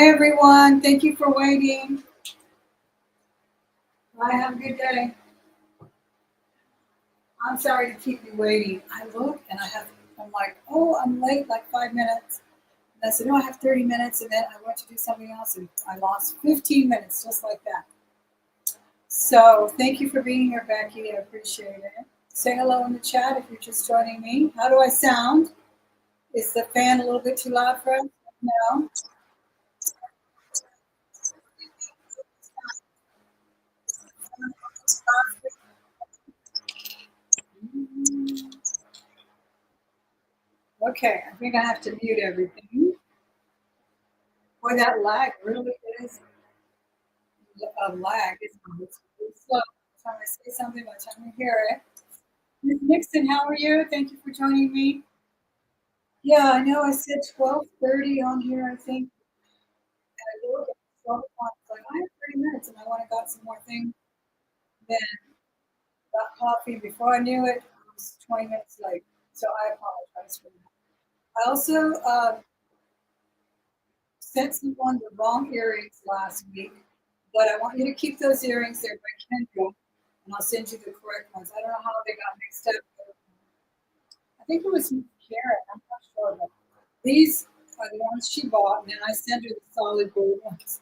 Hi, everyone. Thank you for waiting. Bye. Have a good day. I'm sorry to keep you waiting. I look and I'm like, oh, I'm late like 5 minutes. And I said, no, I have 30 minutes. And then I went to do something else and I lost 15 minutes just like that. So thank you for being here, Becky. I appreciate it. Say hello in the chat if you're just joining me. How do I sound? Is the fan a little bit too loud for us? No. Okay, I think I have to mute everything. Boy, that lag really is a lag. It's really slow. By the time I say something, by the time you hear it. Ms. Nixon, how are you? Thank you for joining me. Yeah, I know I said 12:30 on here, I think. And I looked at 12 o'clock. It's like, I have 30 minutes and I went and got some more things. Then got coffee. Before I knew it, I was 20 minutes late. So I apologize for that. I also sent someone the wrong earrings last week, but I want you to keep those earrings there by Kendra, and I'll send you the correct ones. I don't know how they got mixed up. I think it was Karen. I'm not sure, but these are the ones she bought, and then I sent her the solid gold ones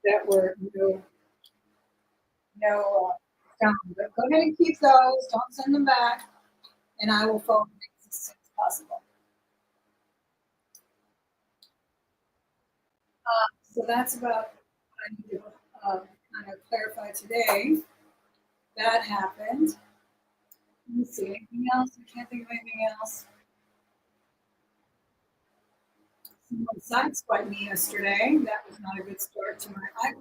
that were no found. But go ahead and keep those. Don't send them back, and I will phone things as soon as possible. So that's about what I need to kind of clarify today. That happened. Let me see. Anything else? I can't think of anything else. Someone sideswiped me yesterday. That was not a good start to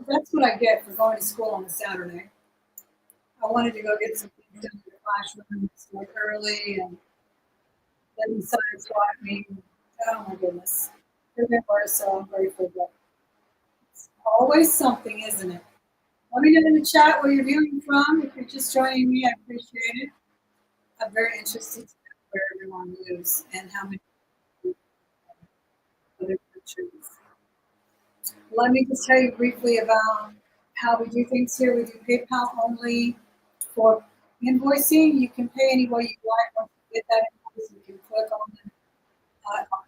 that's what I get for going to school on a Saturday. I wanted to go get some things done in the classroom, like early, and then he sideswiped me. Oh my goodness. Could have been worse, so I'm grateful. But it's always something, isn't it? Let me know in the chat where you're viewing from. If you're just joining me, I appreciate it. I'm very interested to know where everyone lives and how many other countries. Let me just tell you briefly about how we do things here. We do PayPal only for invoicing. You can pay any way you like. Once you get that invoice, you can click on the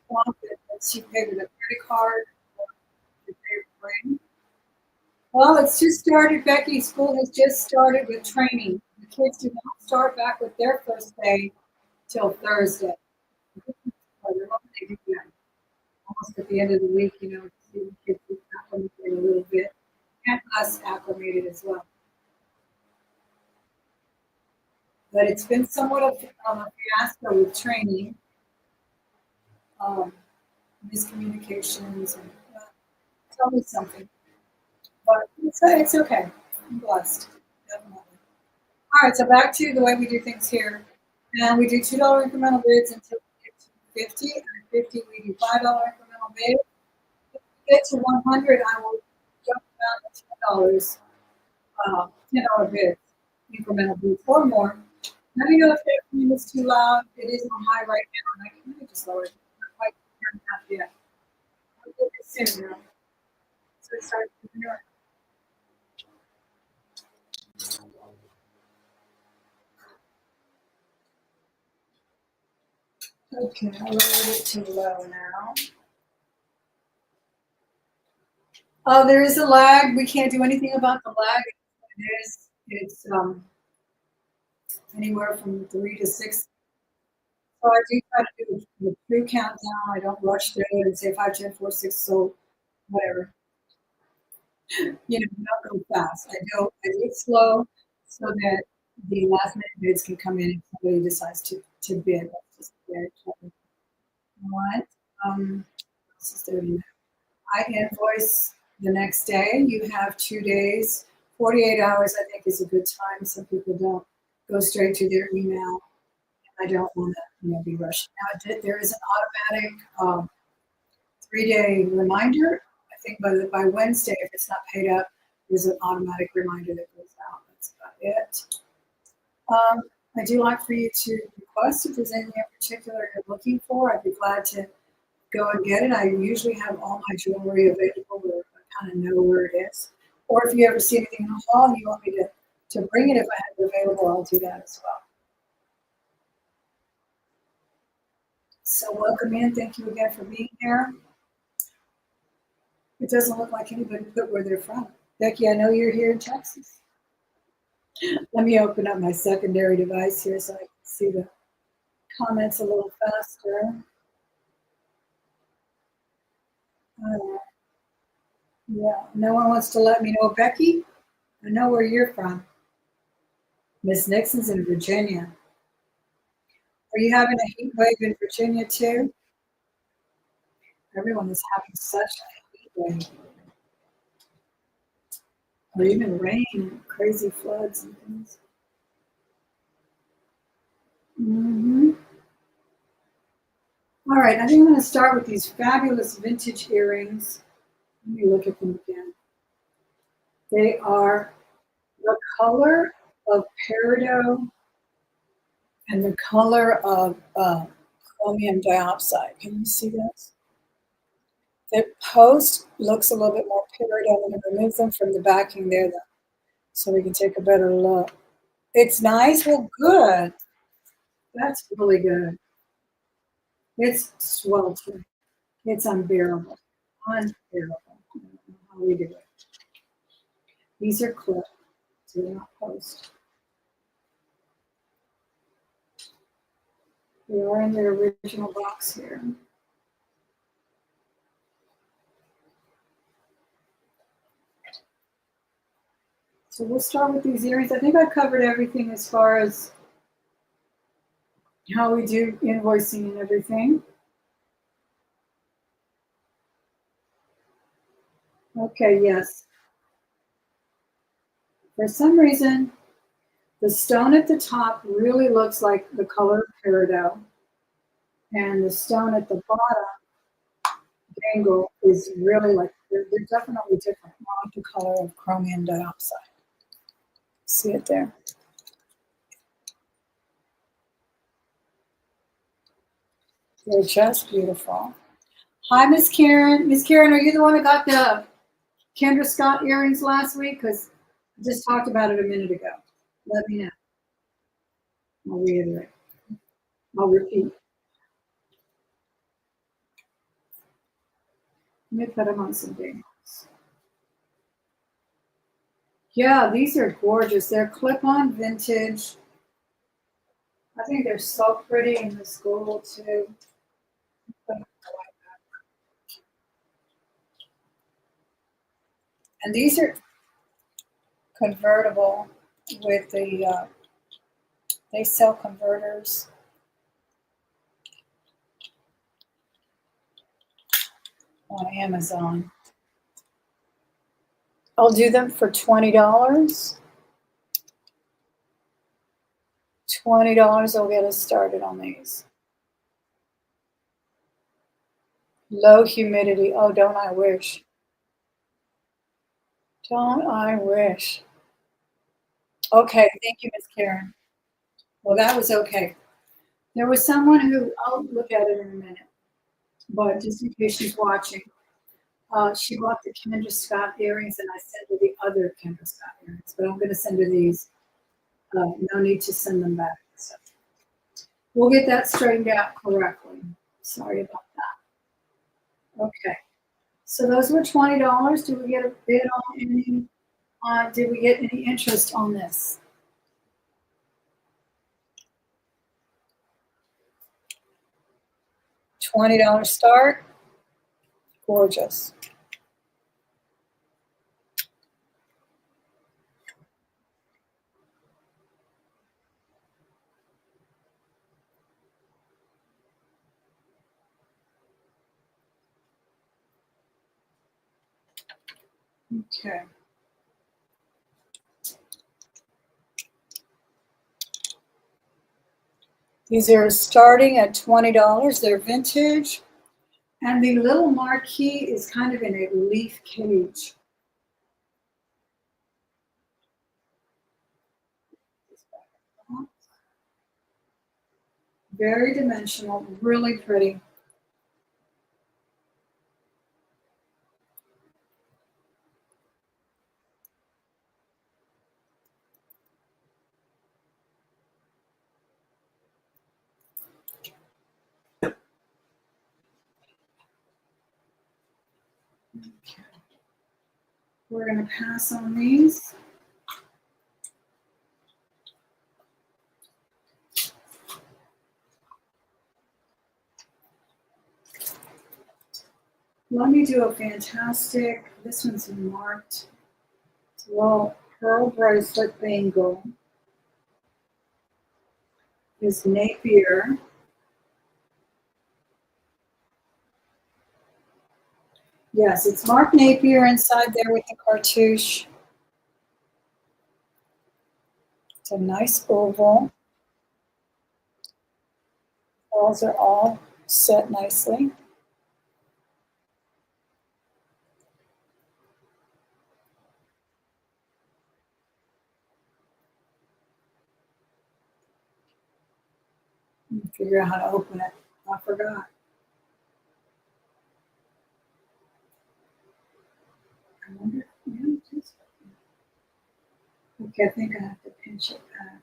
prompt that lets you pay with a credit card or you pay with ring. Well, it's just started, Becky. School has just started with training. The kids do not start back with their first day till Thursday. They do that almost at the end of the week, to see the kids get acclimated a little bit, and us acclimated as well. But it's been somewhat of a fiasco with training, miscommunications, and it's always something. But it's okay. I'm blessed, definitely. All right, so back to the way we do things here. And we do $2 incremental bids until we get to 50. And at 50, we do $5 incremental bids. If we get to 100, I will jump down to $10, $10 bids, incremental bids or more. Let me know if that volume is too loud. It is on high right now, and I can just lower it. Not quite turned up yet. I'll get it soon now. So it starts to hear. Okay, I lowered it to low now. Oh, there is a lag. We can't do anything about the lag. It's anywhere from 3 to 6. So I do try to do the true countdown. I don't rush through it and say 5, 10, 4, 6, so whatever. Not go fast. I do it slow so that the last minute bids can come in if somebody decides to bid. That's just very clever. What? This is 30. I invoice the next day. You have 2 days. 48 hours, I think, is a good time. Some people don't go straight to their email. I don't want to be rushed. Now, there is an automatic 3-day reminder. I think by Wednesday, if it's not paid up, there's an automatic reminder that goes out. That's about it. I do like for you to request if there's anything in particular you're looking for. I'd be glad to go and get it. I usually have all my jewelry available where I kind of know where it is. Or if you ever see anything in the hall and you want me to bring it, if I have it available, I'll do that as well. So welcome in. Thank you again for being here. It doesn't look like anybody put where they're from. Becky, I know you're here in Texas. Let me open up my secondary device here so I can see the comments a little faster. Yeah, no one wants to let me know. Becky, I know where you're from. Miss Nixon's in Virginia. Are you having a heat wave in Virginia too? Everyone is having such a heat wave. Or even rain and crazy floods and things. All right, I think I'm going to start with these fabulous vintage earrings. Let me look at them again. They are the color of peridot and the color of chromium diopside. Can you see this? The post looks a little bit more peridot. I'm going to remove them from the backing there, though, so we can take a better look. It's nice. Well, good. That's really good. It's sweltering. It's unbearable. Unbearable. I don't know how we do it. These are clipped, so they're not post. They are in their original box here. So we'll start with these earrings. I think I covered everything as far as how we do invoicing and everything. Okay, yes. For some reason, the stone at the top really looks like the color of peridot, and the stone at the bottom, bangle, is really like, they're definitely different, not the color of chromium diopside. See it there? They're just beautiful. Hi, Miss Karen. Miss Karen, are you the one that got the Kendra Scott earrings last week? Because I just talked about it a minute ago. Let me know. I'll reiterate. I'll repeat. Let me put them on some dangles. Yeah, these are gorgeous. They're clip-on vintage. I think they're so pretty in this gold too. And these are convertible with the, they sell converters on Amazon. I'll do them for $20. $20 will get us started on these. Low humidity. Oh, don't I wish. Don't I wish. Okay, thank you, Miss Karen. Well, that was okay. There was someone who, I'll look at it in a minute, but just in case she's watching, she bought the Kendra Scott earrings and I sent her the other Kendra Scott earrings, but I'm going to send her these. No need to send them back. So we'll get that straightened out correctly. Sorry about that. Okay. So those were $20. Do we get a bid on any? Did we get any interest on this? $20 start. Gorgeous. Okay. These are starting at $20. They're vintage. And the little marquee is kind of in a leaf cage. Very dimensional, really pretty. Okay. We're going to pass on these. Let me do a fantastic, this one's marked. It's a little pearl bracelet bangle. Is Napier. Yes, it's Mark Napier inside there with the cartouche. It's a nice oval. Balls are all set nicely. Figure out how to open it. I forgot. I wonder. Yeah, okay, I think I have to pinch it back.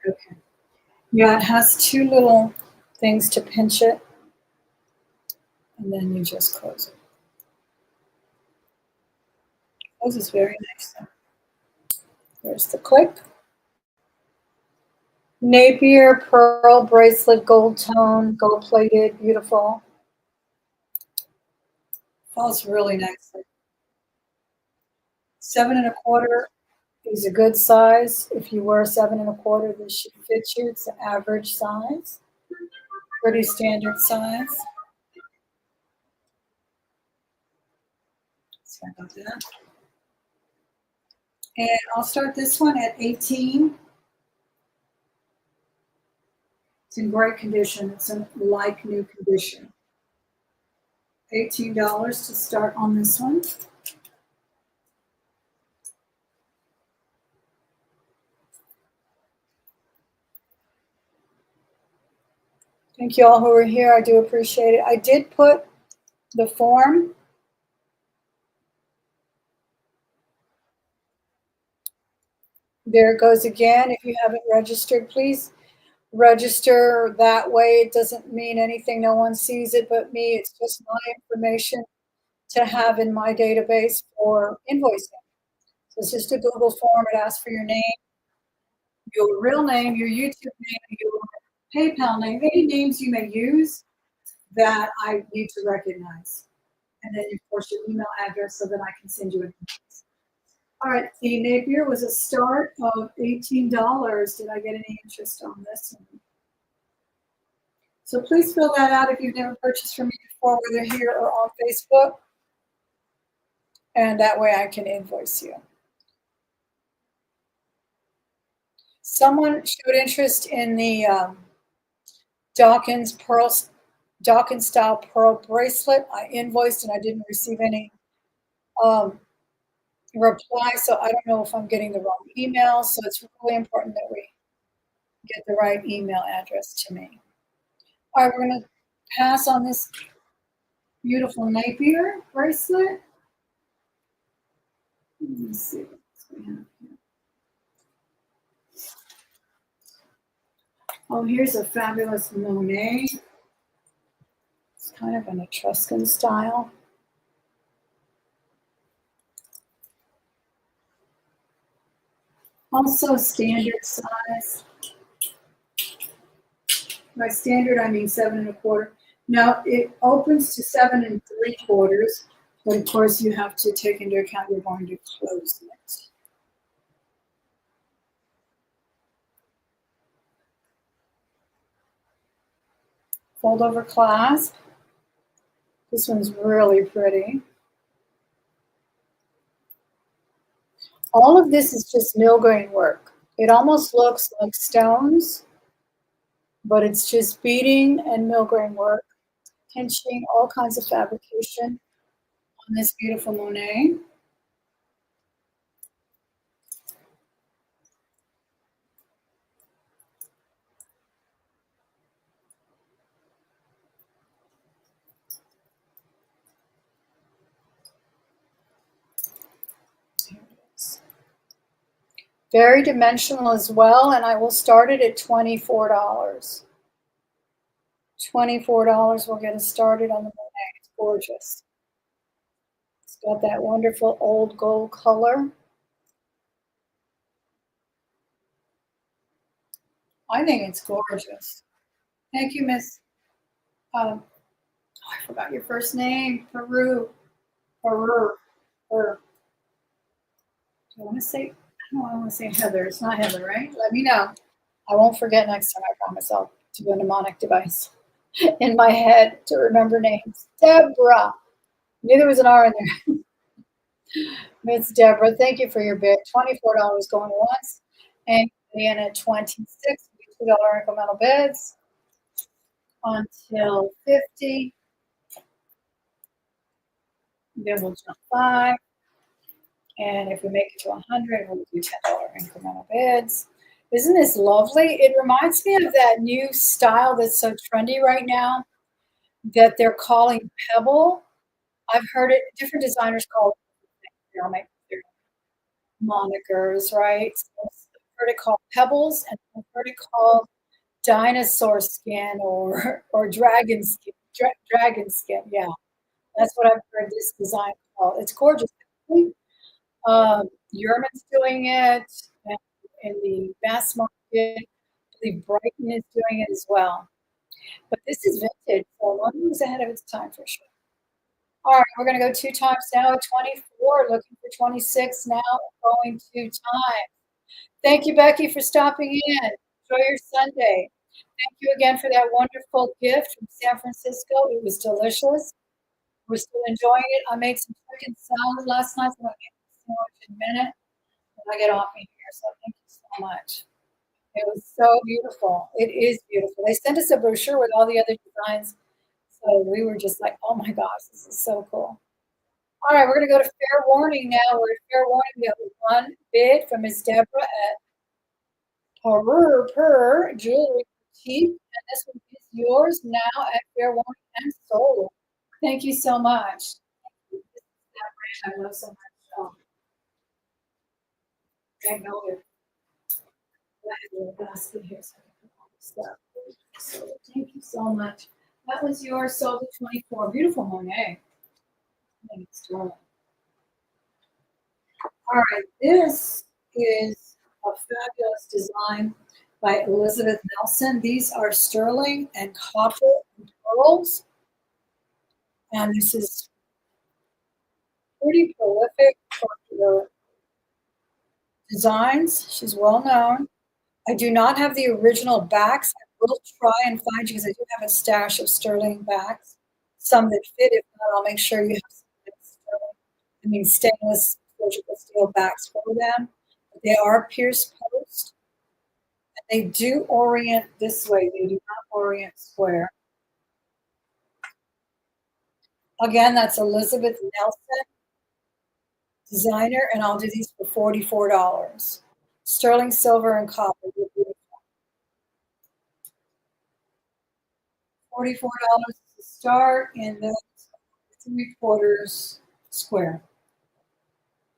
Okay. Yeah, it has two little things to pinch it, and then you just close it. Closes very nicely. There's the clip. Napier pearl bracelet, gold tone, gold plated, beautiful. Falls really nicely. 7 1/4 is a good size. If you wear 7 1/4, this should fit you. It's an average size, pretty standard size. Sorry about that. And I'll start this one at 18. It's in great condition. It's in like new condition. $18 to start on this one. Thank you all who are here. I do appreciate it. I did put the form. There it goes again. If you haven't registered, please register that way. It doesn't mean anything. No one sees it but me. It's just my information to have in my database for invoicing. So it's just a Google form. It asks for your name, your real name, your YouTube name, your PayPal name, any names you may use that I need to recognize. And then, of course, your email address so that I can send you an invoice. All right, the Napier was a start of $18. Did I get any interest on this one? So please fill that out if you've never purchased from me before, whether here or on Facebook. And that way I can invoice you. Someone showed interest in the Dawkins style pearl bracelet. I invoiced and I didn't receive any reply, so I don't know if I'm getting the wrong email. So it's really important that we get the right email address to me. All right, we're going to pass on this beautiful Napier bracelet. Let me see what we have here. Oh, here's a fabulous Monet. It's kind of an Etruscan style. Also standard size. By standard, I mean 7 1/4. Now it opens to 7 3/4, but of course you have to take into account you're going to close it. Fold over clasp. This one's really pretty. All of this is just mill grain work. It almost looks like stones, but it's just beading and mill grain work, pinching, all kinds of fabrication on this beautiful Monet. Very dimensional as well, and I will start it at $24. $24 will get us started on the Monet. It's gorgeous. It's got that wonderful old gold color. I think it's gorgeous. Thank you, Miss. I forgot your first name. Peru. Or do I want to say? I don't want to say Heather. It's not Heather, right? Let me know. I won't forget next time. I promise. I'll do a mnemonic device in my head to remember names. Deborah. Knew there was an R in there. Miss Deborah, thank you for your bid. $24 going once, and in at 26. $2 incremental bids until 50. Then we'll jump 5. And if we make it to 100, we'll do $10 incremental bids. Isn't this lovely? It reminds me of that new style that's so trendy right now that they're calling Pebble. I've heard it, different designers call it, I'll make their monikers, right? So I've heard it called Pebbles, and I've heard it called dinosaur skin or dragon skin. Dragon skin, yeah. That's what I've heard this design called. It's gorgeous. Yerman's doing it, and in the mass market, I believe Brighton is doing it as well. But this is vintage, so London is ahead of its time for sure. All right, we're going to go 2 times now at 24, looking for 26 now, going 2 times. Thank you, Becky, for stopping in. Enjoy your Sunday. Thank you again for that wonderful gift from San Francisco. It was delicious. We're still enjoying it. I made some chicken salad last night, so I'll get the sandwich in a minute when I get off of here. So thank you so much. It was so beautiful. It is beautiful. They sent us a brochure with all the other designs. So we were just like, oh my gosh, this is so cool. All right, we're going to go to fair warning now. We're at fair warning. We have one bid from Ms. Deborah at Per Jewelry Boutique. And this one is yours now at fair warning and sold. Thank you so much. This is that brand I love so much. Magnolia. I have a little basket here so I can put all this stuff. So thank you so much. That was yours, sold at 24. Beautiful Monet. All right, this is a fabulous design by Elizabeth Nelson. These are sterling and copper and pearls. And this is pretty prolific for her designs. She's well known. I do not have the original backs. I will try and find you because I do have a stash of sterling backs. Some that fit. If not, I'll make sure you have some sterling. I mean, stainless surgical steel backs for them. But they are pierced post. And they do orient this way. They do not orient square. Again, that's Elizabeth Nelson, designer, and I'll do these for $44. Sterling silver and copper. $44 to start, and then 3/4 square.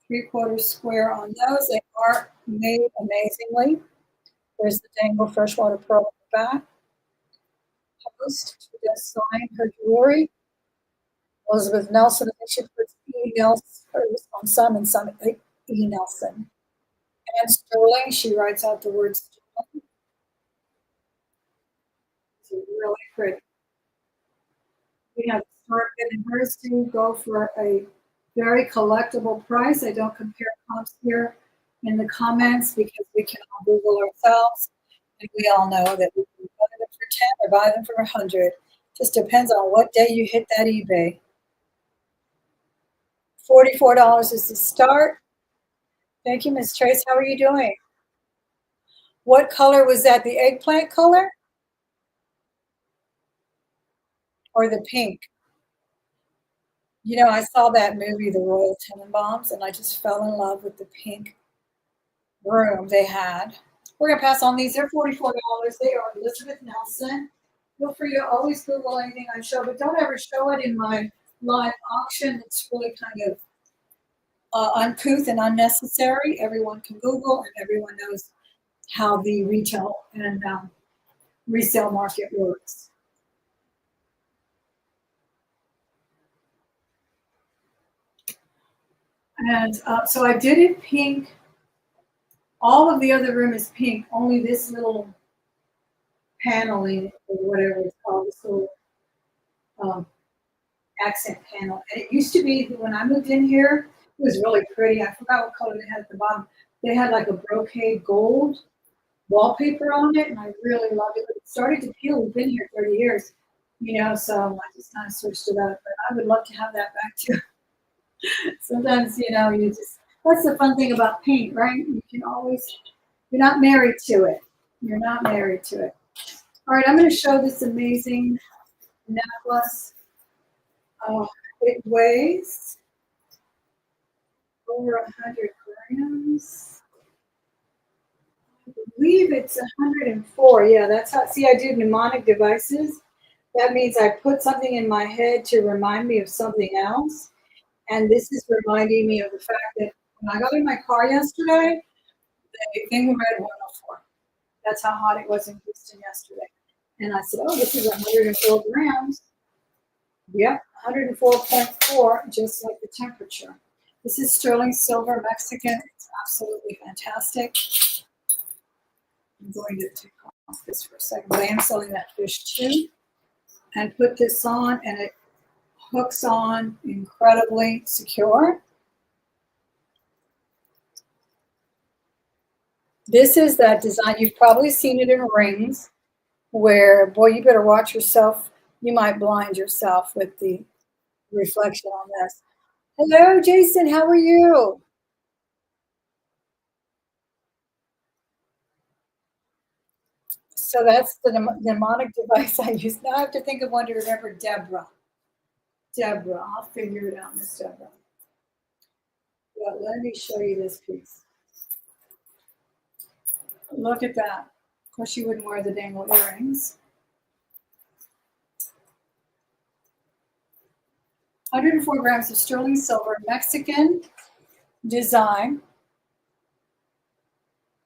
3/4 square on those. They are made amazingly. There's the dangle freshwater pearl on the back. Post, she does sign her jewelry. Elizabeth Nelson, I think she puts E. Nelson on some and some E. Nelson. And sterling, she writes out the word sterling. It's really pretty. We have start getting hers to go for a very collectible price. I don't compare comps here in the comments because we can all Google ourselves. And we all know that we can buy them for 10 or buy them for 100. Just depends on what day you hit that eBay. $44 is the start. Thank you, Miss Trace. How are you doing? What color was that? The eggplant color? Or the pink? You know, I saw that movie, The Royal Tenenbaums, and I just fell in love with the pink room they had. We're going to pass on these. They're $44. They are Elizabeth Nelson. Feel free to always Google anything I show, but don't ever show it in my live auction. It's really kind of uncouth and unnecessary. Everyone can Google, and everyone knows how the retail and resale market works. And so I did it pink. All of the other room is pink. Only this little paneling or whatever it's called, this little um, accent panel. And it used to be when I moved in here, it was really pretty. I forgot what color they had at the bottom. They had like a brocade gold wallpaper on it, and I really loved it. But it started to peel. We've been here 30 years, so I just kind of switched it up. But I would love to have that back too. Sometimes, you just, that's the fun thing about paint, right? You can always, you're not married to it. You're not married to it. All right, I'm going to show this amazing necklace. It weighs over 100 grams. I believe it's 104. Yeah, that's how, see, I do mnemonic devices. That means I put something in my head to remind me of something else. And this is reminding me of the fact that when I got in my car yesterday, the thing read 104. That's how hot it was in Houston yesterday. And I said, oh, this is 104 grams. Yep, 104.4, just like the temperature. This is sterling silver Mexican. It's absolutely fantastic. I'm going to take off this for a second, but I am selling that fish too. And put this on, and it hooks on incredibly secure. This is that design. You've probably seen it in rings where, boy, you better watch yourself. You might blind yourself with the reflection on this. Hello, Jason. How are you? So that's the mnemonic device I use. Now I have to think of one to remember Deborah. Deborah. I'll figure it out, Miss Deborah. Well, let me show you this piece. Look at that. Of course, you wouldn't wear the dangle earrings. 104 grams of sterling silver, Mexican design.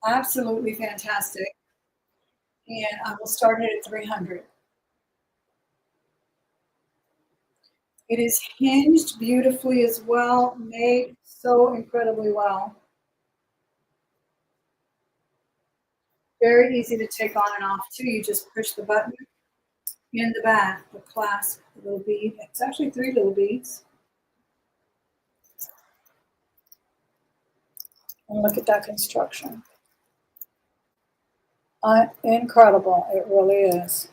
Absolutely fantastic. And I will start it at 300. It is hinged beautifully as well, made so incredibly well. Very easy to take on and off too. You just push the button in the back, the clasp, the little bead. It's actually 3 little beads. And look at that construction. Incredible, it really is.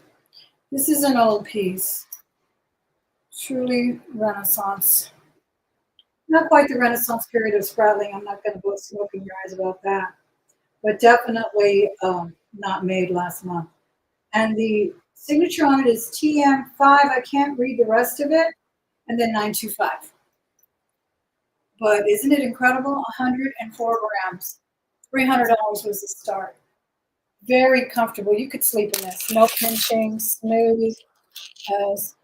This is an old piece. Truly Renaissance. Not quite the Renaissance period of Spratling. I'm not going to blow smoke in your eyes about that. But definitely not made last month. And the signature on it is TM5. I can't read the rest of it. And then 925. But isn't it incredible? 104 grams. $300 was the start. Very comfortable. You could sleep in this. No pinching, smooth, just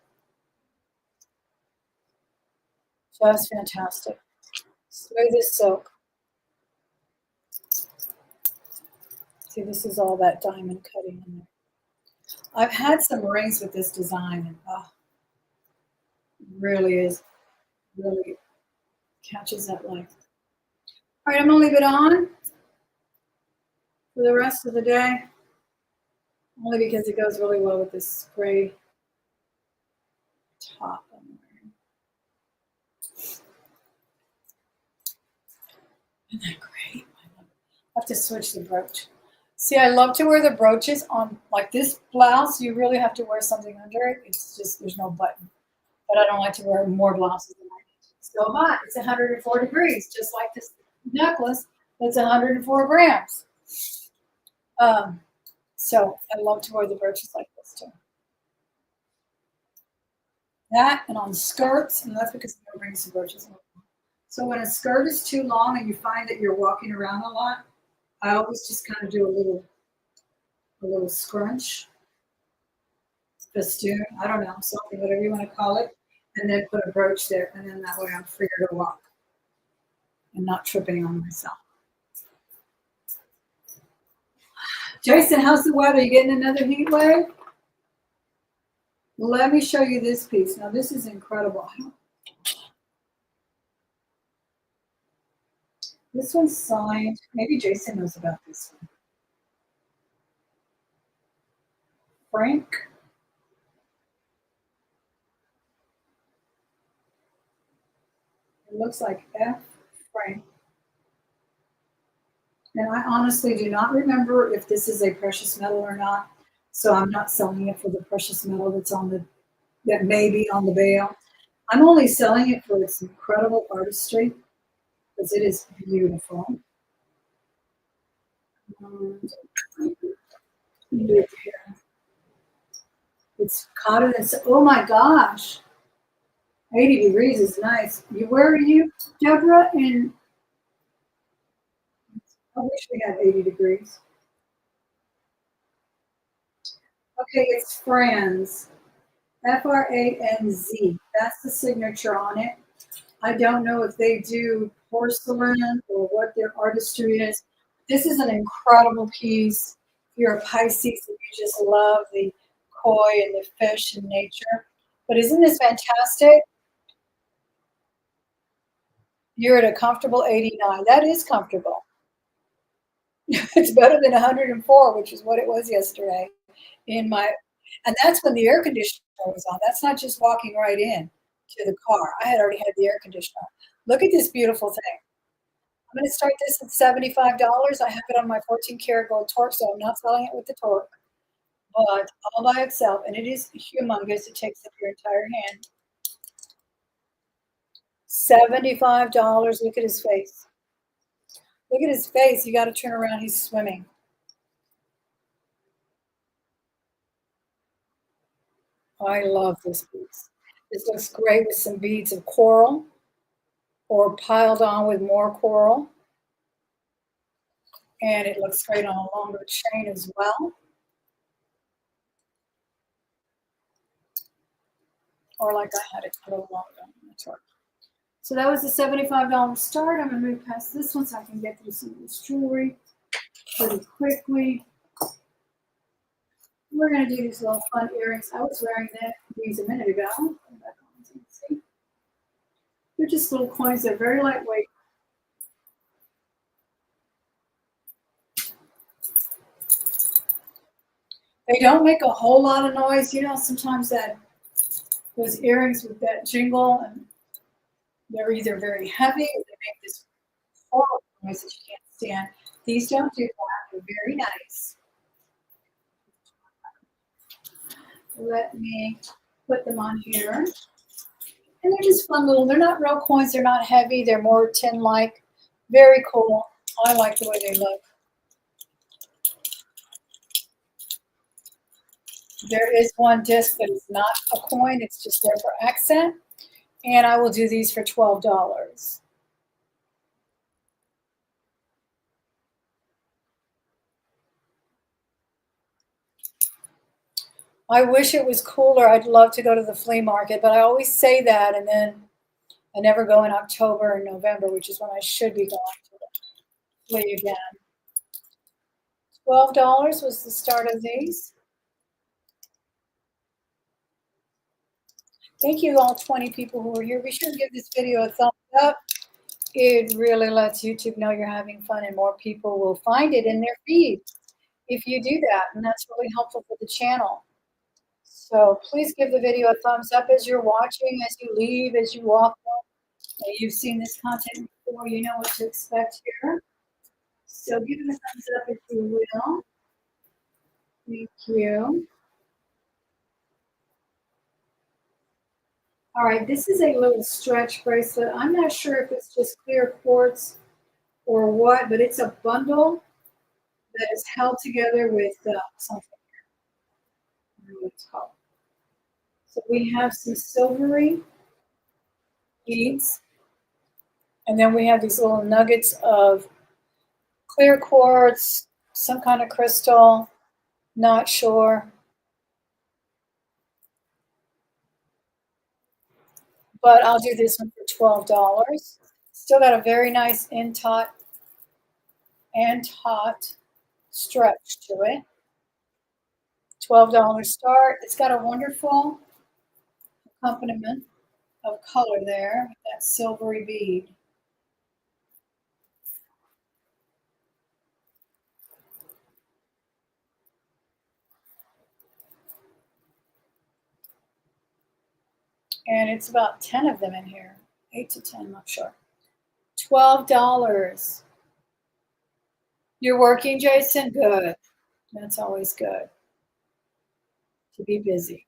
fantastic. Smooth as silk. See, this is all that diamond cutting in there. I've had some rings with this design, and really catches that light. All right, I'm gonna leave it on for the rest of the day, only because it goes really well with this gray top I'm wearing. Isn't that great? I have to switch the brooch. See, I love to wear the brooches on, like this blouse, you really have to wear something under it. It's just, there's no button. But I don't like to wear more blouses than I need to. It's so hot. It's 104 degrees, just like this necklace. It's 104 grams. So I love to wear the brooches like this too. That and on skirts, and that's because I'm bringing some brooches. So when a skirt is too long and you find that you're walking around a lot, I always just kind of do a little scrunch, festoon, I don't know, something, whatever you want to call it, and then put a brooch there, and then that way I'm freer to walk and not tripping on myself. Jason, how's the weather? You getting another heat wave? Let me show you this piece. Now this is incredible. This one's signed. Maybe Jason knows about this one. Frank. It looks like F. Frank. And I honestly do not remember if this is a precious metal or not. So I'm not selling it for the precious metal that's on the that may be on the bail. I'm only selling it for its incredible artistry because it is beautiful. And it's cotton. Oh my gosh, 80 degrees is nice. Where are you, Deborah? And I wish we had 80 degrees. Okay, it's Franz. Franz. That's the signature on it. I don't know if they do porcelain or what their artistry is. This is an incredible piece. If you're a Pisces and you just love the koi and the fish and nature. But isn't this fantastic? You're at a comfortable 89. That is comfortable. It's better than 104, which is what it was yesterday. And that's when the air conditioner was on. That's not just walking right in to the car. I had already had the air conditioner on. Look at this beautiful thing. I'm going to start this at $75. I have it on my 14 karat gold torque, so I'm not selling it with the torque, but all by itself. And it is humongous. It takes up your entire hand. $75. Look at his face. Look at his face. You got to turn around. He's swimming. I love this piece. This looks great with some beads of coral or piled on with more coral. And it looks great on a longer chain as well. Or like I had it a little longer on the torque. So that was the $75 start. I'm going to move past this one so I can get through some of this jewelry pretty quickly. We're going to do these little fun earrings. I was wearing these a minute ago. They're just little coins. They're very lightweight. They don't make a whole lot of noise. You know, sometimes those earrings with that jingle, and they're either very heavy or they make this horrible noise that you can't stand. These don't do that. They're very nice. Let me put them on here. And they're just fun little, they're not real coins. They're not heavy. They're more tin-like. Very cool. I like the way they look. There is one disc that is not a coin. It's just there for accent. And I will do these for $12. I wish it was cooler. I'd love to go to the flea market, but I always say that, and then I never go in October and November, which is when I should be going to the flea again. $12 was the start of these. Thank you all 20 people who were here. Be sure to give this video a thumbs up. It really lets YouTube know you're having fun and more people will find it in their feed if you do that. And that's really helpful for the channel. So please give the video a thumbs up as you're watching, as you leave, as you walk home. You've seen this content before, you know what to expect here. So give it a thumbs up if you will. Thank you. All right, this is a little stretch bracelet. I'm not sure if it's just clear quartz or what, but it's a bundle that is held together with something. I don't know what it's called. So we have some silvery beads, and then we have these little nuggets of clear quartz, some kind of crystal, not sure. But I'll do this one for $12. Still got a very nice and taut stretch to it. $12 start. It's got a wonderful accompaniment of color there with that silvery bead. And it's about 10 of them in here. 8 to 10, I'm not sure. $12. You're working, Jason? Good. That's always good to be busy.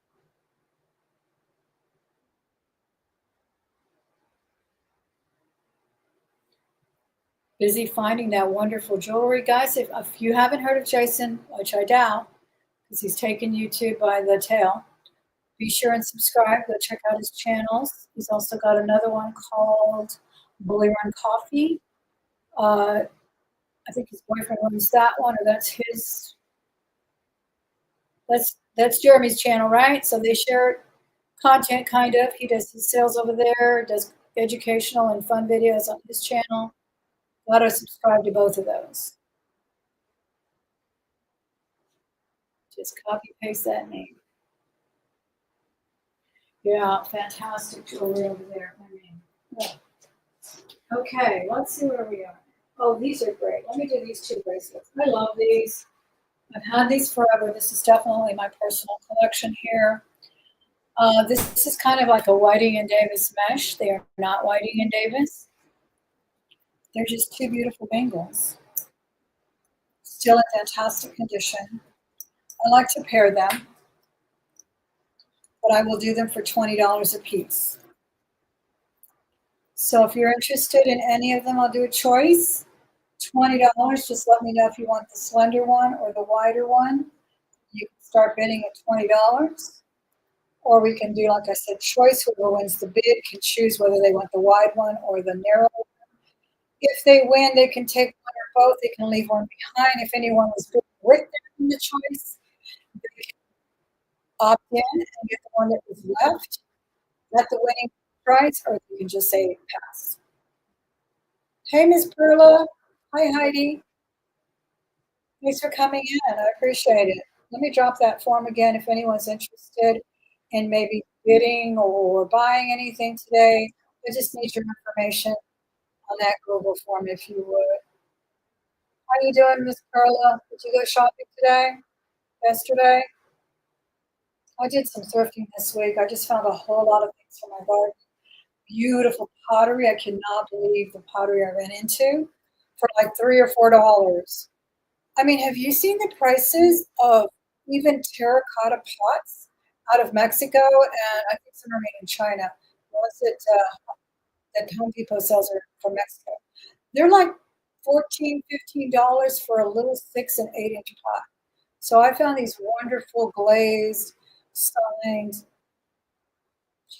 Busy finding that wonderful jewelry. Guys, if you haven't heard of Jason, which I doubt, because he's taken YouTube by the tail, be sure and subscribe. Go check out his channels. He's also got another one called Bully Run Coffee. I think his boyfriend runs that one, or that's his. That's Jeremy's channel, right? So they share content, kind of. He does his sales over there, does educational and fun videos on his channel. Got to subscribe to both of those. Just copy paste that name. Yeah, fantastic jewelry over there. Okay, let's see where we are. Oh, these are great. Let me do these two bracelets. I love these. I've had these forever. This is definitely my personal collection here. This is kind of like a Whiting and Davis mesh. They are not Whiting and Davis. They're just two beautiful bangles. Still in fantastic condition. I like to pair them, but I will do them for $20 a piece. So if you're interested in any of them, I'll do a choice. $20. Just let me know if you want the slender one or the wider one. You can start bidding at $20. Or we can do, like I said, choice. Whoever wins the bid can choose whether they want the wide one or the narrow one. If they win, they can take one or both. They can leave one behind. If anyone was bidding with them in the choice, they can opt in and get the one that was left at the winning price, or you can just say pass. Hey, Miss Perla. Hi, Heidi. Thanks for coming in. I appreciate it. Let me drop that form again if anyone's interested in maybe bidding or buying anything today. I just need your information on that Google form if you would. How you doing, Miss Carla? Did you go shopping today? Yesterday? I did some thrifting this week. I just found a whole lot of things for my garden. Beautiful pottery. I cannot believe the pottery I ran into for like $3 or $4. I mean, have you seen the prices of even terracotta pots out of Mexico? And I think some are made in China. Was it that Home Depot sells are from Mexico? They're like $14, $15 for a little 6 and 8 inch pot. So I found these wonderful glazed, signed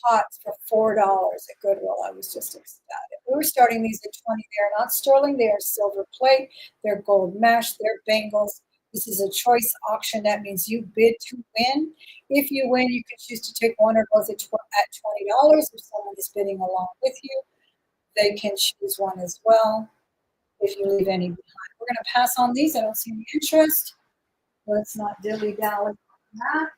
pots for $4 at Goodwill. I was just ecstatic. We were starting these at 20. They're not sterling. They are silver plate. They're gold mesh. They're bangles. This is a choice auction. That means you bid to win. If you win, you can choose to take one or both at $20. If someone is bidding along with you, they can choose one as well. If you leave any behind, we're going to pass on these. I don't see any interest. Let's not dilly-dally on that.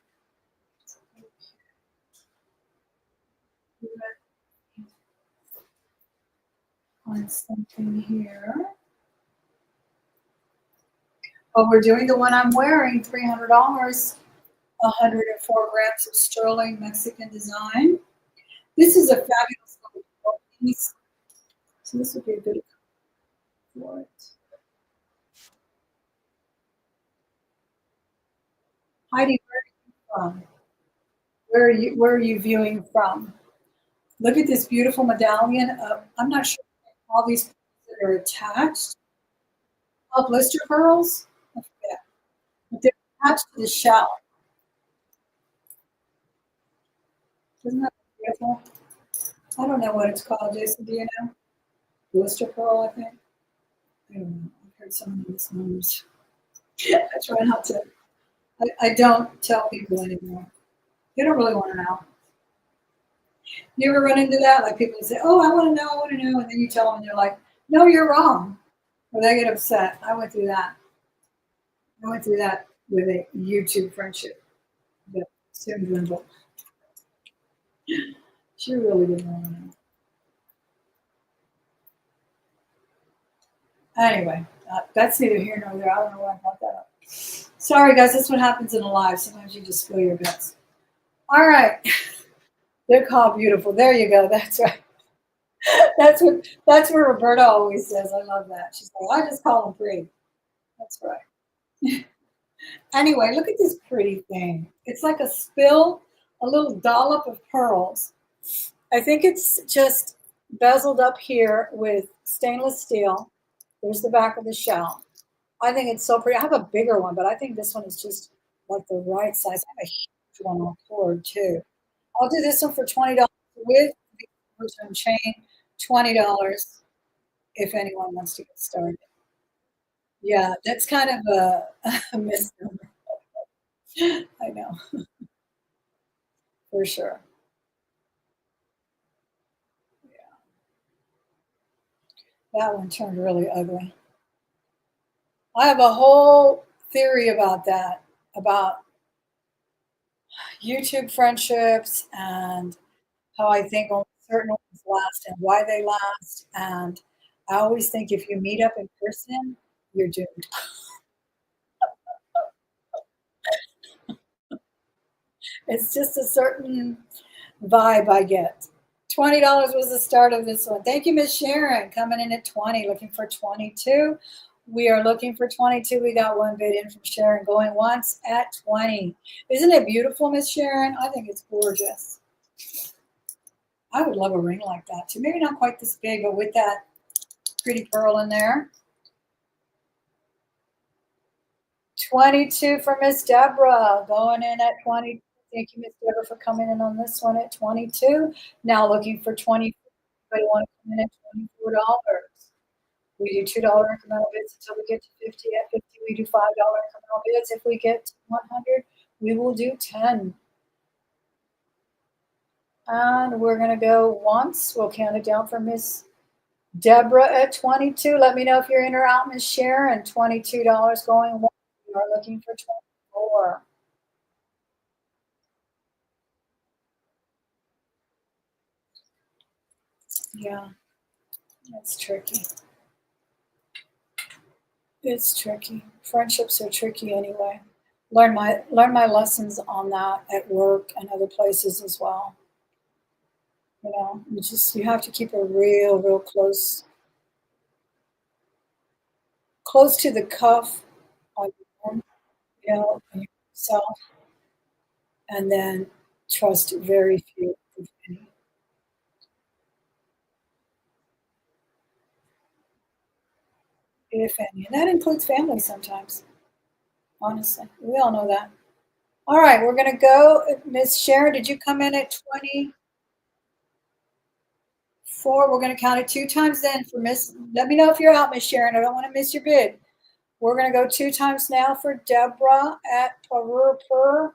Find something here. Oh, we're doing the one I'm wearing, $300, 104 grams of sterling Mexican design. This is a fabulous little piece. So this would be a good for it. Heidi, where are you from? Where are you viewing from? Look at this beautiful medallion. I'm not sure all these that are attached. Oh, blister pearls? I forget. But they're attached to the shell. Isn't that beautiful? I don't know what it's called, Jason. Do you know? Blister pearl, I think. I don't know. I've heard some of these names. I try not to. I don't tell people anymore. They don't really want to know. You ever run into that? Like people say, "Oh, I want to know, I want to know," and then you tell them, and they're like, "No, you're wrong," or they get upset. I went through that. I went through that with a YouTube friendship that soon dwindled. She really didn't want to know. Anyway, that's neither here nor there. I don't know why I brought that up. Sorry, guys. That's what happens in a live. Sometimes you just spill your guts. All right. They're called beautiful. There you go. That's right. That's what Roberta always says. I love that. She's like, I just call them pretty. That's right. Anyway, look at this pretty thing. It's like a spill, a little dollop of pearls. I think it's just bezeled up here with stainless steel. There's the back of the shell. I think it's so pretty. I have a bigger one, but I think this one is just like the right size. I have a huge one on cord too. I'll do this one for $20 with the return chain. $20 if anyone wants to get started. Yeah, that's kind of a misnomer. I know for sure. Yeah, that one turned really ugly. I have a whole theory about that, about YouTube friendships and how I think only certain ones last and why they last. And I always think if you meet up in person, you're doomed. It's just a certain vibe I get. $20 was the start of this one. Thank you, Miss Sharon, coming in at 20, looking for 22. We are looking for 22. We got one bid in from Sharon going once at 20. Isn't it beautiful, Miss Sharon? I think it's gorgeous. I would love a ring like that too. Maybe not quite this big, but with that pretty pearl in there. 22 for Miss Deborah, going in at 20. Thank you, Miss Deborah, for coming in on this one at 22. Now looking for 20. Anybody want to come in at $24? We do $2 incremental bids until we get to 50. At 50, we do $5 incremental bids. If we get to 100, we will do 10. And we're going to go once. We'll count it down for Miss Deborah at 22. Let me know if you're in or out, Miss Sharon. $22 going once. We are looking for 24. Yeah, that's tricky. It's tricky. Friendships are tricky anyway. Learn my lessons on that at work and other places as well. You have to keep a real close to the cuff on your own, on yourself, and then trust very few, if any. If any. And that includes family sometimes. Honestly, we all know that. All right, we're gonna go. Miss Sharon, did you come in at 24? We're gonna count it two times then for Miss. Let me know if you're out, Miss Sharon. I don't want to miss your bid. We're gonna go two times now for Deborah at per.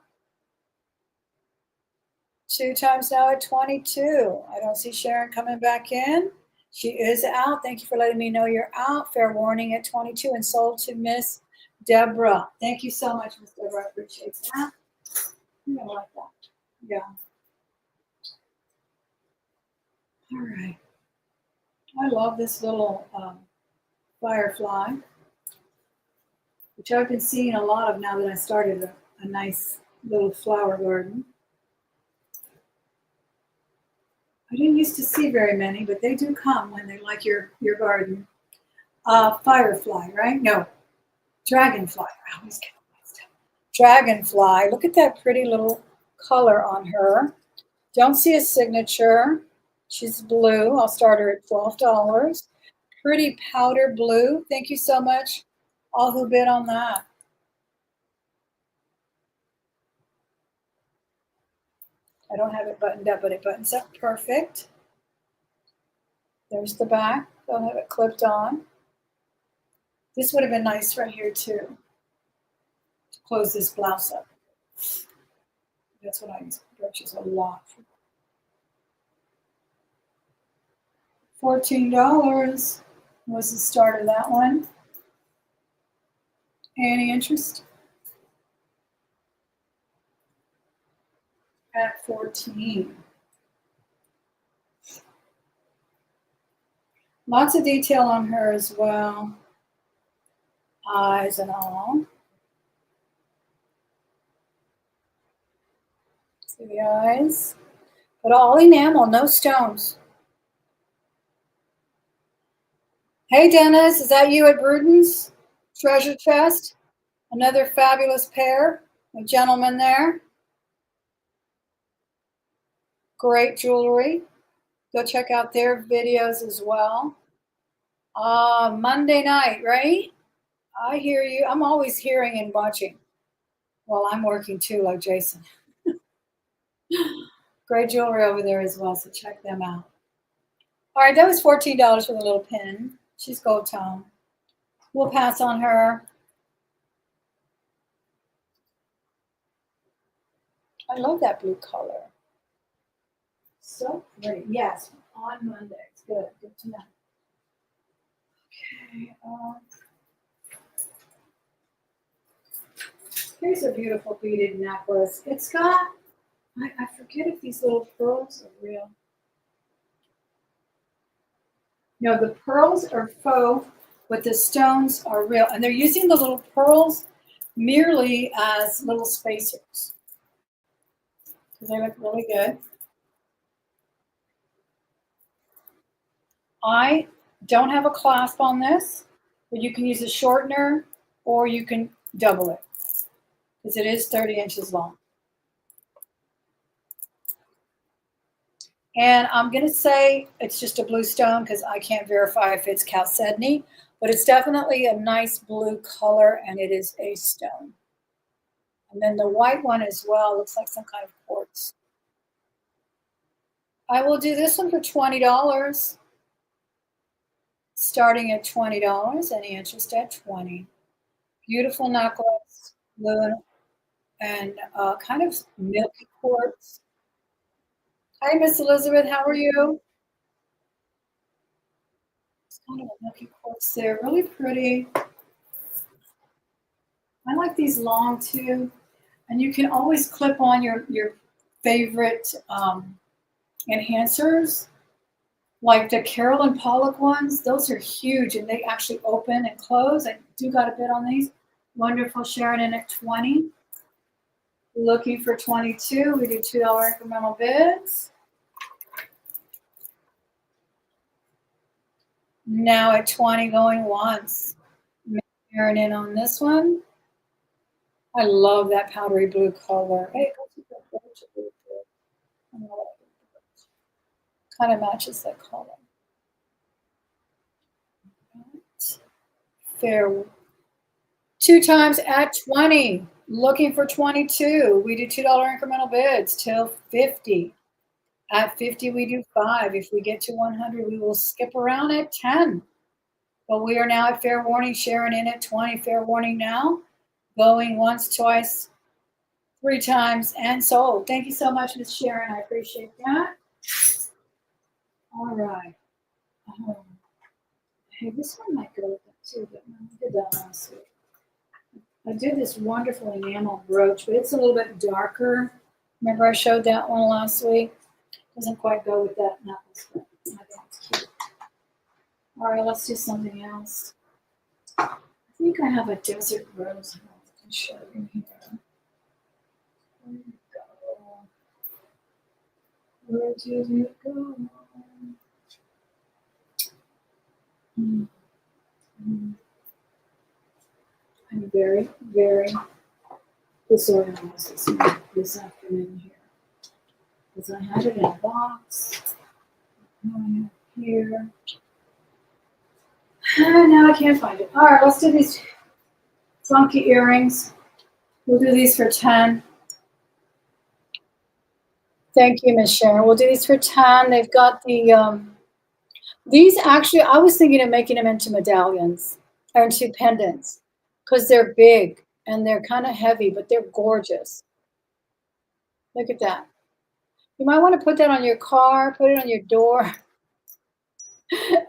Two times now at 22. I don't see Sharon coming back in. She is out. Thank you for letting me know you're out. Fair warning at 22 and sold to Miss Deborah. Thank you so much, Miss Deborah. I appreciate that. I like that. Yeah. All right. I love this little firefly, which I've been seeing a lot of now that I started a nice little flower garden. I didn't used to see very many, but they do come when they like your garden. Firefly, right? No, dragonfly. I always get mixed up. Dragonfly. Look at that pretty little color on her. Don't see a signature. She's blue. I'll start her at $12. Pretty powder blue. Thank you so much, all who bid on that. I don't have it buttoned up, but it buttons up perfect. There's the back. Don't have it clipped on. This would have been nice right here too, to close this blouse up. That's what I use Brooches a lot for. $14 was the start of that one. Any interest? At 14. Lots of detail on her as well. Eyes and all. See the eyes? but all enamel, no stones. Hey, Dennis, is that you at Bruden's Treasure Chest? Another fabulous pair of gentlemen there. Great jewelry. Go check out their videos as well. Monday night, right? I hear you. I'm always hearing and watching. Well, I'm working too, like Jason. Great jewelry over there as well, so check them out. All right, that was $14 for the little pin. She's gold tone. We'll pass on her. I love that blue color. So pretty. Yes, on Mondays. Good. Good to know. Okay. Here's a beautiful beaded necklace. It's got, I forget if these little pearls are real. No, the pearls are faux, but the stones are real. And they're using the little pearls merely as little spacers. They look really good. I don't have a clasp on this, but you can use a shortener or you can double it because it is 30 inches long. And I'm going to say it's just a blue stone because I can't verify if it's chalcedony, but it's definitely a nice blue color and it is a stone. And then the white one as well looks like some kind of quartz. I will do this one for $20. Starting at $20. Any interest at $20. Beautiful necklace, blue and kind of milky quartz. Hi, Miss Elizabeth. How are you? It's kind of a milky quartz there. Really pretty. I like these long too. And you can always clip on your favorite enhancers. Like the Carolyn Pollock ones, those are huge and they actually open and close. I do got a bid on these. Wonderful, Sharon in at 20. Looking for 22. We do $2 incremental bids. Now at 20 going once. Sharon in on this one. I love that powdery blue color. Hey, kind of matches that color. Fair. 2 times at 20. Looking for 22. We do $2 incremental bids till 50. At 50, we do 5. If we get to 100, we will skip around at 10. But we are now at fair warning. Sharon in at 20. Fair warning now. Going once, twice, 3 times, and sold. Thank you so much, Miss Sharon. I appreciate that. All right. Hey, this one might go with that too, but I did that last week. I did this wonderful enamel brooch, but it's a little bit darker. Remember I showed that one last week? Doesn't quite go with that necklace, but I think it's cute. All right, let's do something else. I think I have a desert rose I can show you here. Where did it go? Where did it go? I'm very, very disorganized this afternoon here. Because I had it in a box. Here. And now I can't find it. All right, let's do these funky earrings. We'll do these for 10. Thank you, Miss Sharon. We'll do these for 10. They've got the, these actually, I was thinking of making them into medallions or into pendants because they're big and they're kind of heavy, but they're gorgeous. Look at that. You might want to put that on your car, put it on your door.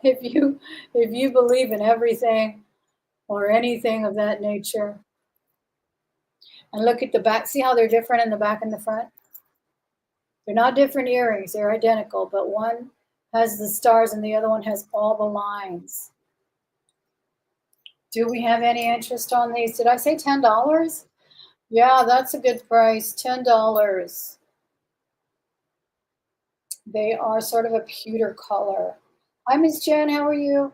if you believe in everything or anything of that nature. And look at the back. See how they're different in the back and the front? They're not different earrings. They're identical, but one has the stars and the other one has all the lines. Do we have any interest on these? Did I say $10? Yeah, that's a good price. $10. They are sort of a pewter color. Hi, Miss Jen. How are you?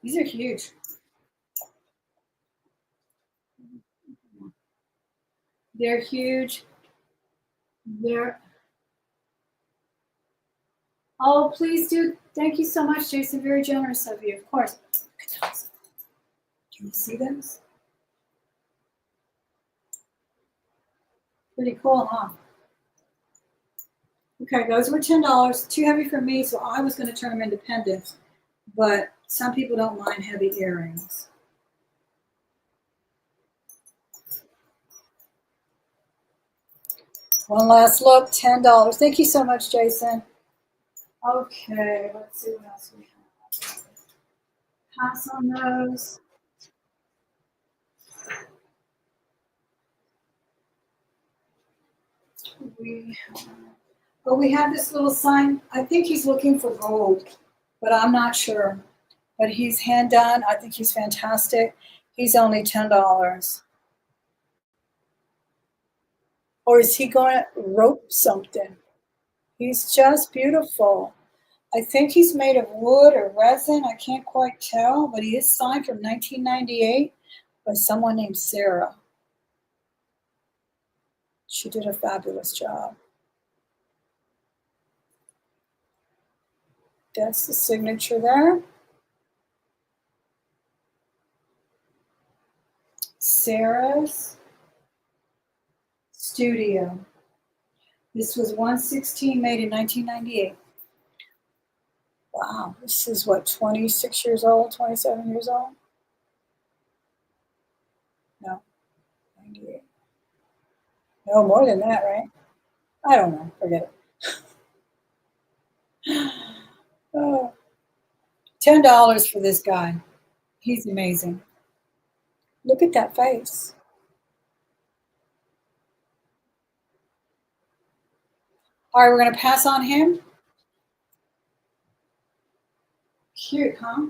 These are huge. They're huge. They're. Oh, please do. Thank you so much, Jason. Very generous of you. Of course. Can you see those? Pretty cool, huh? Okay, those were $10. Too heavy for me, so I was going to turn them into pendants. But some people don't mind heavy earrings. One last look, $10. Thank you so much, Jason. Okay, let's see what else we have. Pass on those. We have this little sign. I think he's looking for gold, but I'm not sure. But he's hand done. I think he's fantastic. He's only $10. Or is he going to rope something? He's just beautiful. I think he's made of wood or resin. I can't quite tell, but he is signed from 1998 by someone named Sarah. She did a fabulous job. That's the signature there. Sarah's Studio. This was 116 made in 1998. Wow, this is what, 26 years old, 27 years old? No, 98. No, more than that, right? I don't know, forget it. Oh, $10 for this guy. He's amazing. Look at that face. All right, we're going to pass on him. Cute, huh?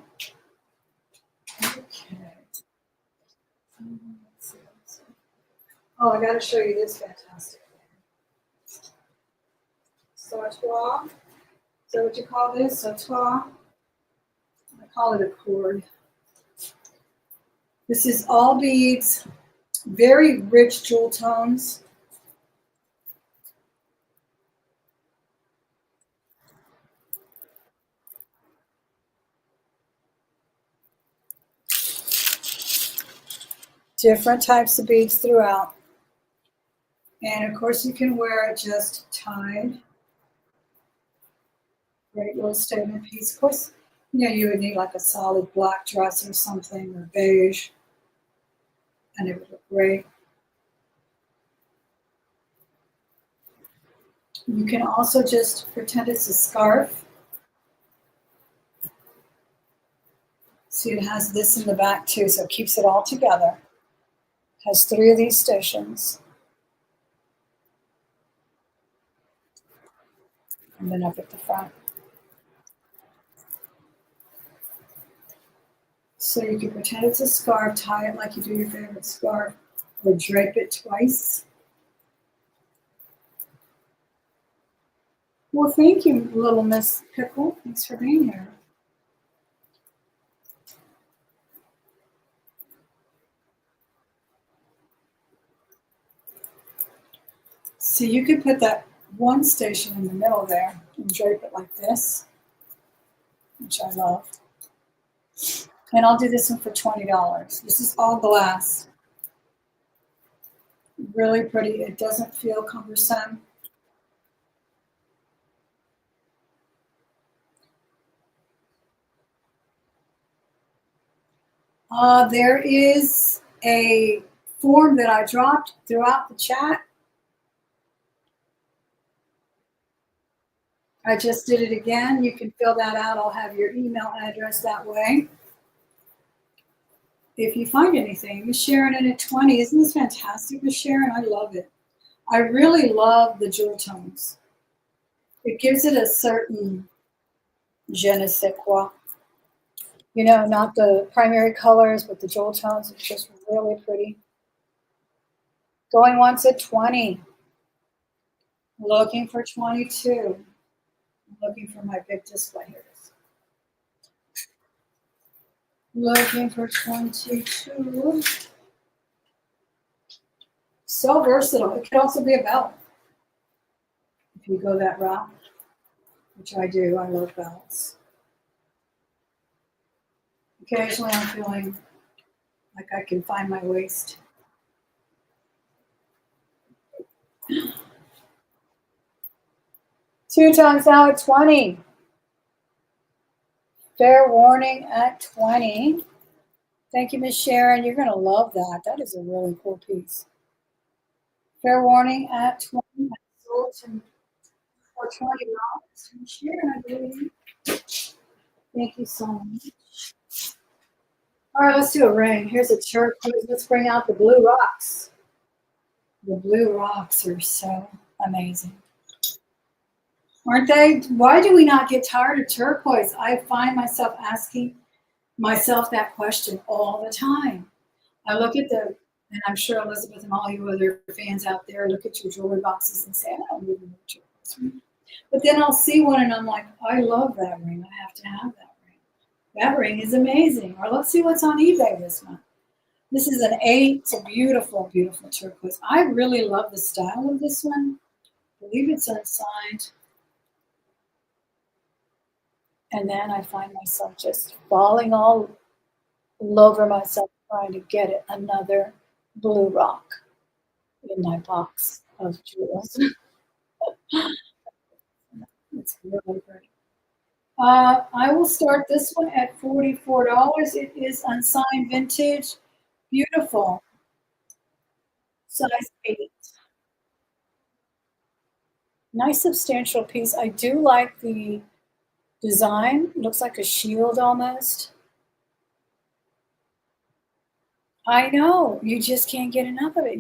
Okay. Oh, I got to show you this fantastic thing. Sautoir. Is that what you call this? Sautoir. I call it a cord. This is all beads, very rich jewel tones. Different types of beads throughout. And of course you can wear it just tied. Great little statement piece. Of course, you know, you would need like a solid black dress or something, or beige, and it would look great. You can also just pretend it's a scarf. See, it has this in the back too, so it keeps it all together. Has 3 of these stations. And then up at the front. So you can pretend it's a scarf, tie it like you do your favorite scarf, or drape it twice. Well, thank you, little Miss Pickle. Thanks for being here. So you could put that one station in the middle there and drape it like this, which I love. And I'll do this one for $20. This is all glass. Really pretty. It doesn't feel cumbersome. There is a form that I dropped throughout the chat. I just did it again. You can fill that out. I'll have your email address that way. If you find anything, Miss Sharon in at 20. Isn't this fantastic, Miss Sharon? I love it. I really love the jewel tones. It gives it a certain je ne sais quoi. You know, not the primary colors, but the jewel tones. It's just really pretty. Going once at 20. Looking for 22. I'm looking for my big display. Here it is. Looking for 22. So versatile. It could also be a belt if you go that route, which I do. I love belts. Occasionally I'm feeling like I can find my waist. Two times now at 20. Fair warning at 20. Thank you, Miss Sharon. You're going to love that. That is a really cool piece. Fair warning at 20. I sold for $20. Miss Sharon, I believe. Thank you so much. All right, let's do a ring. Here's a turquoise. Let's bring out the blue rocks. The blue rocks are so amazing. Aren't they? Why do we not get tired of turquoise? I find myself asking myself that question all the time. I look at and I'm sure Elizabeth and all you other fans out there look at your jewelry boxes and say, I don't even know what turquoise ring. But then I'll see one and I'm like, I love that ring. I have to have that ring. That ring is amazing. Or let's see what's on eBay this month. This is an 8. It's a beautiful, beautiful turquoise. I really love the style of this one. I believe it's unsigned. And then I find myself just falling all over myself trying to get it another blue rock in my box of jewels. It's really pretty. I will start this one at $44. It is unsigned vintage. Beautiful. Size 8. Nice substantial piece. I do like the design. It looks like a shield almost. I know. You just can't get enough of it.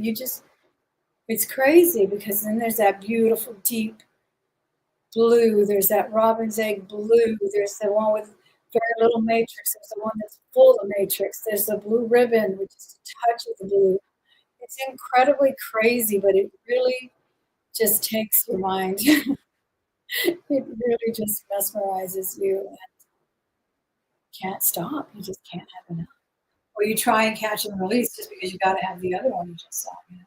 It's crazy because then there's that beautiful deep blue. There's that robin's egg blue. There's the one with very little matrix. There's the one that's full of matrix. There's the blue ribbon, which is a touch of the blue. It's incredibly crazy, but it really just takes your mind. It really just mesmerizes you and can't stop. You just can't have enough. Or you try and catch and release just because you got to have the other one you just saw. You know?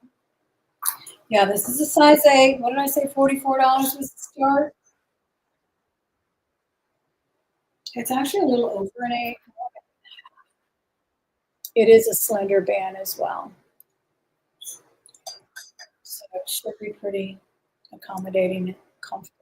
Yeah, this is a size 8. What did I say? $44 was the start. It's actually a little over an 8. It is a slender band as well. So it should be pretty accommodating and comfortable.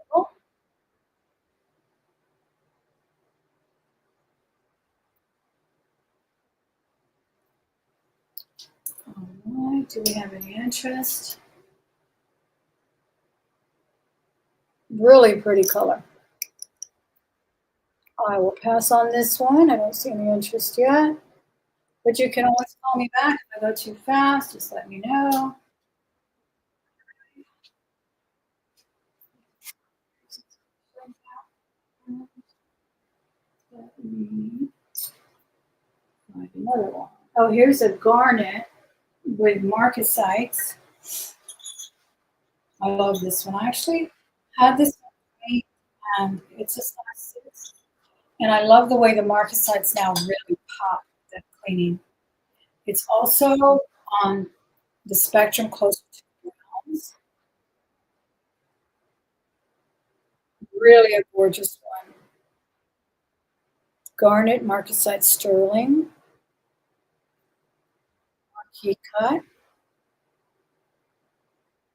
All right, do we have any interest? Really pretty color. I will pass on this one. I don't see any interest yet. But you can always call me back if I go too fast. Just let me know. Let me find another one. Oh, here's a garnet with marcasites. I love this one. I actually had this one and it's a size 6. And I love the way the marcasites now really pop that cleaning. It's also on the spectrum close to grams. Really a gorgeous one. Garnet, marcasite, sterling, marquee cut.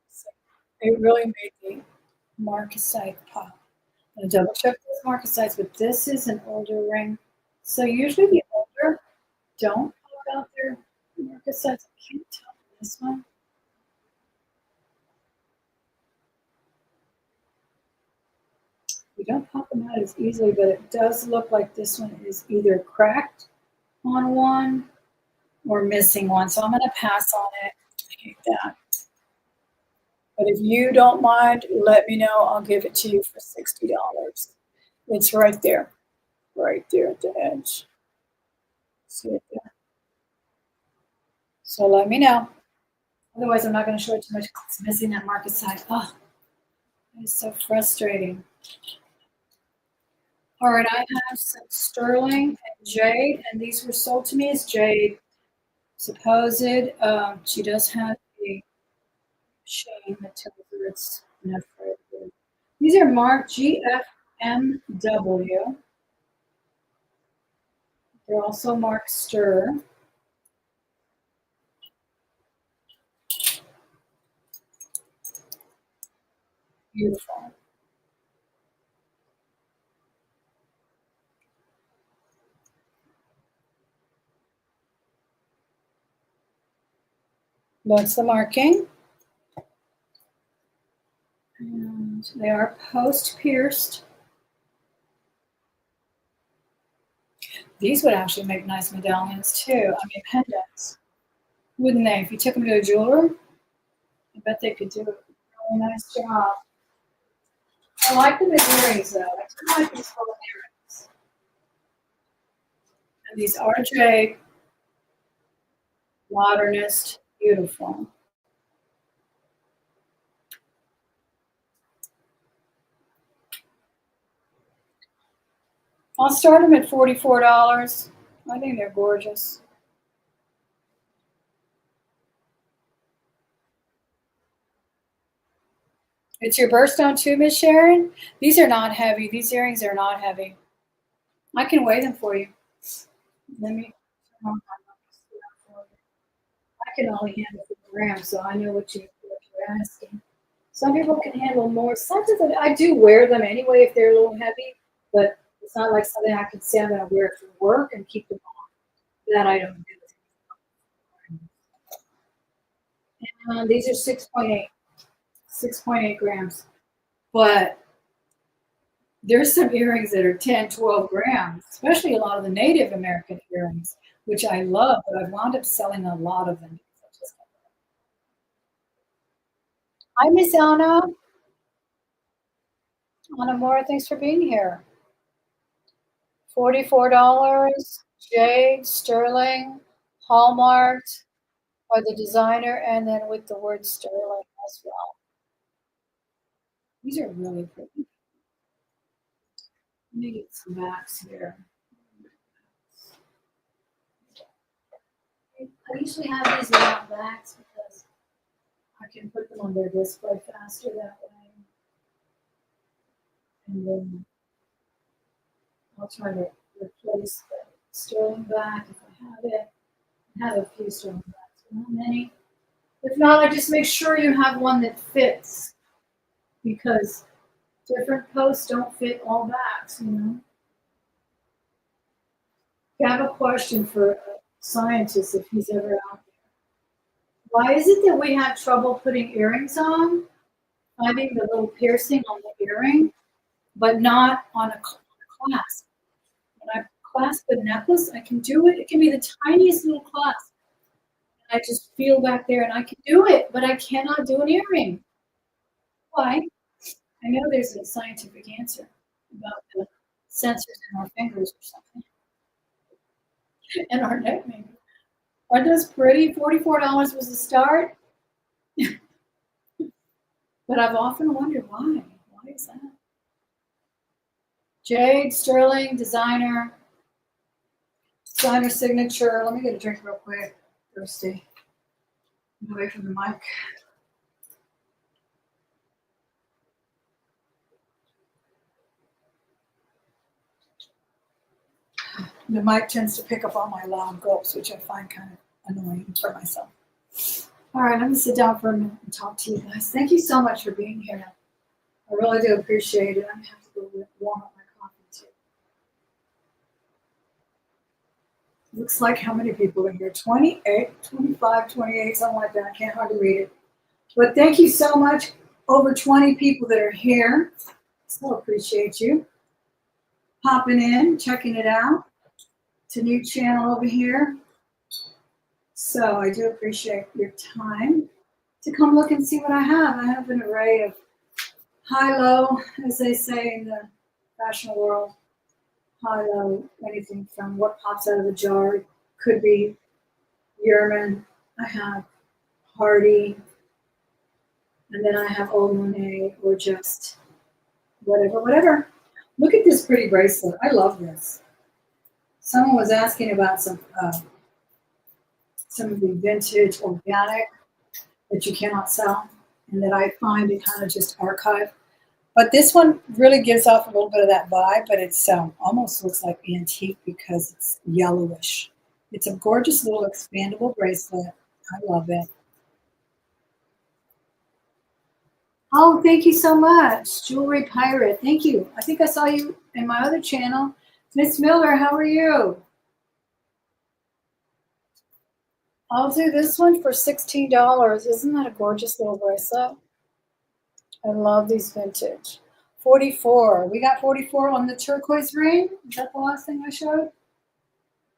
So it really made the marcasite pop. I'm gonna double check those marcasites, but this is an older ring. So usually the older don't pop out their marcasites. I can't tell this one. We don't pop them out as easily, but it does look like this one is either cracked on one or missing one. So I'm going to pass on it. I hate that. But if you don't mind, let me know. I'll give it to you for $60. It's right there at the edge. See it there? So let me know. Otherwise, I'm not going to show it too much. It's missing that marcasite. Oh, It's so frustrating. All right, I have some sterling and jade, and these were sold to me as jade. Supposed, she does have a chain that tells her it's enough for it. These are marked GFMW. They're also marked stir. Beautiful. That's the marking. And they are post pierced. These would actually make nice medallions too. I mean, pendants. Wouldn't they? If you took them to a jeweler, I bet they could do a really nice job. I like them as earrings though. I do like these little earrings. And these are Jade, modernist, beautiful. I'll start them at $44. I think they're gorgeous. It's your birthstone too, Miss Sharon? These are not heavy. These earrings are not heavy. I can weigh them for you. Let me. I can only handle 4 grams, so I know what you're asking. Some people can handle more. Sometimes I do wear them anyway if they're a little heavy, but it's not like something I can say I'm going to wear for work and keep them on. That I don't do. And these are 6.8 grams. But there's some earrings that are 10, 12 grams, especially a lot of the Native American earrings, which I love, but I've wound up selling a lot of them. Hi, Miss Anna. Anna Mora, thanks for being here. $44, jade, sterling, hallmarked by the designer, and then with the word sterling as well. These are really pretty. Let me get some backs here. I usually have these without backs because I can put them on their display faster that way. And then I'll try to replace the sterling back if I have it. I have a few sterling backs, but not many. If not, I just make sure you have one that fits because different posts don't fit all backs, you know. I have a question for a scientist if he's ever out there. Why is it that we have trouble putting earrings on, finding the little piercing on the earring, but not on a clasp? When I clasp a necklace, I can do it. It can be the tiniest little clasp. I just feel back there and I can do it, but I cannot do an earring. Why? I know there's a scientific answer about the sensors in our fingers or something. And our neck, maybe. Aren't those pretty? $44 was the start. But I've often wondered why. Why is that? Jade, sterling, designer signature. Let me get a drink real quick. Thirsty. Get away from the mic. The mic tends to pick up all my loud gulps, which I find kind of annoying for myself. All right, let me sit down for a minute and talk to you guys. Thank you so much for being here. I really do appreciate it. I'm going to have to go warm up my coffee too. Looks like how many people are here? 28, 25, 28, something like that. I can't hardly read it. But thank you so much. Over 20 people that are here. So appreciate you popping in, checking it out. It's a new channel over here. So I do appreciate your time to come look and see what I have. I have an array of high-low, as they say in the fashion world. High-low, anything from what pops out of the jar. Could be Yerman. I have Hardy. And then I have old Monet or just whatever, whatever. Look at this pretty bracelet. I love this. Someone was asking about some of the vintage organic that you cannot sell and that I find to kind of just archive. But this one really gives off a little bit of that vibe, but it's almost looks like antique because it's yellowish. It's a gorgeous little expandable bracelet. I love it. Oh, thank you so much, Jewelry Pirate. Thank you. I think I saw you in my other channel. Miss Miller, how are you? I'll do this one for $16. Isn't that a gorgeous little bracelet? I love these vintage. 44. We got 44 on the turquoise ring. Is that the last thing I showed?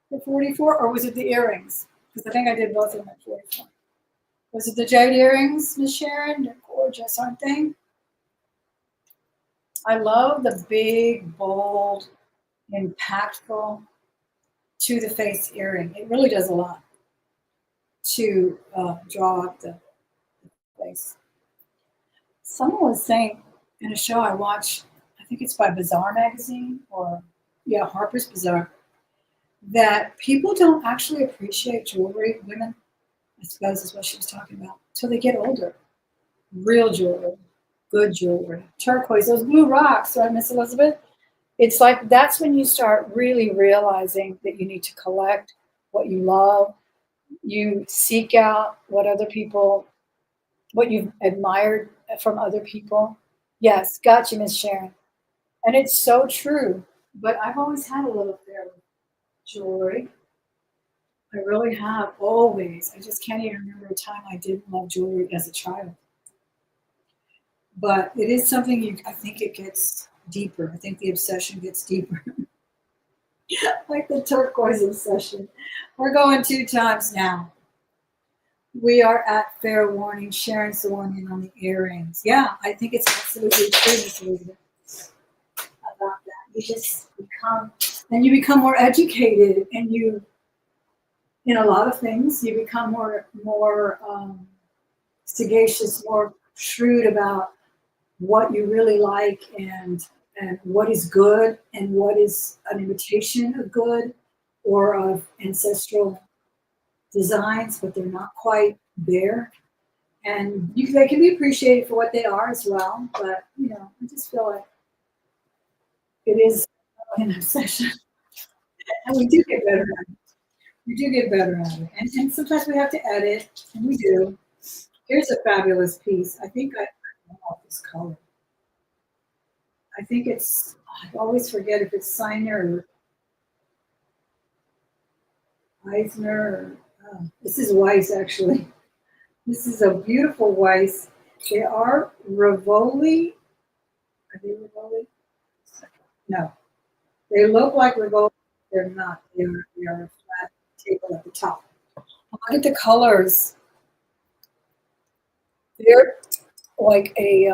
The 44? Or was it the earrings? Because I think I did both of them at 44. Was it the Jade earrings, Miss Sharon? They're gorgeous, aren't they? I love the big, bold, impactful, to the face earring. It really does a lot to draw up the face. Someone was saying in a show I watched, I think it's by Bazaar magazine or yeah, Harper's Bazaar, that people don't actually appreciate jewelry, women, I suppose is what she was talking about, till they get older. Real jewelry, good jewelry, turquoise, those blue rocks, right, Miss Elizabeth? It's like that's when you start really realizing that you need to collect what you love. You seek out what you've admired from other people. Yes, got you, Miss Sharon. And it's so true. But I've always had a little affair with jewelry. I really have, always. I just can't even remember a time I didn't love jewelry as a child. But it is something I think it gets deeper. I think the obsession gets deeper. Like the turquoise obsession. We're going 2 times now. We are at fair warning. Sharon's the one in on the earrings. Yeah, I think it's absolutely true, Miss Elizabeth, about that. You just become, and you become more educated, and you, in a lot of things, you become more sagacious, more shrewd about what you really like and what is good and what is an imitation of good or of ancestral designs, but they're not quite there. And they can be appreciated for what they are as well. But I just feel like it is an obsession, and we do get better at it. We do get better at it, and sometimes we have to edit, and we do. Here's a fabulous piece. I think I love this color. I think it's. I always forget if it's Signer or Eisner. This is Weiss, actually. This is a beautiful Weiss. They are Rivoli. Are they Rivoli? No, they look like Rivoli. They're not. They are a flat table at the top. Look at the colors. They're like a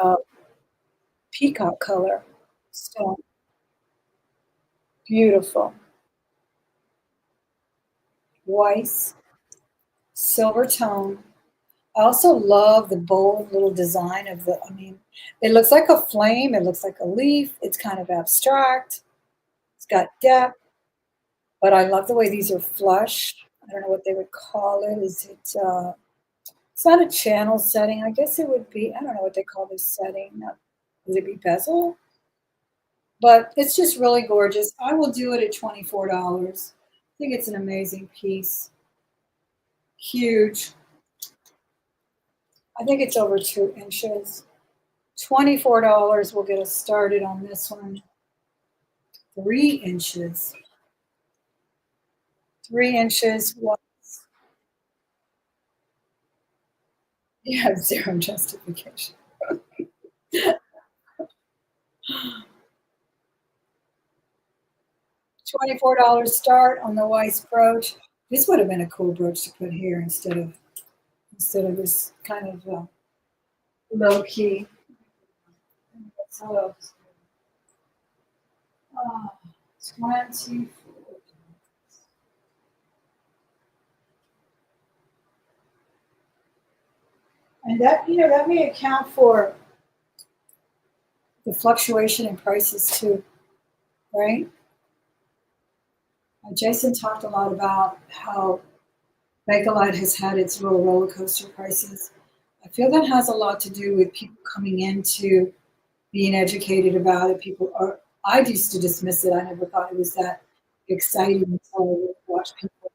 peacock color. So beautiful. Weiss, silver tone. I also love the bold little design of the, I mean, it looks like a flame. It looks like a leaf. It's kind of abstract. It's got depth, but I love the way these are flush. I don't know what they would call it. It's not a channel setting. I guess it would be, I don't know what they call this setting. Would it be bezel? But it's just really gorgeous. I will do it at $24. I think it's an amazing piece. Huge. I think it's over 2 inches. $24 will get us started on this one. 3 inches. 3 inches. What? You have zero justification. $24 start on the Weiss brooch. This would have been a cool brooch to put here instead of this kind of low key. So, 24. And that, that may account for the fluctuation in prices too, right? Jason talked a lot about how Bakelite has had its little roller coaster prices. I feel that has a lot to do with people coming into being educated about it. People are, I used to dismiss it. I never thought it was that exciting until I watched people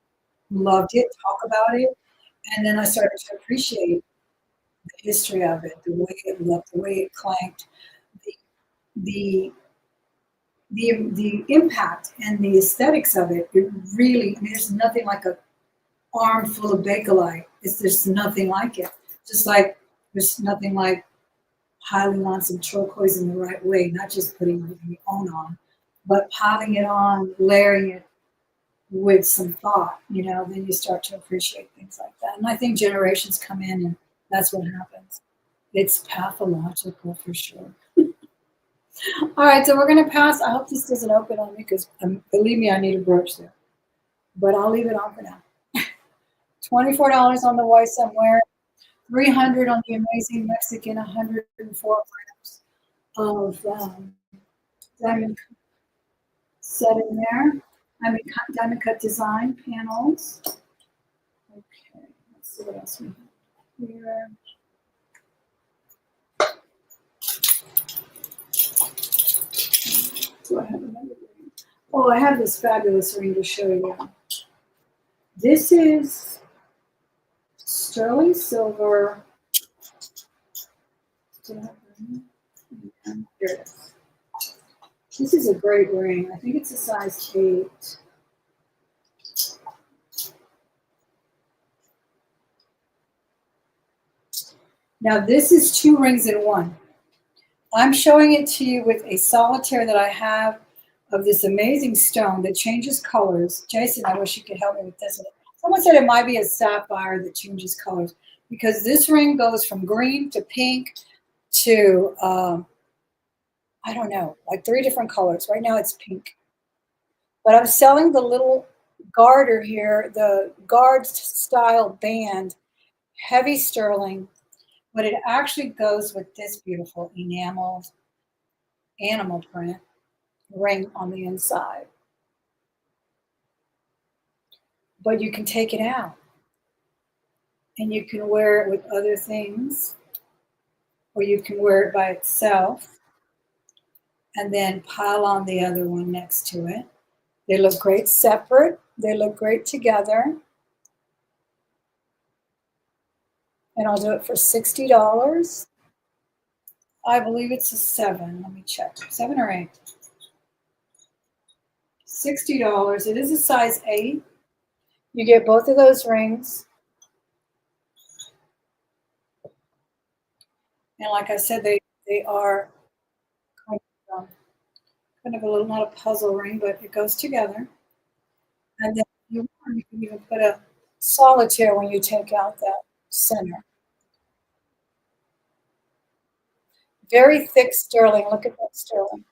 who loved it talk about it. And then I started to appreciate the history of it, the way it looked, the way it clanked, the the the impact and the aesthetics of it. It really, I mean, there's nothing like a arm full of Bakelite. It's there's nothing like it. Just like there's nothing like piling on some turquoise in the right way, not just putting your own on, but piling it on, layering it with some thought, then you start to appreciate things like that. And I think generations come in and that's what happens. It's pathological for sure. All right, so we're going to pass. I hope this doesn't open on me because believe me, I need a brooch there. But I'll leave it on for now. $24 on the Weiss I'm wearing, $300 on the Amazing Mexican, 104 grams of diamond set in there. Diamond cut design panels. Okay, let's see what else we have here. Do I have another ring? Oh, I have this fabulous ring to show you. This is sterling silver. Here it is. This is a great ring. I think it's a size 8. Now this is 2 rings in one. I'm showing it to you with a solitaire that I have of this amazing stone that changes colors. Jason, I wish you could help me with this one. Someone said it might be a sapphire that changes colors because this ring goes from green to pink to, I don't know, like 3 different colors. Right now it's pink. But I'm selling the little garter here, the guard style band, heavy sterling, but it actually goes with this beautiful enameled animal print ring on the inside. But you can take it out and you can wear it with other things, or you can wear it by itself and then pile on the other one next to it. They look great separate. They look great together. And I'll do it for $60. I believe it's a 7. Let me check. 7 or 8. $60. It is a size 8. You get both of those rings. And like I said, they are kind of a little, not a puzzle ring, but it goes together. And then you can even put a solitaire when you take out that center. Very thick sterling. Look at that sterling.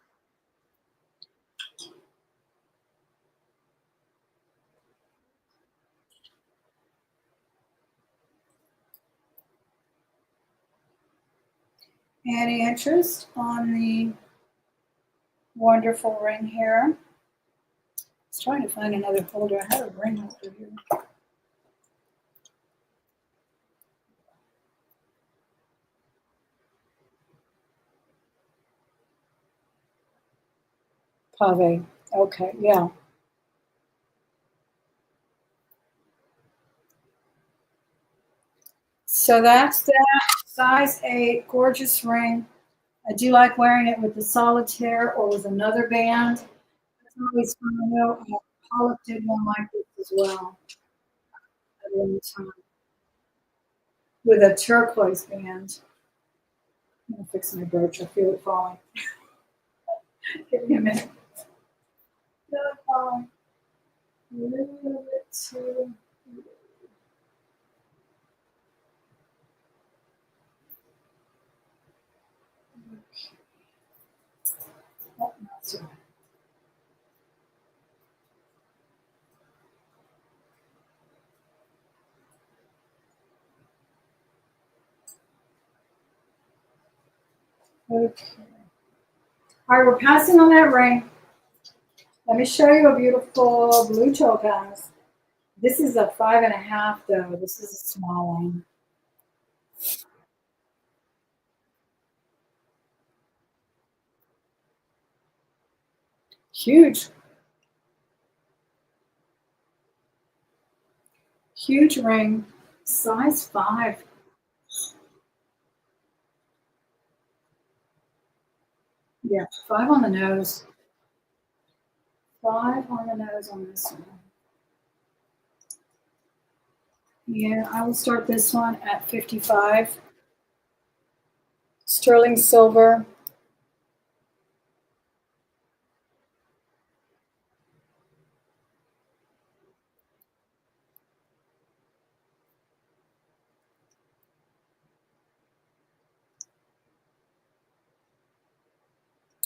Any interest on the wonderful ring here? I was trying to find another holder. I had a ring holder here. Pave. Okay, yeah. So that's that. Size 8, gorgeous ring. I do like wearing it with the solitaire or with another band. It's always fun to know. Pollock did one like this as well at one time with a turquoise band. I'm gonna fix my brooch. I feel it falling. Give me a minute. Feel it falling. A little bit too. Oh, not so. Okay. All right, we're passing on that ring. Let me show you a beautiful blue topaz. This is a 5.5 though. This is a small one. Huge. Huge ring. Size 5. Yeah, 5 on the nose. 5 on the nose on this one. Yeah, I will start this one at 55. Sterling silver.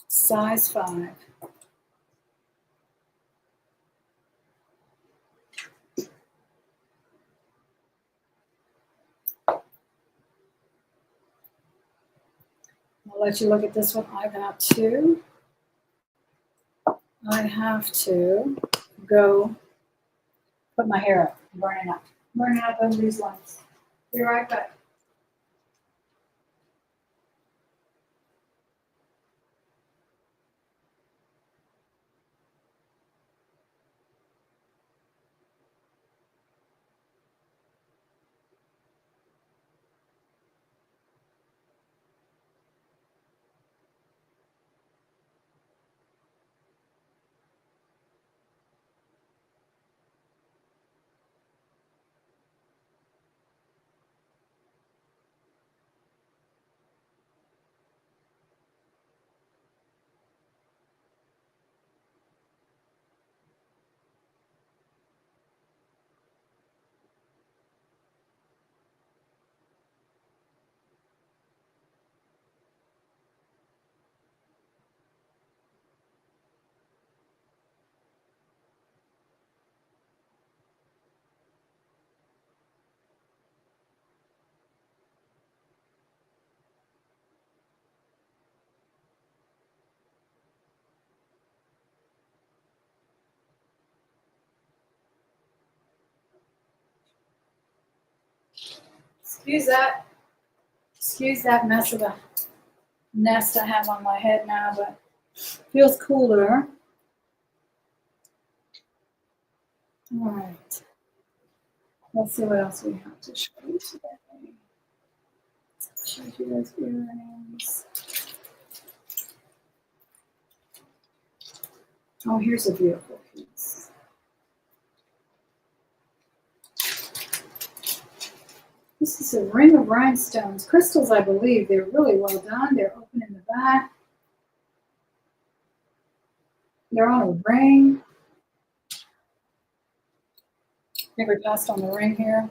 Size 5. I'll let you look at this one. I have to go put my hair up. I'm burning up. Burning up under these lights. Be right back. Excuse that. Excuse that mess of a nest I have on my head now, but feels cooler. All right. Let's see what else we have to show you today. Show you those earrings. Oh, here's a beautiful piece. This is a ring of rhinestones. Crystals, I believe. They're really well done. They're open in the back. They're on a ring. I think we passed on the ring here.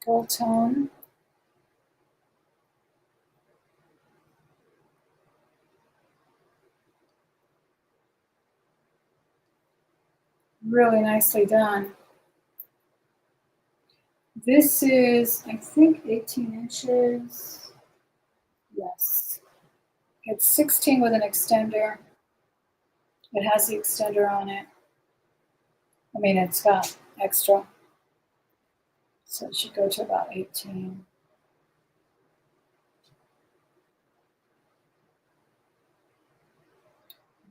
Gold tone. Really nicely done. This is, I think, 18 inches. Yes. It's 16 with an extender. It has the extender on it. I mean, it's got extra. So it should go to about 18.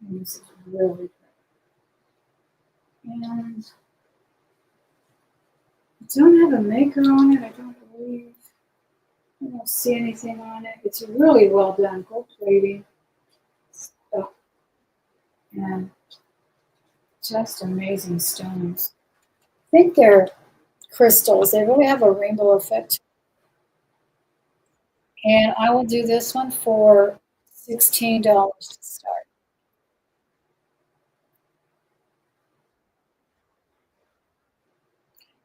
And this is really good. And I don't have a maker on it, I don't believe. I don't see anything on it. It's really well done, gold plating. Oh, and just amazing stones. I think they're crystals. They really have a rainbow effect. And I will do this one for $16 to start.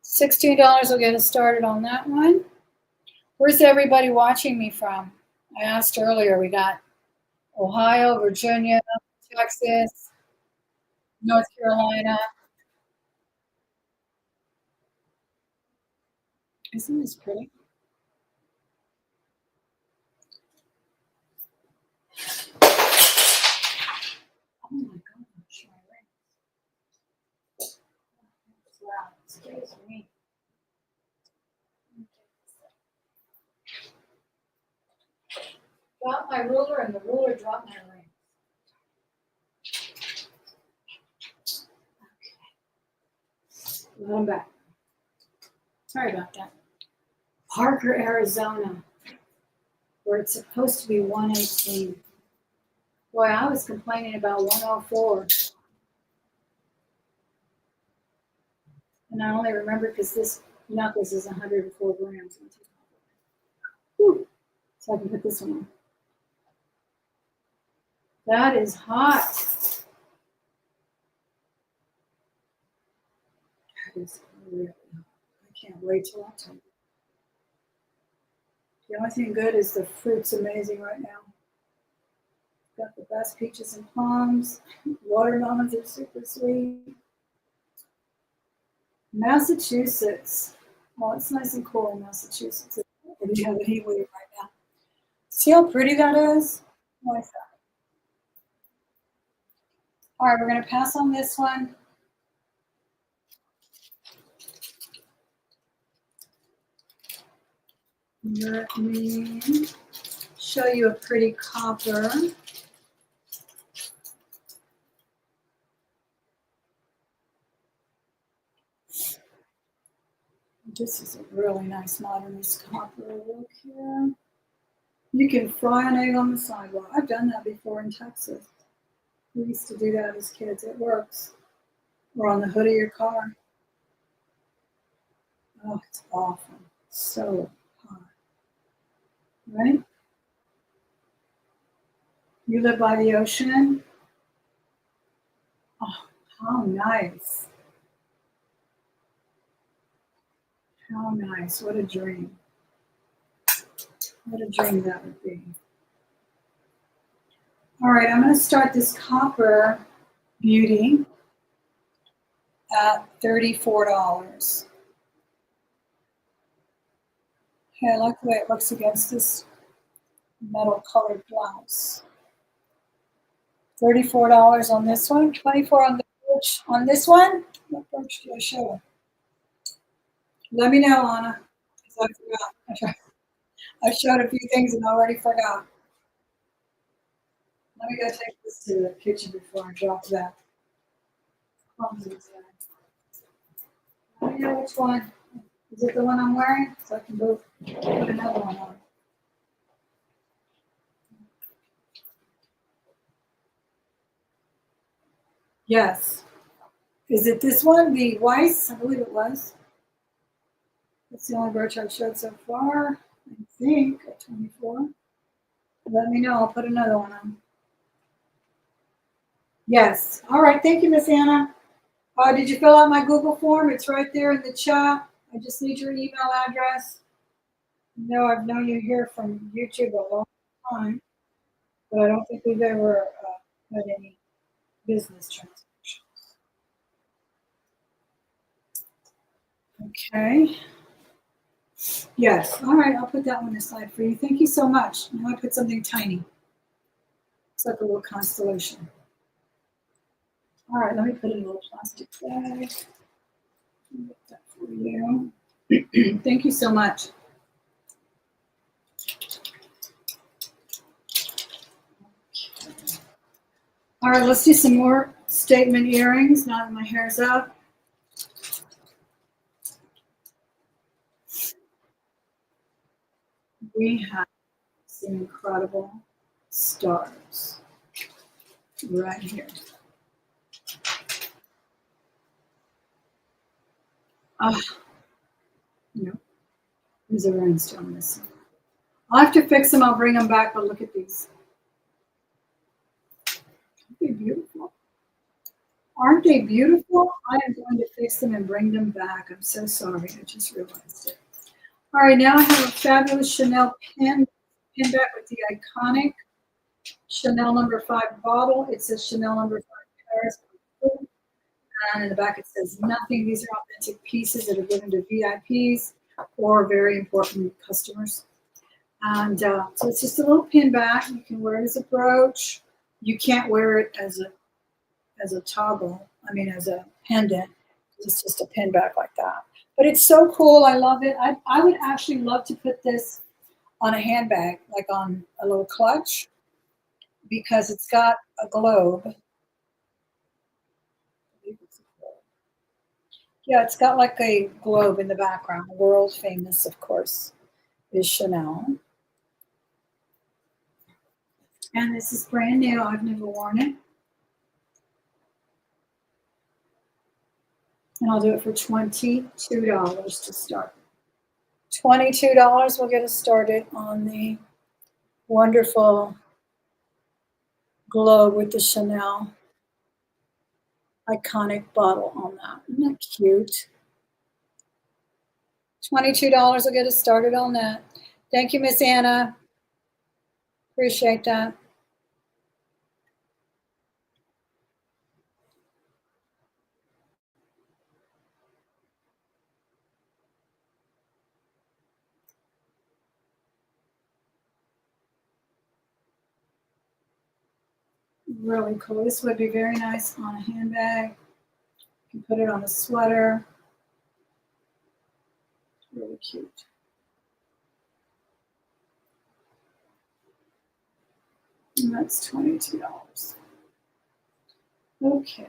$16 will get us started on that one. Where's everybody watching me from? I asked earlier. We got Ohio, Virginia, Texas. North Carolina. Isn't this pretty? Oh my gosh, my ring. Wow, excuse me. Drop my ruler and the ruler dropped my ring. Okay. Let them back. Sorry about that. Parker, Arizona, where it's supposed to be 118. Boy, I was complaining about 104. And I only remember because this knuckles is 104 grams. Whew. So I can put this one on. That is hot. That is really hot. I can't wait till October. The only thing good is the fruit's amazing right now. Got the best peaches and plums. Watermelons are super sweet. Massachusetts. Well, it's nice and cool in Massachusetts. And you have a heat wave right now. See how pretty that is? I like that. All right, we're going to pass on this one. Let me show you a pretty copper. This is a really nice modernist copper. Look here. You can fry an egg on the sidewalk. I've done that before in Texas. We used to do that as kids. It works. Or on the hood of your car. Oh, it's awful. So hot. Right? You live by the ocean? Oh, how nice. How nice. What a dream. What a dream that would be. All right, I'm going to start this copper beauty at $34. Okay, I like the way it looks against this metal colored blouse. $34 on this one, $24 on the brooch on this one. What brooch did I show? Let me know, Anna, because I forgot. I showed a few things and already forgot. Let me go take this to the kitchen before I drop that. I don't know which one. Is it the one I'm wearing? So I can put another one on. Yes. Is it this one? The Weiss? I believe it was. That's the only brooch I've showed so far. I think at 24. Let me know. I'll put another one on. Yes. All right. Thank you, Miss Anna. Did you fill out my Google form? It's right there in the chat. I just need your email address. No, I've known you here from YouTube a long time, but I don't think we've ever had any business transactions. Okay. Yes. All right. I'll put that one aside for you. Thank you so much. Now I put something tiny. It's like a little constellation. All right. Let me put it in a little plastic bag. Get that for you. Thank you so much. All right. Let's do some more statement earrings. Now that my hair's up. We have some incredible stars right here. No, there's a rhinestone missing. I'll have to fix them. I'll bring them back, but look at these. Aren't they beautiful? Aren't they beautiful? I am going to fix them and bring them back. I'm so sorry. I just realized it. All right, now I have a fabulous Chanel pin back with the iconic Chanel No. 5 bottle. It says Chanel No. 5 Paris. And in the back it says nothing. These are authentic pieces that are given to VIPs or very important customers. And so it's just a little pin back. You can wear it as a brooch. You can't wear it as a toggle. I mean, as a pendant. It's just a pin back like that. But it's so cool. I love it. I would actually love to put this on a handbag, like on a little clutch, because it's got a globe. Yeah, it's got like a globe in the background. World famous, of course, is Chanel. And this is brand new. I've never worn it. And I'll do it for $22 to start. $22 will get us started on the wonderful globe with the Chanel iconic bottle on that. Isn't that cute? $22 will get us started on that. Thank you, Miss Anna. Appreciate that. Really cool. This would be very nice on a handbag. You can put it on a sweater. Really cute. And that's $22. Okay.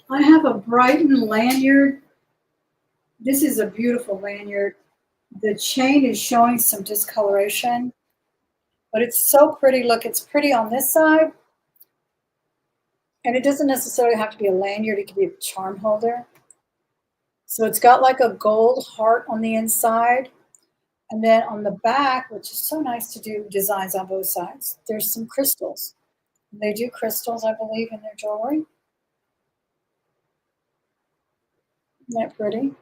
I have a Brighton lanyard. This is a beautiful lanyard. The chain is showing some discoloration, but it's so pretty. Look, it's pretty on this side. And it doesn't necessarily have to be a lanyard. It could be a charm holder. So it's got like a gold heart on the inside. And then on the back, which is so nice to do designs on both sides, there's some crystals. They do crystals, I believe, in their jewelry. Isn't that pretty?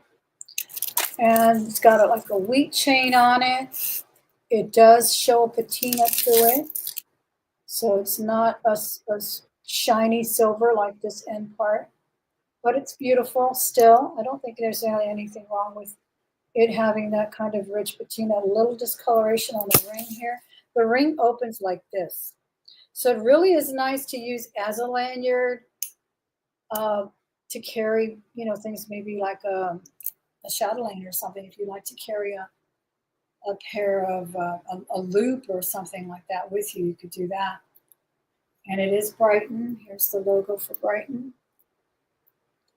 And it's got like a wheat chain on it. It does show a patina to it. So it's not a shiny silver like this end part. But it's beautiful still. I don't think there's really anything wrong with it having that kind of rich patina. A little discoloration on the ring here. The ring opens like this. So it really is nice to use as a lanyard to carry, you know, things maybe like a chatelaine or something. If you like to carry a pair of a loop or something like that with you, you could do that. And it is Brighton. Here's the logo for Brighton.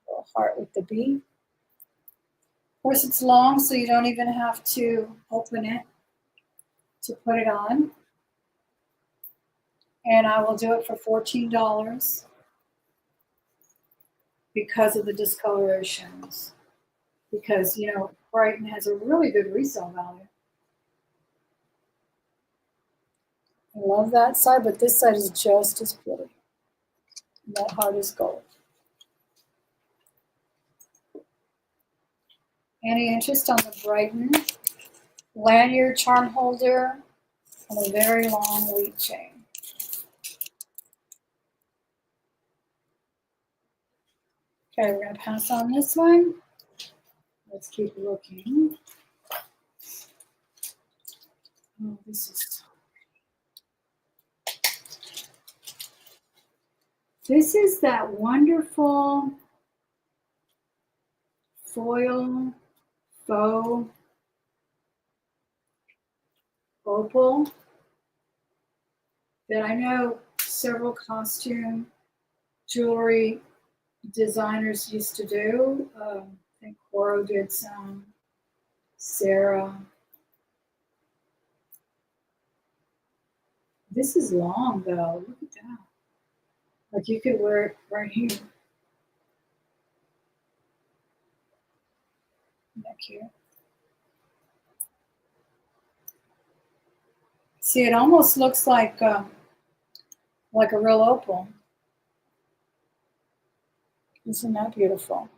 A little heart with the B. Of course, it's long, so you don't even have to open it to put it on. And I will do it for $14 because of the discolorations. Because, you know, Brighton has a really good resale value. I love that side, but this side is just as pretty. And that heart is gold. Any interest on the Brighton lanyard charm holder and a very long wheat chain? Okay, we're going to pass on this one. Let's keep looking. Oh, this is that wonderful foil faux opal that I know several costume jewelry designers used to do. I think Coro did some, Sarah. This is long though, look at that. Like you could wear it right here. Isn't that cute? See, it almost looks like a real opal. Isn't that beautiful?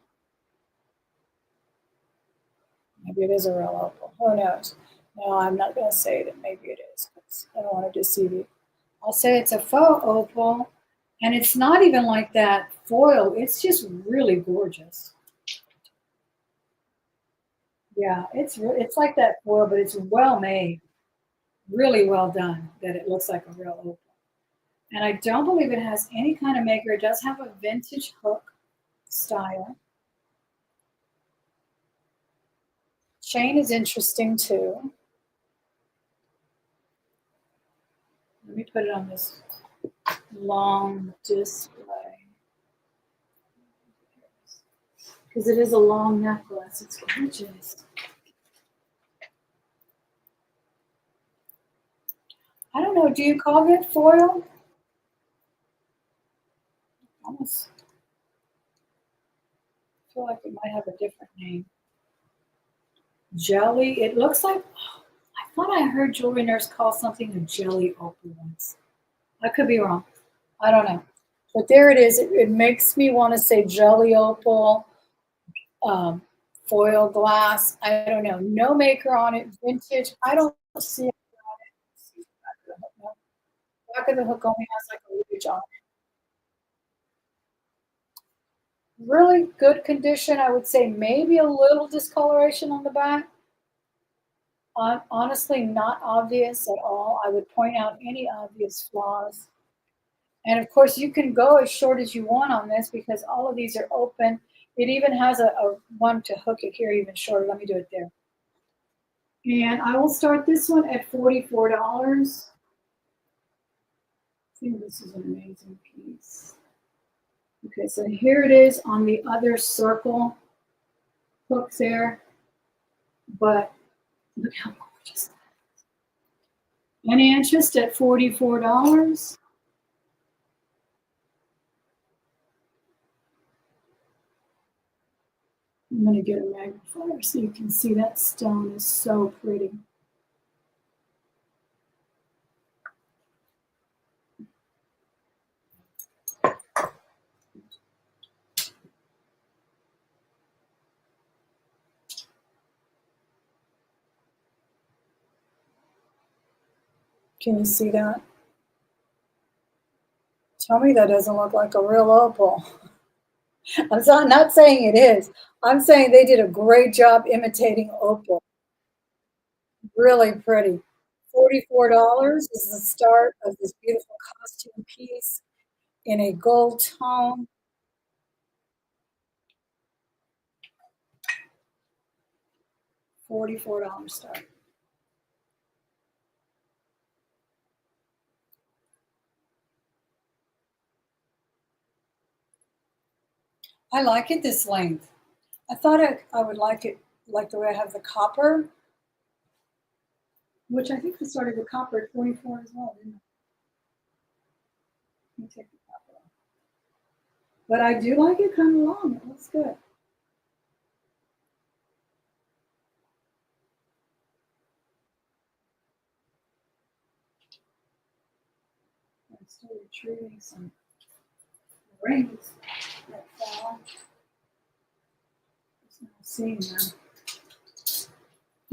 Maybe it is a real opal. Who knows? No, I'm not going to say that maybe it is because I don't want to deceive you. I'll say it's a faux opal, and it's not even like that foil. It's just really gorgeous. Yeah, it's like that foil, but it's well made, really well done. That it looks like a real opal. And I don't believe it has any kind of maker. It does have a vintage hook style. Chain is interesting too. Let me put it on this long display because it is a long necklace. It's gorgeous. I don't know. Do you call it foil? Almost feel like it might have a different name. Jelly. It looks like. I thought I heard jewelry nurse call something a jelly opal once. I could be wrong. I don't know. But there it is. It makes me want to say jelly opal, foil glass. I don't know. No maker on it. Vintage. I don't see it. Back of the hook only has like a ridge on it. Really good condition. I would say maybe a little discoloration on the back. Honestly, not obvious at all. I would point out any obvious flaws. And of course, you can go as short as you want on this because all of these are open. It even has a one to hook it here even shorter. Let me do it there. And I will start this one at $44. I think this is an amazing piece. Okay, so here it is on the other circle hook there. But look how gorgeous that is. Any interest at $44? I'm going to get a magnifier so you can see that stone is so pretty. Can you see that? Tell me that doesn't look like a real opal. I'm not saying it is. I'm saying they did a great job imitating opal. Really pretty. $44 is the start of this beautiful costume piece in a gold tone. $44 start. I like it this length. I thought I would like it like the way I have the copper, which I think I started the copper at 44 as well, didn't I? Let me take the copper off. But I do like it kind of long. It looks good. I'm still retrieving some rings that fell. Just not seeing them.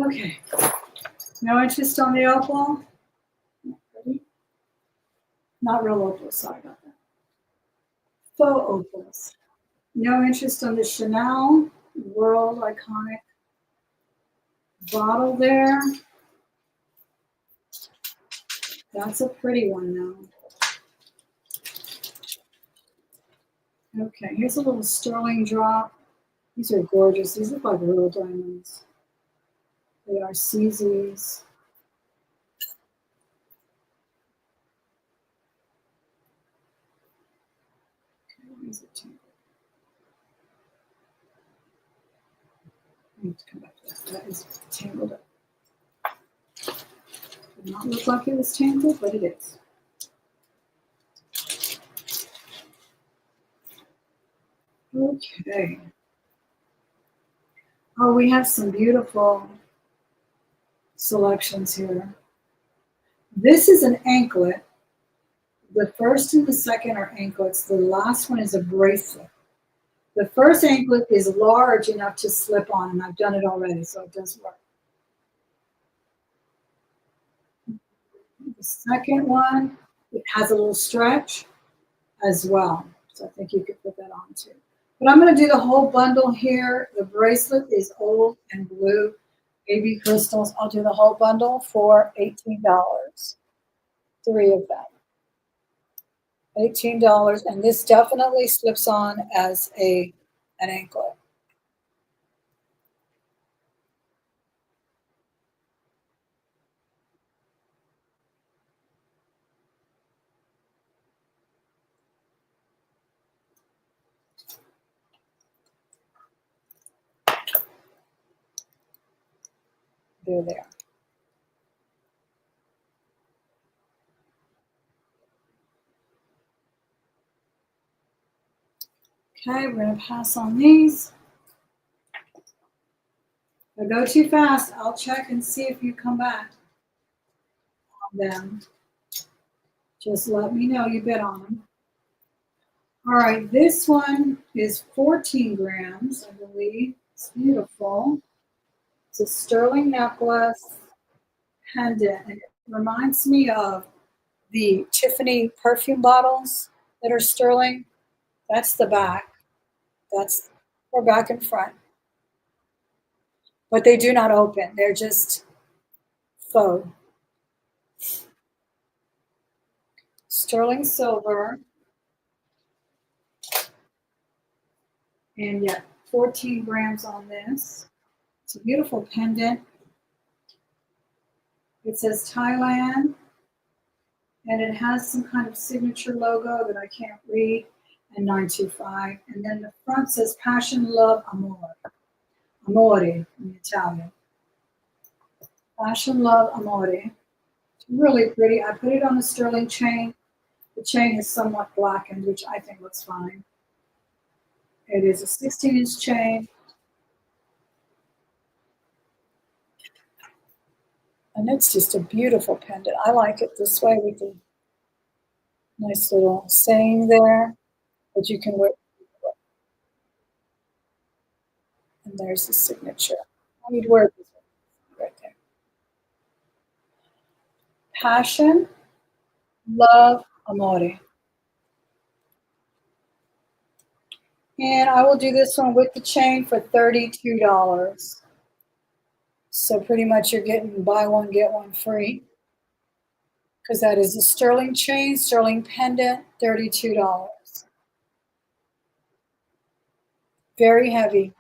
Okay. No interest on the opal? Not real opals, sorry about that. Faux opals. No interest on the Chanel World Iconic bottle there. That's a pretty one though. Okay, here's a little sterling drop. These are gorgeous. These look like real diamonds. They are CZs. Okay, why is it tangled? I need to come back to that. That is tangled up. Did not look like it was tangled, but it is. Okay. Oh, we have some beautiful selections here. This is an anklet. The first and the second are anklets. The last one is a bracelet. The first anklet is large enough to slip on, and I've done it already, so it does work. The second one, it has a little stretch as well. So I think you could put that on too. But I'm going to do the whole bundle here. The bracelet is old and blue. Baby crystals. I'll do the whole bundle for $18. 3 of them. $18. And this definitely slips on as an anklet. There. Okay, we're going to pass on these. If I go too fast, I'll check and see if you come back on them. Just let me know you bid on them. All right, this one is 14 grams, I believe. It's beautiful. It's a sterling necklace pendant, and it reminds me of the Tiffany perfume bottles that are sterling. That's the back. That's or back and front. But they do not open. They're just faux. Sterling silver. And yeah, 14 grams on this. It's a beautiful pendant. It says Thailand, and it has some kind of signature logo that I can't read, and 925. And then the front says Passion, Love, Amore. Amore in Italian. Passion, Love, Amore. It's really pretty. I put it on a sterling chain. The chain is somewhat blackened, which I think looks fine. It is a 16-inch chain. And it's just a beautiful pendant. I like it this way with the nice little saying there that you can wear. And there's the signature. I need to wear this right there. Passion, Love, Amore. And I will do this one with the chain for $32. So pretty much you're getting buy one, get one free. Because that is a sterling chain, sterling pendant, $32. Very heavy.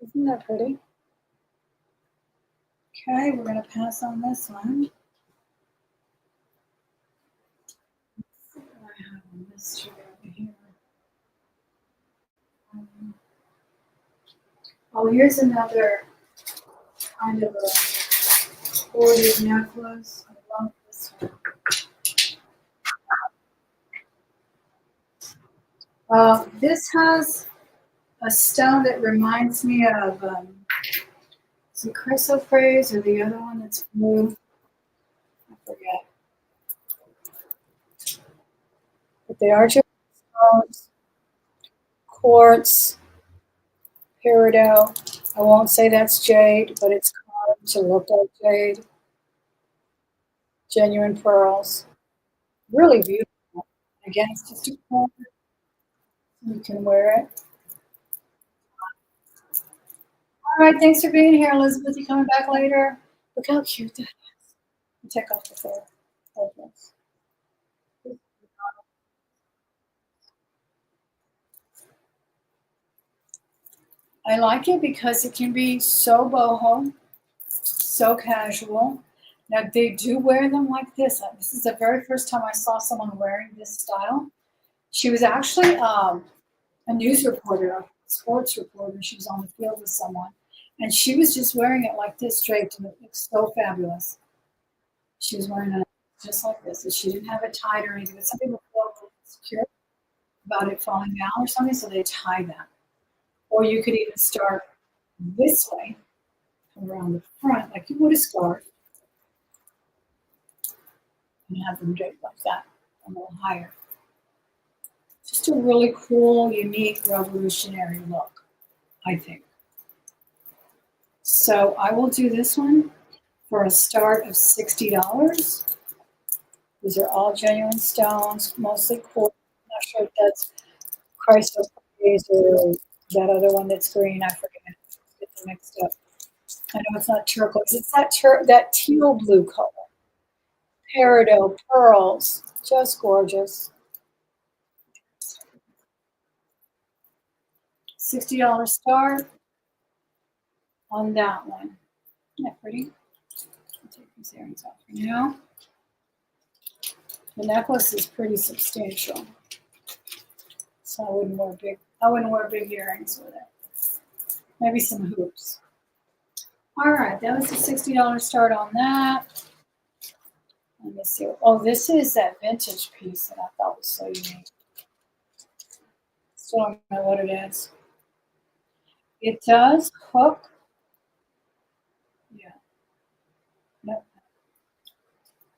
Isn't that pretty? Okay, we're going to pass on this one. I have a mystery over here. Oh, here's another kind of a hoarded necklace. I love this one. This has a stone that reminds me of some chrysoprase or the other one that's blue. I forget. But they are just stones. Quartz, peridot. I won't say that's jade, but it's carved to look like jade. Genuine pearls. Really beautiful. Again, it's just a corner. You can wear it. All right, thanks for being here, Elizabeth. You coming back later? Look how cute that is. Take off the fur. I like it because it can be so boho, so casual. Now they do wear them like this. This is the very first time I saw someone wearing this style. She was actually a news reporter, a sports reporter. She was on the field with someone, and she was just wearing it like this, draped, and it looks so fabulous. She was wearing a just like this. And she didn't have it tied or anything. But some people feel a little insecure about it falling down or something, so they tie them. Or you could even start this way, around the front, like you would a scarf, and have them draped like that, a little higher. Just a really cool, unique, revolutionary look, I think. So I will do this one for a start of $60. These are all genuine stones, mostly quartz. I'm not sure if that's chrysoprase or that other one that's green. I forget. Get them mixed up. I know it's not turquoise. It's that teal blue color. Peridot pearls, just gorgeous. $60 start on that one. Isn't that pretty? I'll take these earrings off for now. The necklace is pretty substantial, so I wouldn't wear big earrings with it. Maybe some hoops. All right, that was the $60 start on that. Let me see. Oh, this is that vintage piece that I thought was so unique. Still don't know what it is. It does hook. Yeah. Yep.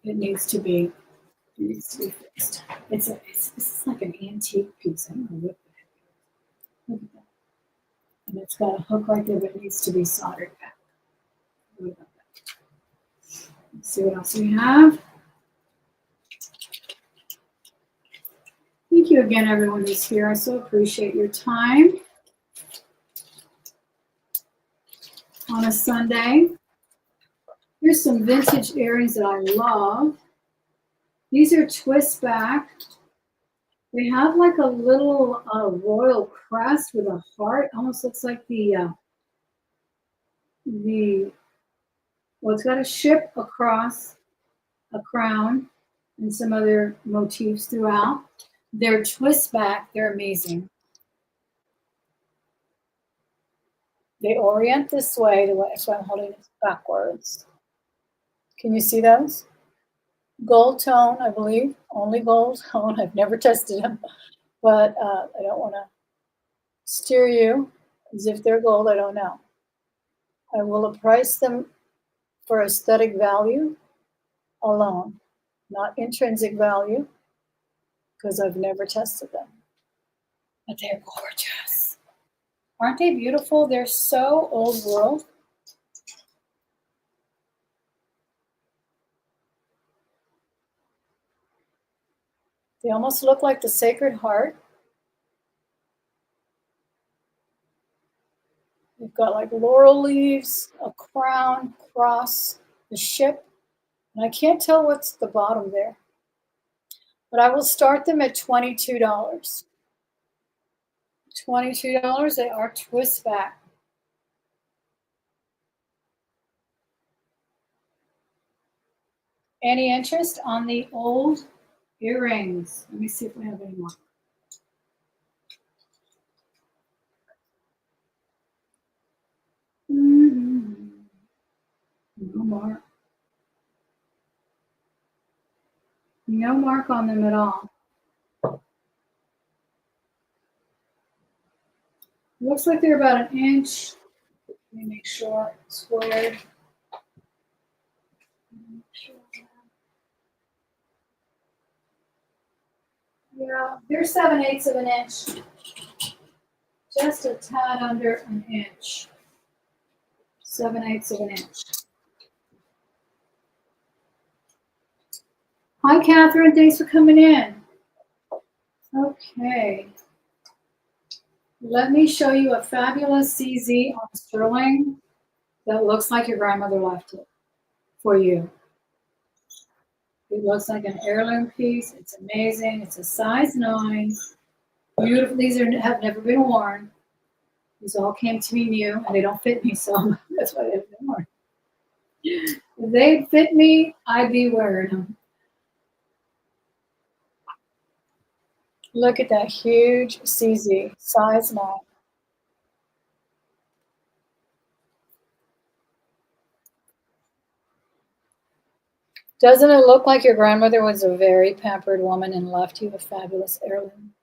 It needs to be fixed. It's like an antique piece. I don't know what the heck it is. Look at that. And it's got a hook right there, but it needs to be soldered back. What about that? Let's see what else we have. Thank you again, everyone who's here. I so appreciate your time on a Sunday. Here's some vintage earrings that I love. These are twist back. They have like a little royal crest with a heart. Almost looks like well, it's got a ship across, a crown, and some other motifs throughout. They're twist back. They're amazing. They orient this way. That's why I'm holding it backwards. Can you see those? Gold tone, I believe. Only gold tone. I've never tested them, but I don't want to steer you as if they're gold. I don't know. I will price them for aesthetic value alone, not intrinsic value, because I've never tested them. But they're gorgeous. Aren't they beautiful? They're so old world. They almost look like the Sacred Heart. They've got like laurel leaves, a crown, cross, a ship. And I can't tell what's the bottom there. But I will start them at $22. $22, they are twist back. Any interest on the old earrings? Let me see if we have any more. No mark. No mark on them at all. Looks like they're about an inch. Let me make sure it's squared. Yeah, they're 7/8 of an inch. Just a tad under an inch. 7/8 of an inch. Hi, Catherine. Thanks for coming in. Okay. Let me show you a fabulous CZ on sterling that looks like your grandmother left it for you. It looks like an heirloom piece. It's amazing. It's a size 9. Beautiful. These have never been worn. These all came to me new, and they don't fit me, so that's why they haven't been worn. If they fit me, I'd be wearing them. Look at that huge CZ, size 9. Doesn't it look like your grandmother was a very pampered woman and left you a fabulous heirloom?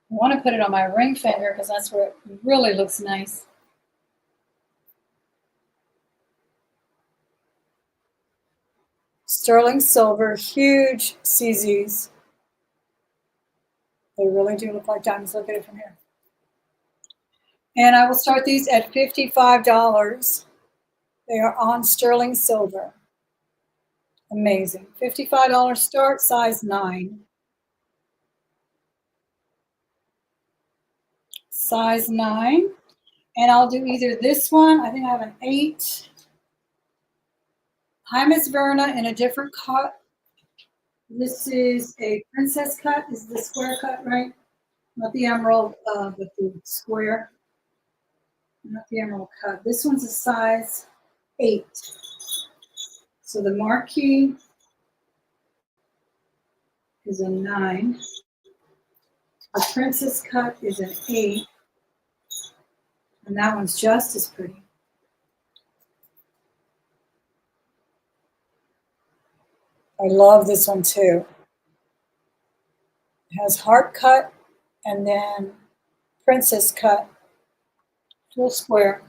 I want to put it on my ring finger because that's where it really looks nice. Sterling silver, huge CZs. They really do look like diamonds. Look at it from here. And I will start these at $55. They are on sterling silver. Amazing. $55 start, size 9. Size 9. And I'll do either this one, I think I have an 8. Hi, Miss Verna, in a different cut. This is a princess cut. This is the square cut, right? Not the emerald, but the square. Not the emerald cut. This one's a size 8. So the marquee is a 9. The princess cut is an 8. And that one's just as pretty. I love this one too. It has heart cut and then princess cut, full square.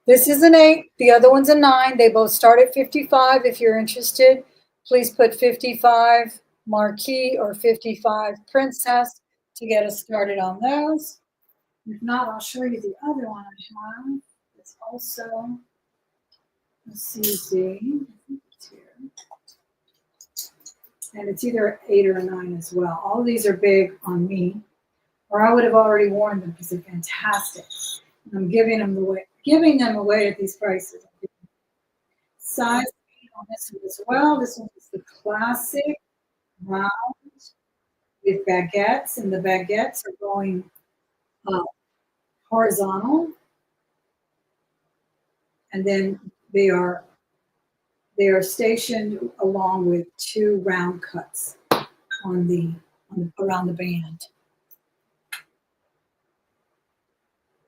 This is an 8. The other one's a 9. They both start at 55. If you're interested, please put 55 marquee or 55 princess to get us started on those. If not, I'll show you the other one I have. It's also a CZ. And it's either an 8 or a 9 as well. All of these are big on me, or I would have already worn them because they're fantastic. And I'm giving them away at these prices. Size 8 on this one as well. This one is the classic round with baguettes, and the baguettes are going horizontal, and then they are stationed along with 2 round cuts around the band.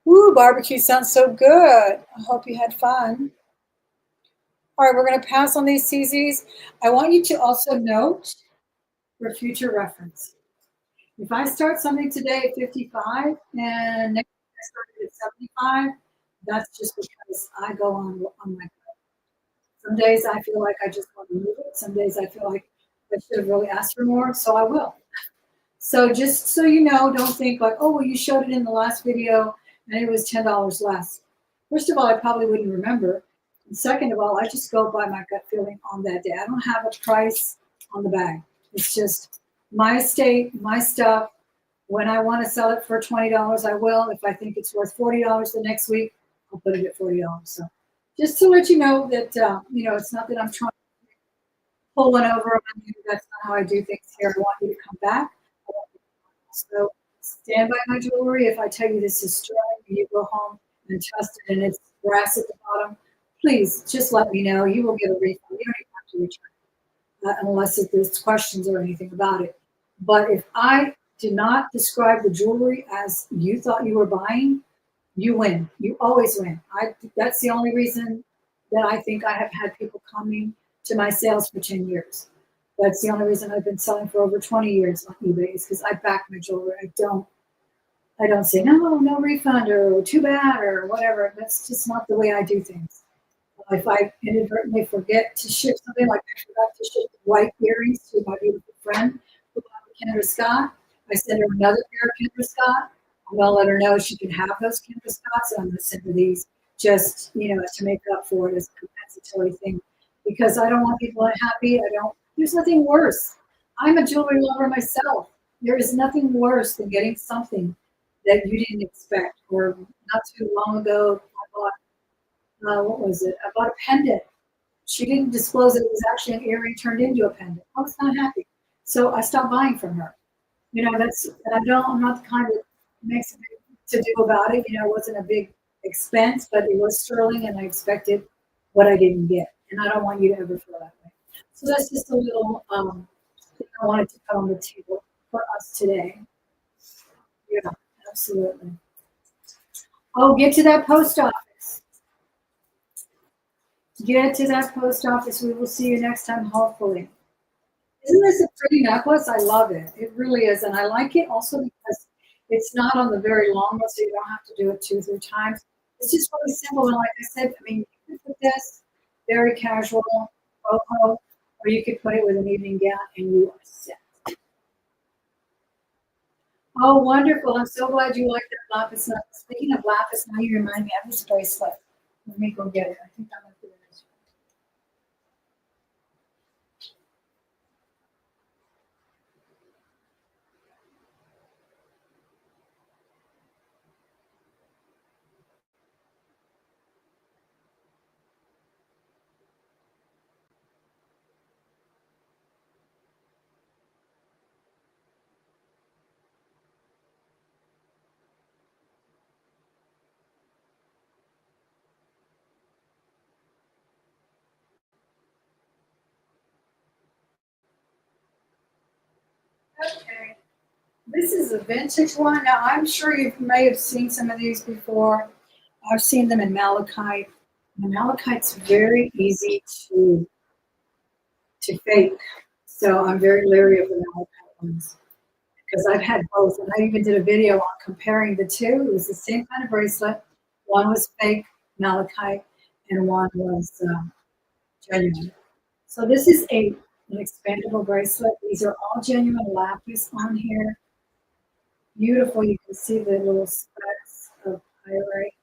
Ooh, barbecue sounds so good. I hope you had fun. All right, we're going to pass on these CZs. I want you to also note for future reference. If I start something today at 55 and next week I started at 75, that's just because I go on my. Some days I feel like I just want to move it. Some days I feel like I should have really asked for more, so I will. So just so you know, don't think like, oh, well, you showed it in the last video and it was $10 less. First of all, I probably wouldn't remember. And second of all, I just go by my gut feeling on that day. I don't have a price on the bag. It's just my estate, my stuff. When I want to sell it for $20, I will. If I think it's worth $40 the next week, I'll put it at $40. So just to let you know that, it's not that I'm trying to pull one over on you. That's not how I do things here. I want you to come back. So stand by my jewelry. If I tell you this is sterling and you go home and test it and it's brass at the bottom, please just let me know. You will get a refund. You don't even have to return unless there's questions or anything about it. But if I did not describe the jewelry as you thought you were buying, you win. You always win. That's the only reason that I think I have had people coming to my sales for 10 years. That's the only reason I've been selling for over 20 years on eBay is because I back my jewelry. I don't say no refund or too bad or whatever. That's just not the way I do things. If I inadvertently forget to ship something, like I forgot to ship white earrings to my beautiful friend who bought the Kendra Scott, I send her another pair of Kendra Scott. I'm gonna let her know she can have those Kendra Scotts, and I'm gonna send her these just to make up for it as a compensatory thing, because I don't want people unhappy. There's nothing worse. I'm a jewelry lover myself. There is nothing worse than getting something that you didn't expect. Or not too long ago, I bought what was it? I bought a pendant. She didn't disclose it was actually an earring turned into a pendant. I was not happy, so I stopped buying from her. That's, and I'm not the kind that makes a big to do about it. It wasn't a big expense, but it was sterling and I expected what I didn't get. And I don't want you to ever feel that way. So that's just a little thing I wanted to put on the table for us today. Yeah, absolutely. Oh, get to that post office. Get to that post office. We will see you next time, hopefully. Isn't this a pretty necklace? I love it. It really is. And I like it also because it's not on the very long one, so you don't have to do it 2 or 3 times. It's just really simple. And like I said, I mean, you could put this very casual, boho, or you could put it with an evening gown and you are set. Oh, wonderful. I'm so glad you like that lapis. Now, speaking of lapis, now you remind me of this bracelet. Let me go get it. I think I'm going to do this. Okay. This is a vintage one. Now, I'm sure you may have seen some of these before. I've seen them in malachite. The malachite's very easy to fake. So I'm very leery of the malachite ones because I've had both. And I even did a video on comparing the two. It was the same kind of bracelet. One was fake malachite and one was genuine. So this is an expandable bracelet. These are all genuine lapis on here. Beautiful. You can see the little specks of pyrite.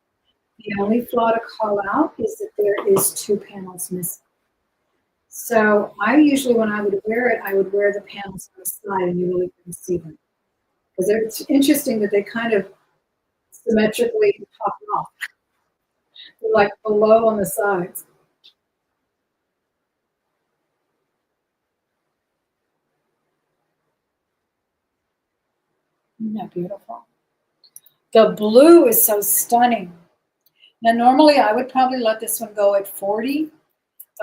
The only flaw to call out is that there is 2 panels missing. So I usually, when I would wear it, I would wear the panels on the side and you really couldn't see them. Because it's interesting that they kind of symmetrically pop off. They're like below on the sides. Isn't that beautiful? The blue is so stunning. Now, normally I would probably let this one go at 40,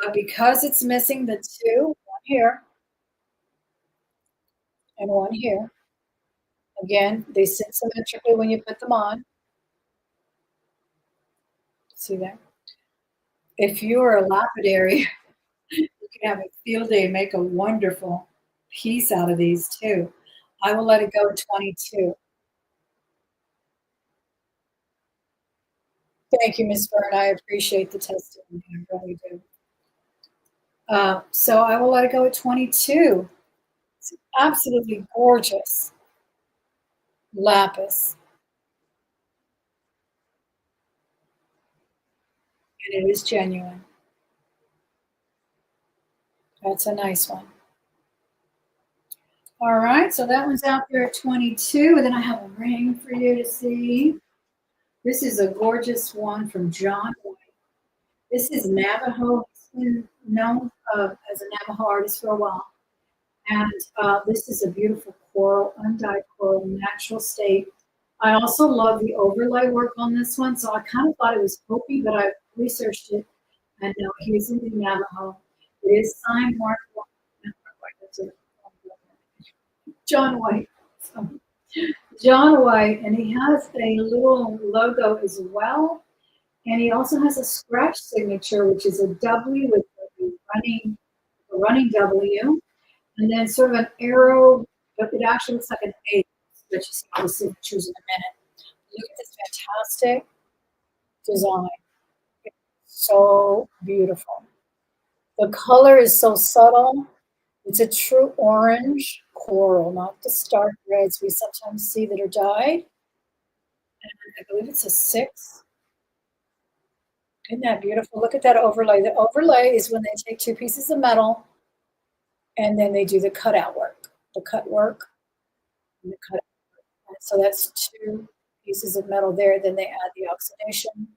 but because it's missing the two, one here and one here, again, they sit symmetrically when you put them on. See that? If you're a lapidary, you can have a field day and make a wonderful piece out of these too. I will let it go at 22. Thank you, Miss Byrne. I appreciate the testimony. I really do. So I will let it go at 22. It's absolutely gorgeous lapis, and it is genuine. That's a nice one. All right, so that one's out there at 22. And then I have a ring for you to see. This is a gorgeous one from John White. This is Navajo. He's been known as a Navajo artist for a while. And this is a beautiful coral, undyed coral, natural state. I also love the overlay work on this one. So I kind of thought it was Hopi, but I researched it. And no, he's in the Navajo. It is signed Mark John White. So, John White, and he has a little logo as well. And he also has a scratch signature, which is a W with a running W, and then sort of an arrow, but it actually looks like an A. But you see the signatures in a minute. Look at this fantastic design. It's so beautiful. The color is so subtle. It's a true orange coral, not the stark reds we sometimes see that are dyed. And I believe it's a 6. Isn't that beautiful? Look at that overlay. The overlay is when they take 2 pieces of metal and then they do the cutout work, the cut work, and the cut. So that's 2 pieces of metal there. Then they add the oxidation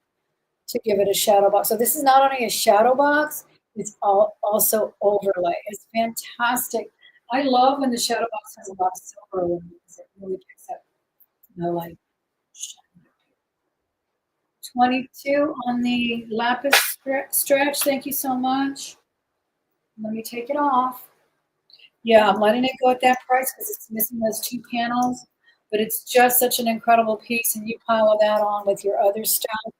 to give it a shadow box. So this is not only a shadow box, it's also overlay. It's fantastic. I love when the shadow box has a lot of silver. really picks up the light. 22 on the lapis stretch. Thank you so much. Let me take it off. Yeah, I'm letting it go at that price because it's missing those two panels, but it's just such an incredible piece, and you pile that on with your other stuff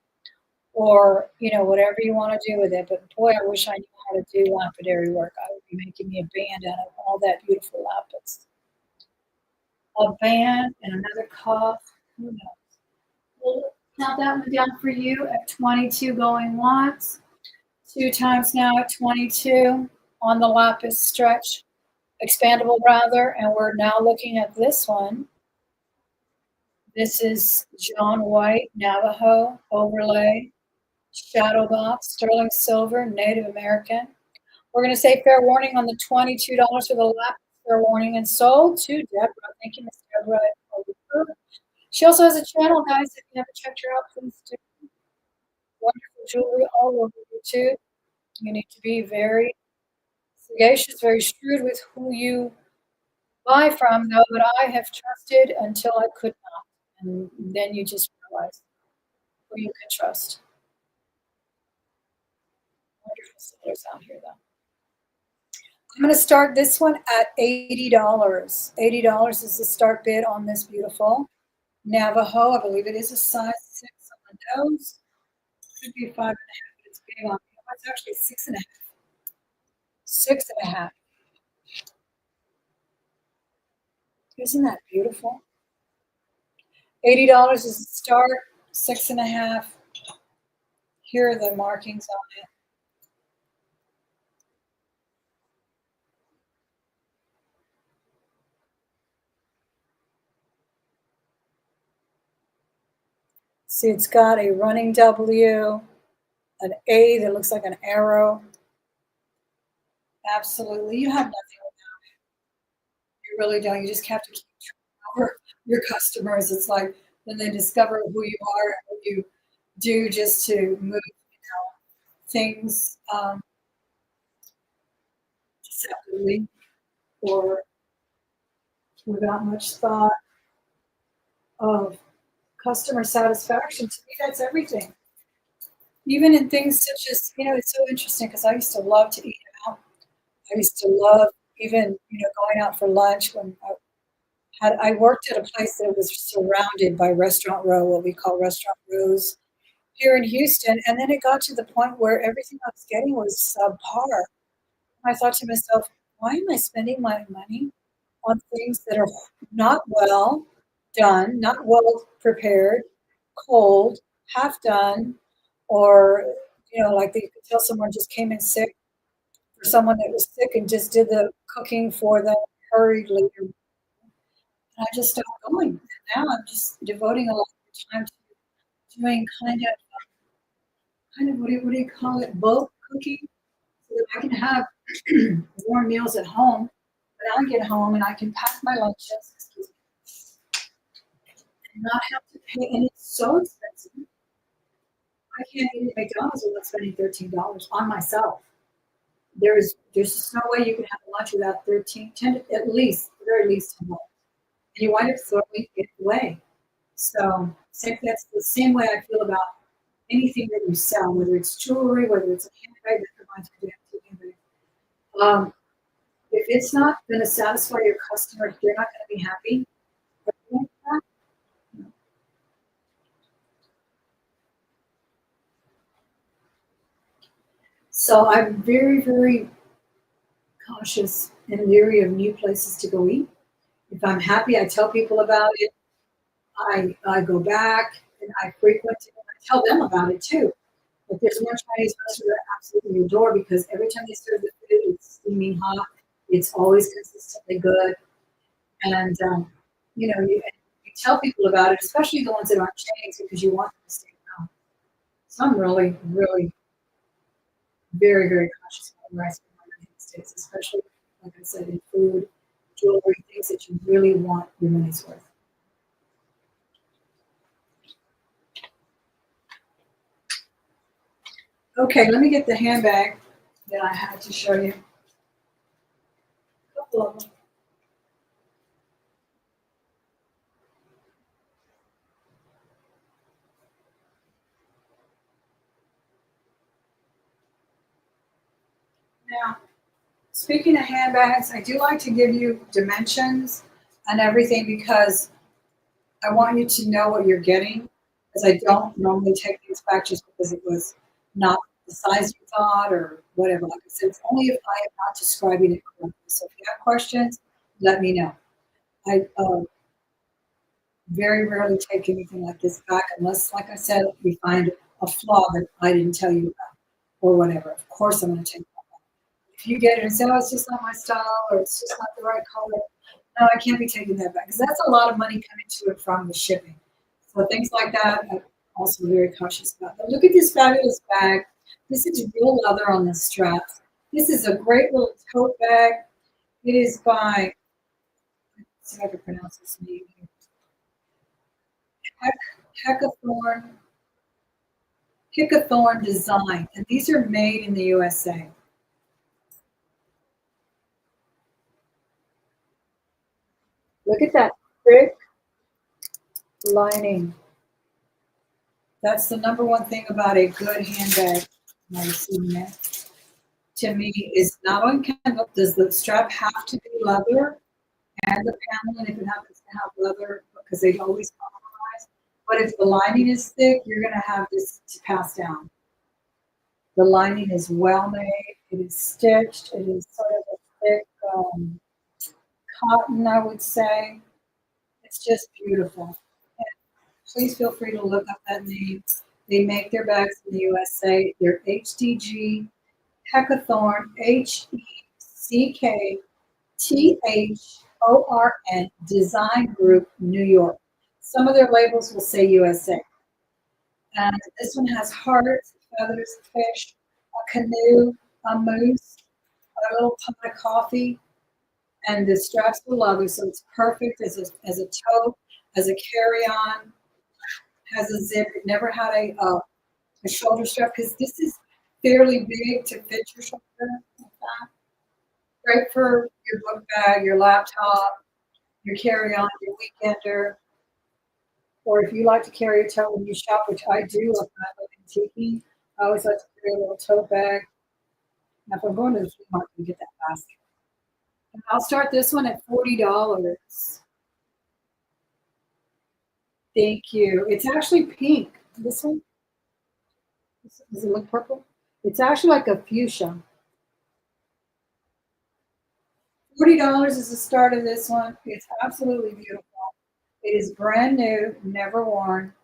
or, whatever you want to do with it. But boy, I wish I knew how to do lapidary work. I would be making me a band out of all that beautiful lapis. A band and another cuff. Who knows? We'll count that one down for you at 22 going once. 2 times now at 22 on the lapis stretch, expandable rather, and we're now looking at this one. This is John White Navajo overlay, shadow box, sterling silver, Native American. We're going to say fair warning on the $22 for the lapis, fair warning, and sold to Deborah. Thank you, Miss Deborah. She also has a channel, guys. If you haven't checked her out, please do. Wonderful jewelry all over you too. You need to be very sagacious, very shrewd with who you buy from, though, but I have trusted until I could not. And then you just realize who you can trust. Wonderful sellers out here, though. I'm going to start this one at $80. $80 is the start bid on this beautiful Navajo. I believe it is a size 6 on the nose. Could be 5.5, but it's big on me. Oh, it's actually 6.5. 6.5. Isn't that beautiful? $80 is the start, 6.5. Here are the markings on it. See, it's got a running W, an A that looks like an arrow. Absolutely. You have nothing without it. You really don't. You just have to keep turning over your customers. It's like when they discover who you are and what you do just to move, things deceptively or without much thought of customer satisfaction. To me, that's everything. Even in things such as, it's so interesting because I used to love to eat out. I used to love even, going out for lunch when I worked at a place that was surrounded by Restaurant Row, what we call Restaurant Rows here in Houston. And then it got to the point where everything I was getting was subpar. I thought to myself, why am I spending my money on things that are not well done, not well prepared, cold, half done, or, like you could tell someone just came in sick, or someone that was sick and just did the cooking for them hurriedly. And I just stopped going. And now I'm just devoting a lot of time to doing kind of what do you call it, bulk cooking, so that I can have warm meals at home. When I get home and I can pack my lunches, and not have to pay, and it's so expensive. I can't eat at McDonald's without spending $13 on myself. There's just no way you can have a lunch without 10 to, at least, the very least, $10. And you wind up throwing it away. So that's the same way I feel about anything that you sell, whether it's jewelry, whether it's a handbag that reminds me of handbag. If it's not going to satisfy your customer, if they're not going to be happy, so I'm very, very cautious and leery of new places to go eat. If I'm happy, I tell people about it. I go back and I frequent it, and I tell them about it too. But there's one Chinese restaurant that I absolutely adore because every time they serve the food, it's steaming hot. It's always consistently good. And, you tell people about it, especially the ones that aren't chains, because you want them to stay around. So I'm really, really very, very cautious about where I spend my money these days, especially, like I said, in food, jewelry, things that you really want your money's worth. Okay, let me get the handbag that I had to show you. A couple of them. Now, speaking of handbags, I do like to give you dimensions and everything because I want you to know what you're getting. Because I don't normally take things back just because it was not the size you thought or whatever. Like I said, it's only if I am not describing it correctly. So if you have questions, let me know. I very rarely take anything like this back unless, like I said, we find a flaw that I didn't tell you about or whatever. Of course, I'm going to take that back. If you get it and say, oh, it's just not my style or it's just not the right color, no, I can't be taking that back because that's a lot of money coming to and from the shipping. So things like that, I'm also very cautious about. But look at this fabulous bag. This is real leather on the straps. This is a great little tote bag. It is by, let's see if I can pronounce this name here. Heckathorn, Hickathorn Design, and these are made in the USA. Look at that thick lining. That's the number one thing about a good handbag. I've seen that. To me, is not on Canva. Does the strap have to be leather and the paneling if it happens to have leather because they always compromise? But if the lining is thick, you're going to have this to pass down. The lining is well made. It is stitched. It is sort of a thick cotton, I would say. It's just beautiful. And please feel free to look up that name. They make their bags in the USA. They're HDG Heckathorn, HECKTHORN Design Group, New York. Some of their labels will say USA. And this one has hearts, feathers, fish, a canoe, a moose, a little pot of coffee, and the straps are leather, so it's perfect as a tote, as a carry-on, has a zip. It never had a shoulder strap because this is fairly big to fit your shoulder like that. Great for your book bag, your laptop, your carry-on, your weekender, or if you like to carry a tote when you shop, which I do, like when I live in Tiki, I always like to carry a little tote bag. Now, if I'm going to the flea market to get that basket, and I'll start this one at $40. Thank you. It's actually pink. This one, does it look purple? It's actually like a fuchsia. $40 is the start of this one. It's absolutely beautiful. It is brand new, never worn.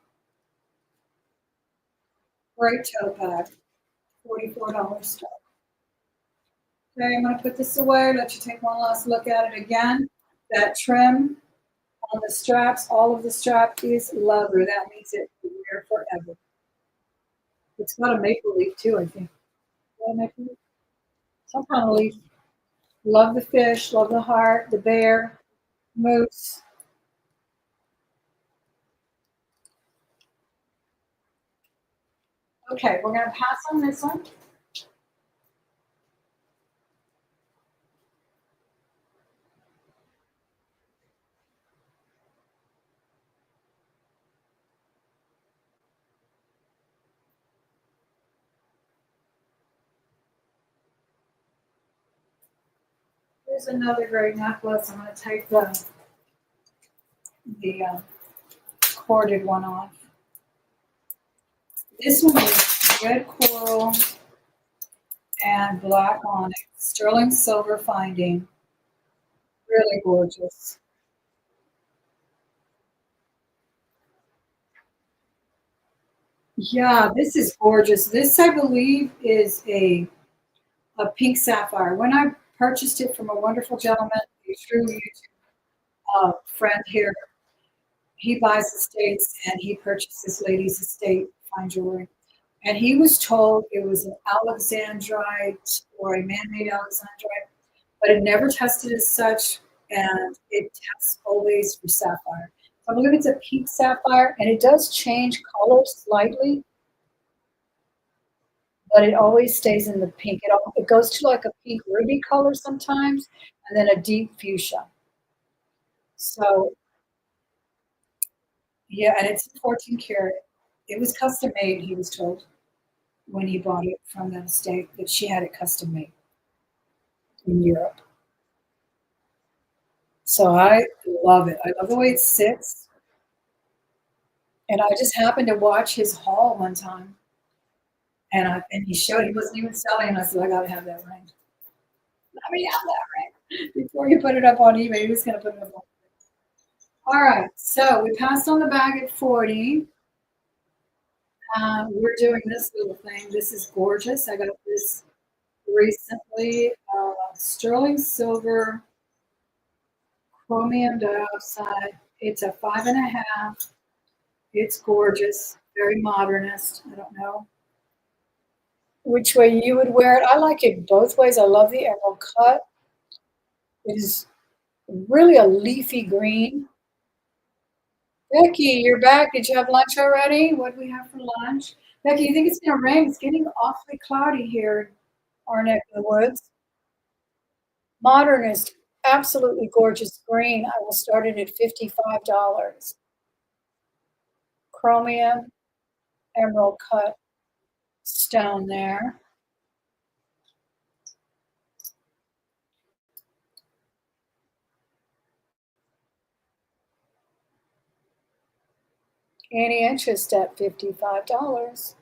Great tote bag. $44 start. Okay, I'm going to put this away. Let you take one last look at it again. That trim on the straps, all of the strap is leather. That means it will wear forever. It's got a maple leaf too, I think. Got a maple leaf? Some kind of leaf. Love the fish, love the heart, the bear, moose. Okay, we're going to pass on this one. Here's another great necklace. I'm going to take the corded one off. This one is red coral and black onyx, sterling silver finding. Really gorgeous. Yeah, this is gorgeous. This, I believe, is a pink sapphire. When I purchased it from a wonderful gentleman, a true YouTube friend here, he buys estates and he purchased this lady's estate fine jewelry. And he was told it was an alexandrite or a man-made alexandrite, but it never tested as such, and it tests always for sapphire. So I believe it's a pink sapphire, and it does change color slightly, but it always stays in the pink. It goes to like a pink ruby color sometimes, and then a deep fuchsia. So yeah, and it's 14 karat. It was custom made, he was told when he bought it from that estate that she had it custom made. in Europe. So I love it. I love the way it sits. And I just happened to watch his haul one time, and he wasn't even selling, and I said, I gotta have that ring. Let me have that ring before you put it up on eBay. He was gonna put it up on. All right, so we passed on the bag at 40. We're doing this little thing. This is gorgeous. I got this recently. Sterling silver chromium dioxide. It's a 5.5. It's gorgeous, very modernist. I don't know which way you would wear it. I like it both ways. I love the emerald cut. It is really a leafy green. Becky, you're back. Did you have lunch already? What do we have for lunch? Becky, you think it's going to rain? It's getting awfully cloudy here in our neck of the woods. Modernist, absolutely gorgeous green. I will start it at $55. Chromium, emerald cut stone there. Any interest at $55?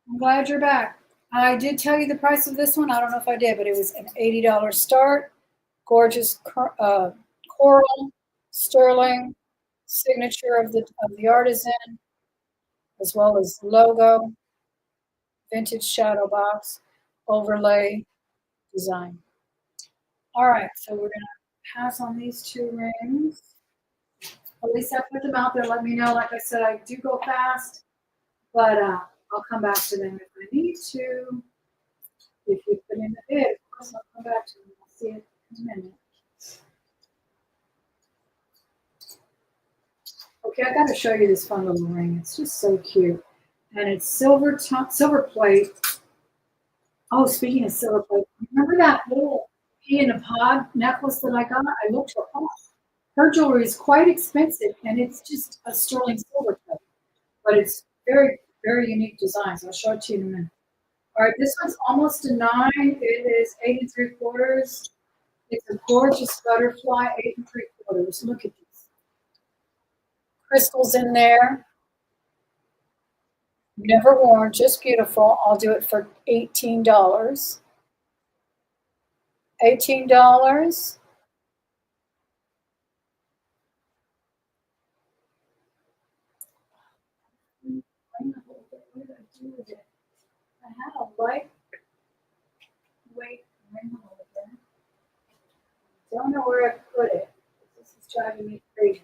I'm glad you're back. I did tell you the price of this one. I don't know if I did, but it was an $80 start. Gorgeous coral, sterling, signature of the artisan, as well as logo, vintage shadow box, overlay design. All right, so we're gonna pass on these two rings. At least I put them out there. Let me know. Like I said, I do go fast, but I'll come back to them if I need to. If you put in the bid, of course I'll come back to them. I'll see it in a minute. Okay, I got to show you this fun little ring. It's just so cute, and it's silver plate. Oh, speaking of silver plate, remember that little pea in a pod necklace that I got? I looked her up. Her jewelry is quite expensive, and it's just a sterling silver plate, but it's very, very unique designs. I'll show it to you in a minute. All right, this one's almost a 9. It is 8 3/4. It's a gorgeous butterfly, 8 3/4. Look at these crystals in there. Never worn, just beautiful. I'll do it for $18. $18. What did I do with it? I had a lightweight ring holder. Don't know where I put it. This is driving me crazy.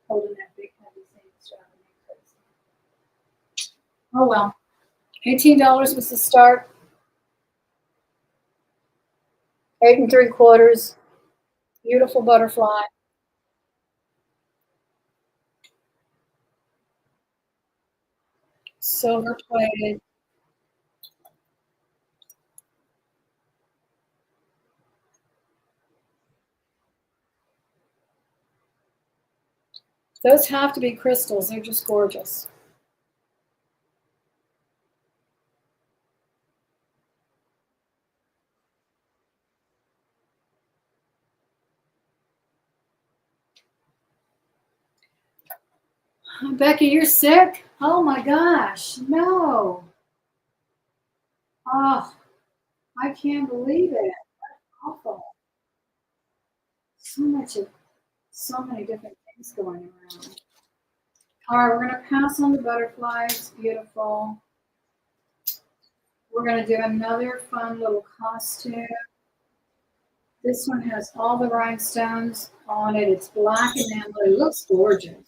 Holding that big heavy thing is driving me crazy. Oh well. $18 was the start. 8 3/4. Beautiful butterfly. Silver plated. Those have to be crystals. They're just gorgeous. Becky, you're sick? Oh my gosh, no. Oh, I can't believe it. That's awful. So much of so many different things going around. All right, we're gonna pass on the butterflies. Beautiful. We're gonna do another fun little costume. This one has all the rhinestones on it. It's black enamel. It looks gorgeous.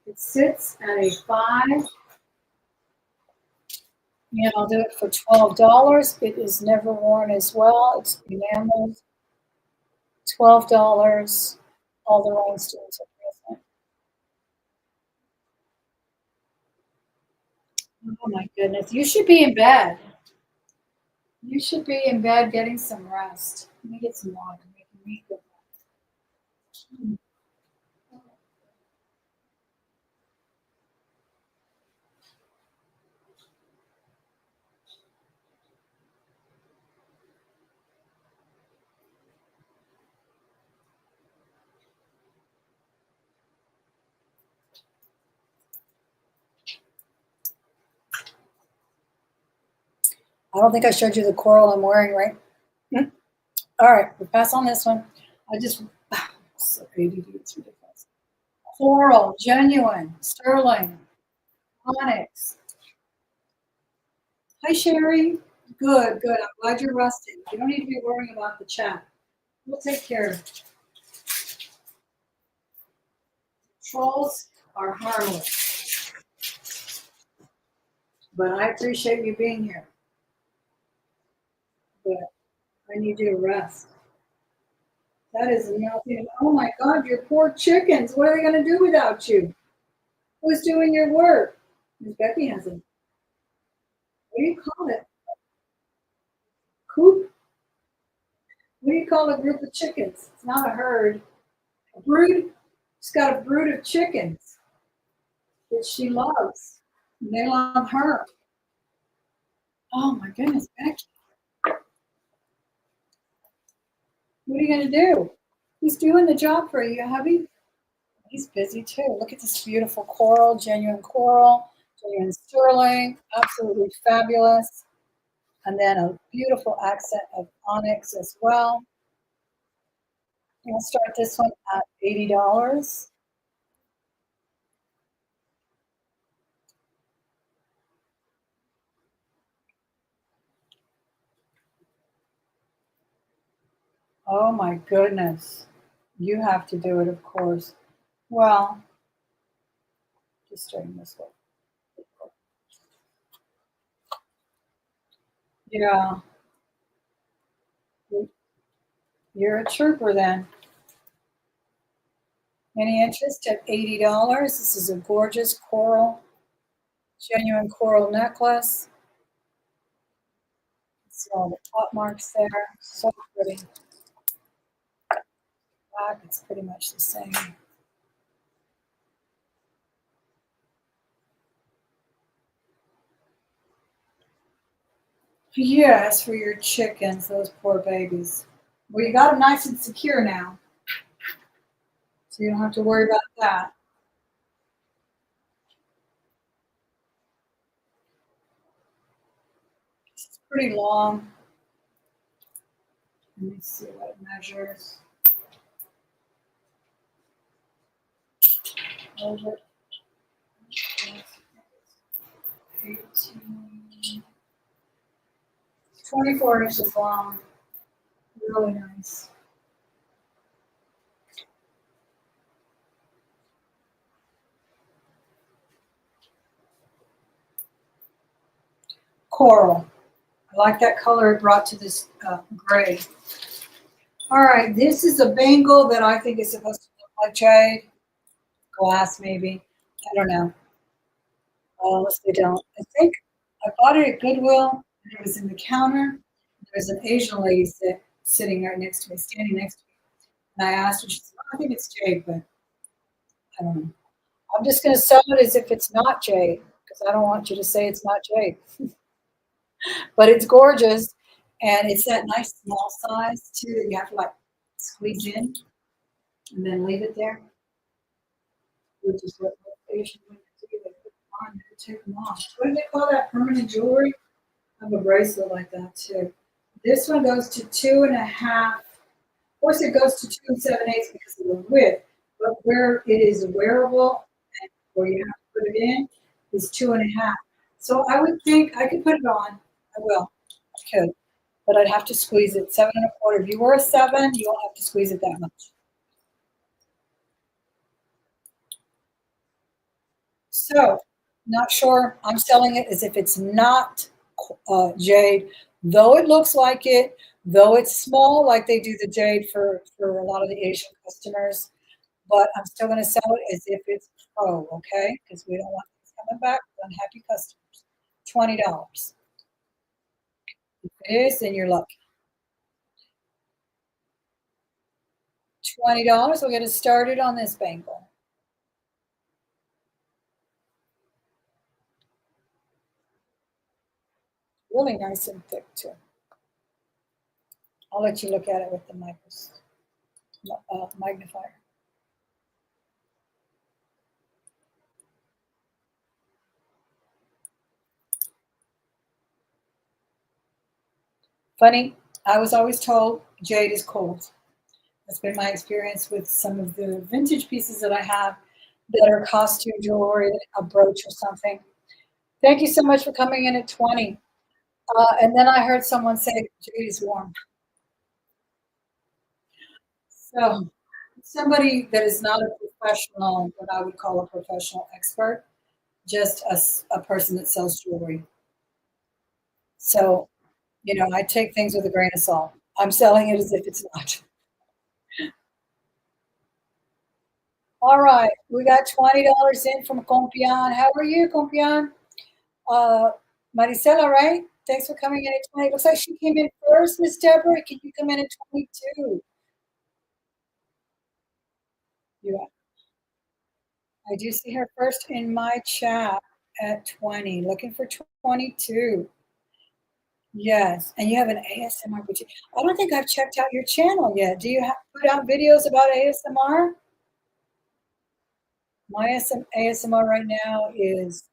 It sits at a 5. And I'll do it for $12. It is never worn as well. It's enameled. $12. All the rhinestones are present. Oh my goodness. You should be in bed. You should be in bed getting some rest. Let me get some water. Making me feel I don't think I showed you the coral I'm wearing, right? Hmm? All right, we'll pass on this one. I just, so ADD, it's ridiculous. Coral, genuine, sterling, onyx. Hi, Sherry. Good, good. I'm glad you're resting. You don't need to be worrying about the chat. We'll take care of it. Trolls are harmless, but I appreciate you being here. But I need you to rest. That is nothing. Oh my God, your poor chickens. What are they going to do without you? Who's doing your work? Miss Becky has a, what do you call it? Coop? What do you call a group of chickens? It's not a herd. A brood? She's got a brood of chickens that she loves. And they love her. Oh my goodness, Becky. What are you going to do? Who's doing the job for you, hubby? He's busy too. Look at this beautiful coral, genuine sterling, absolutely fabulous. And then a beautiful accent of onyx as well. We'll start this one at $80. Oh my goodness. You have to do it, of course. Well, just starting this way. Yeah, you're a trooper then. Any interest at $80? This is a gorgeous coral, genuine coral necklace. See all the pot marks there. So pretty. Black, it's pretty much the same. Yes, for your chickens, those poor babies. Well, you got them nice and secure now, so you don't have to worry about that. It's pretty long. Let me see what it measures. Over 18, 24 inches long. Really nice. Coral. I like that color it brought to this gray. All right, this is a bangle that I think is supposed to look like jade. Glass, maybe. I don't know. I honestly don't. I think I bought it at Goodwill, and it was in the counter. There was an Asian lady sitting right next to me, standing next to me. And I asked her, she said, "Oh, I think it's jade, but I don't know." I'm just going to sell it as if it's not jade, because I don't want you to say it's not jade. But it's gorgeous, and it's that nice small size, too, that you have to, like, squeeze in and then leave it there, which is what Asian women do. They put them on, they take them off. What do they call that, permanent jewelry? I have a bracelet like that too. This one goes to 2.5. Of course, it goes to 2 7/8 because of the width, but where it is wearable and where you have to put it in is 2.5. So I would think I could put it on. I will. I could, but I'd have to squeeze it 7 1/4. If you were a 7, you won't have to squeeze it that much. So, not sure. I'm selling it as if it's not jade, though it looks like it, though it's small, like they do the jade for a lot of the Asian customers. But I'm still going to sell it as if it's pro, okay? Because we don't want things coming back with unhappy customers. $20. If it is, then you're lucky. $20. We'll get it started on this bangle. Really nice and thick too. I'll let you look at it with the magnifier. Funny, I was always told jade is cold. That's been my experience with some of the vintage pieces that I have that are costume jewelry, a brooch or something. Thank you so much for coming in at 20. And then I heard someone say jade is warm. So somebody that is not a professional, what I would call a professional expert, just a person that sells jewelry. So, I take things with a grain of salt. I'm selling it as if it's not. All right, we got $20 in from Compian. How are you, Compian? Uh, Maricela, right? Thanks for coming in at 20. Looks like she came in first, Miss Deborah. Can you come in at 22? Yeah, I do see her first in my chat at 20. Looking for 22. Yes, and you have an ASMR boutique. I don't think I've checked out your channel yet. Do you put out videos about ASMR? My ASMR right now is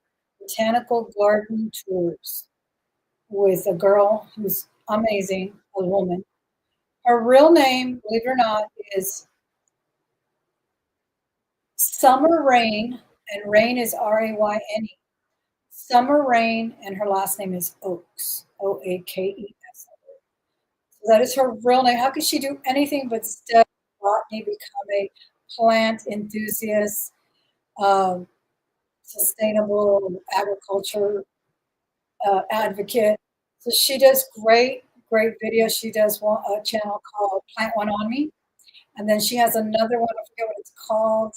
botanical garden tours with a girl who's amazing, a woman. Her real name, believe it or not, is Summer Rain, and Rain is Rayne. Summer Rain, and her last name is Oakes, Oakes. So that is her real name. How could she do anything but study botany, become a plant enthusiast, um, sustainable agriculture advocate? So she does great videos. She does a channel called Plant One on Me, and then she has another one. I forget what it's called.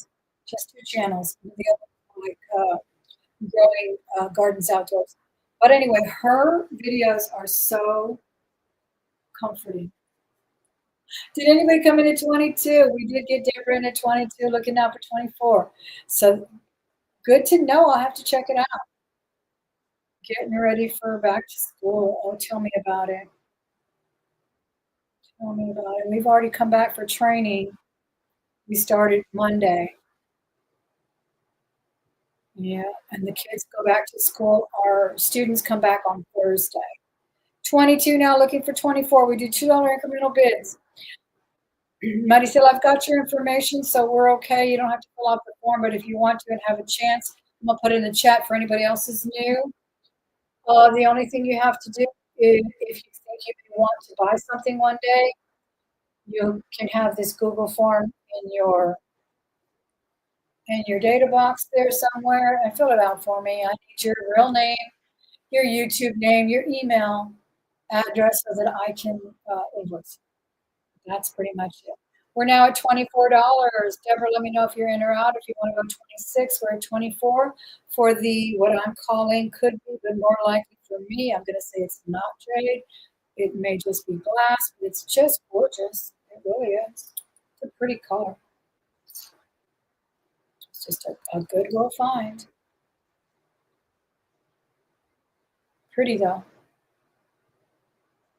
Just two channels. The other one, growing gardens outdoors. But anyway, her videos are so comforting. Did anybody come in at 22? We did get Deborah in at 22, looking out for 24. So good to know. I'll have to check it out. Getting ready for back to school. Oh, tell me about it. Tell me about it. We've already come back for training. We started Monday. Yeah, and the kids go back to school. Our students come back on Thursday. 22 now, looking for 24. We do $2 incremental bids. Maricel, I've got your information, so we're okay. You don't have to fill out the form, but if you want to and have a chance, I'm gonna put it in the chat for anybody else who's new. The only thing you have to do is, if you think you want to buy something one day, you can have this Google form in your data box there somewhere and fill it out for me. I need your real name, your YouTube name, your email address so that I can invoice. That's pretty much it. We're now at $24. Deborah, let me know if you're in or out. If you want to go 26, we're at 24 for the what I'm calling could be, but more likely for me, I'm going to say it's not jade. It may just be glass, but it's just gorgeous. It really is. It's a pretty color. It's just a good little find. Pretty though.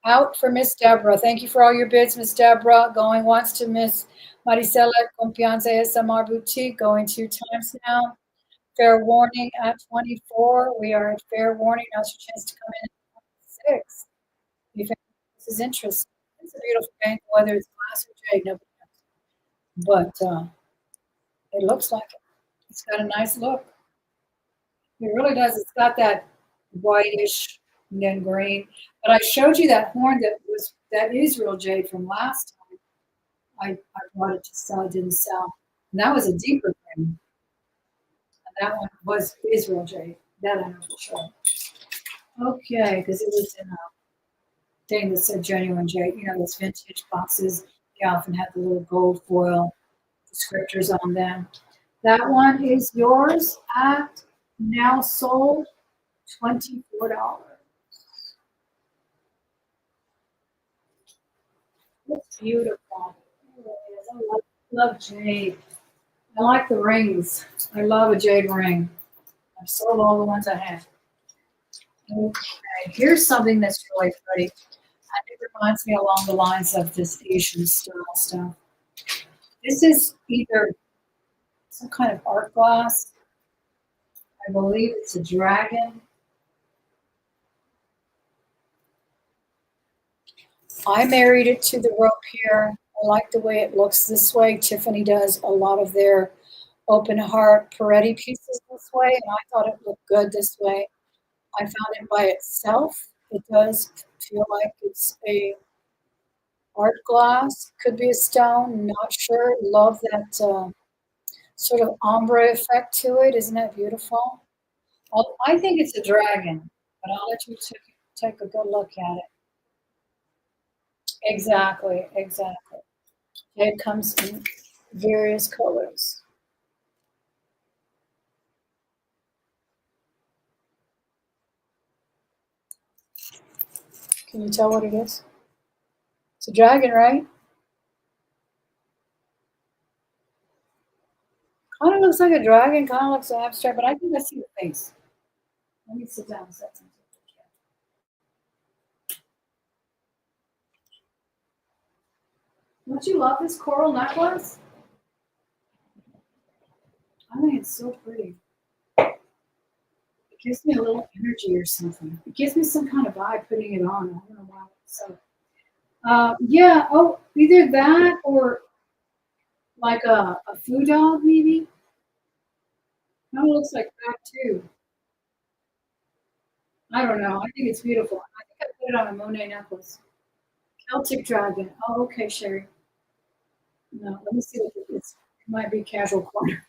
Out for Miss Deborah. Thank you for all your bids, Miss Deborah. Going once to Miss Maricela Confianza ASMR Boutique. Going 2 times now. Fair warning at 24. We are at fair warning. Now's your chance to come in at 26. If this is interesting. It's a beautiful bank, whether it's glass or jade, nobody knows. But it looks like it. It's got a nice look. It really does. It's got that whitish and then green. But I showed you that horn that Israel jade from last time. I brought it to sell. It didn't sell. And that was a deeper green. And that one was Israel jade. That I know for sure. Okay, because it was in a thing that said genuine jade. Those vintage boxes. They often have the little gold foil descriptors on them. That one is yours at now sold $24. It's beautiful. It really is. I love jade. I like the rings. I love a jade ring. I've sold all the ones I have. Okay, here's something that's really pretty. And it reminds me along the lines of this Asian style stuff. This is either some kind of art glass. I believe it's a dragon. I married it to the rope here. I like the way it looks this way. Tiffany does a lot of their open heart Peretti pieces this way, and I thought it looked good this way. I found it by itself. It does feel like it's a art glass. Could be a stone. Not sure. Love that sort of ombre effect to it. Isn't that beautiful? I think it's a dragon, but I'll let you take a good look at it. Exactly, exactly. It comes in various colors. Can you tell what it is? It's a dragon, right? Kind of looks like a dragon, kind of looks abstract, but I think I see the face. Let me sit down a second. Don't you love this coral necklace? I think it's so pretty. It gives me a little energy or something. It gives me some kind of vibe putting it on. I don't know why. So, yeah. Oh, either that or like a food dog, maybe. That looks like that too. I don't know. I think it's beautiful. I think I put it on a Monet necklace. Celtic dragon. Oh, okay, Sherry. No, let me see what it is. It might be casual corner.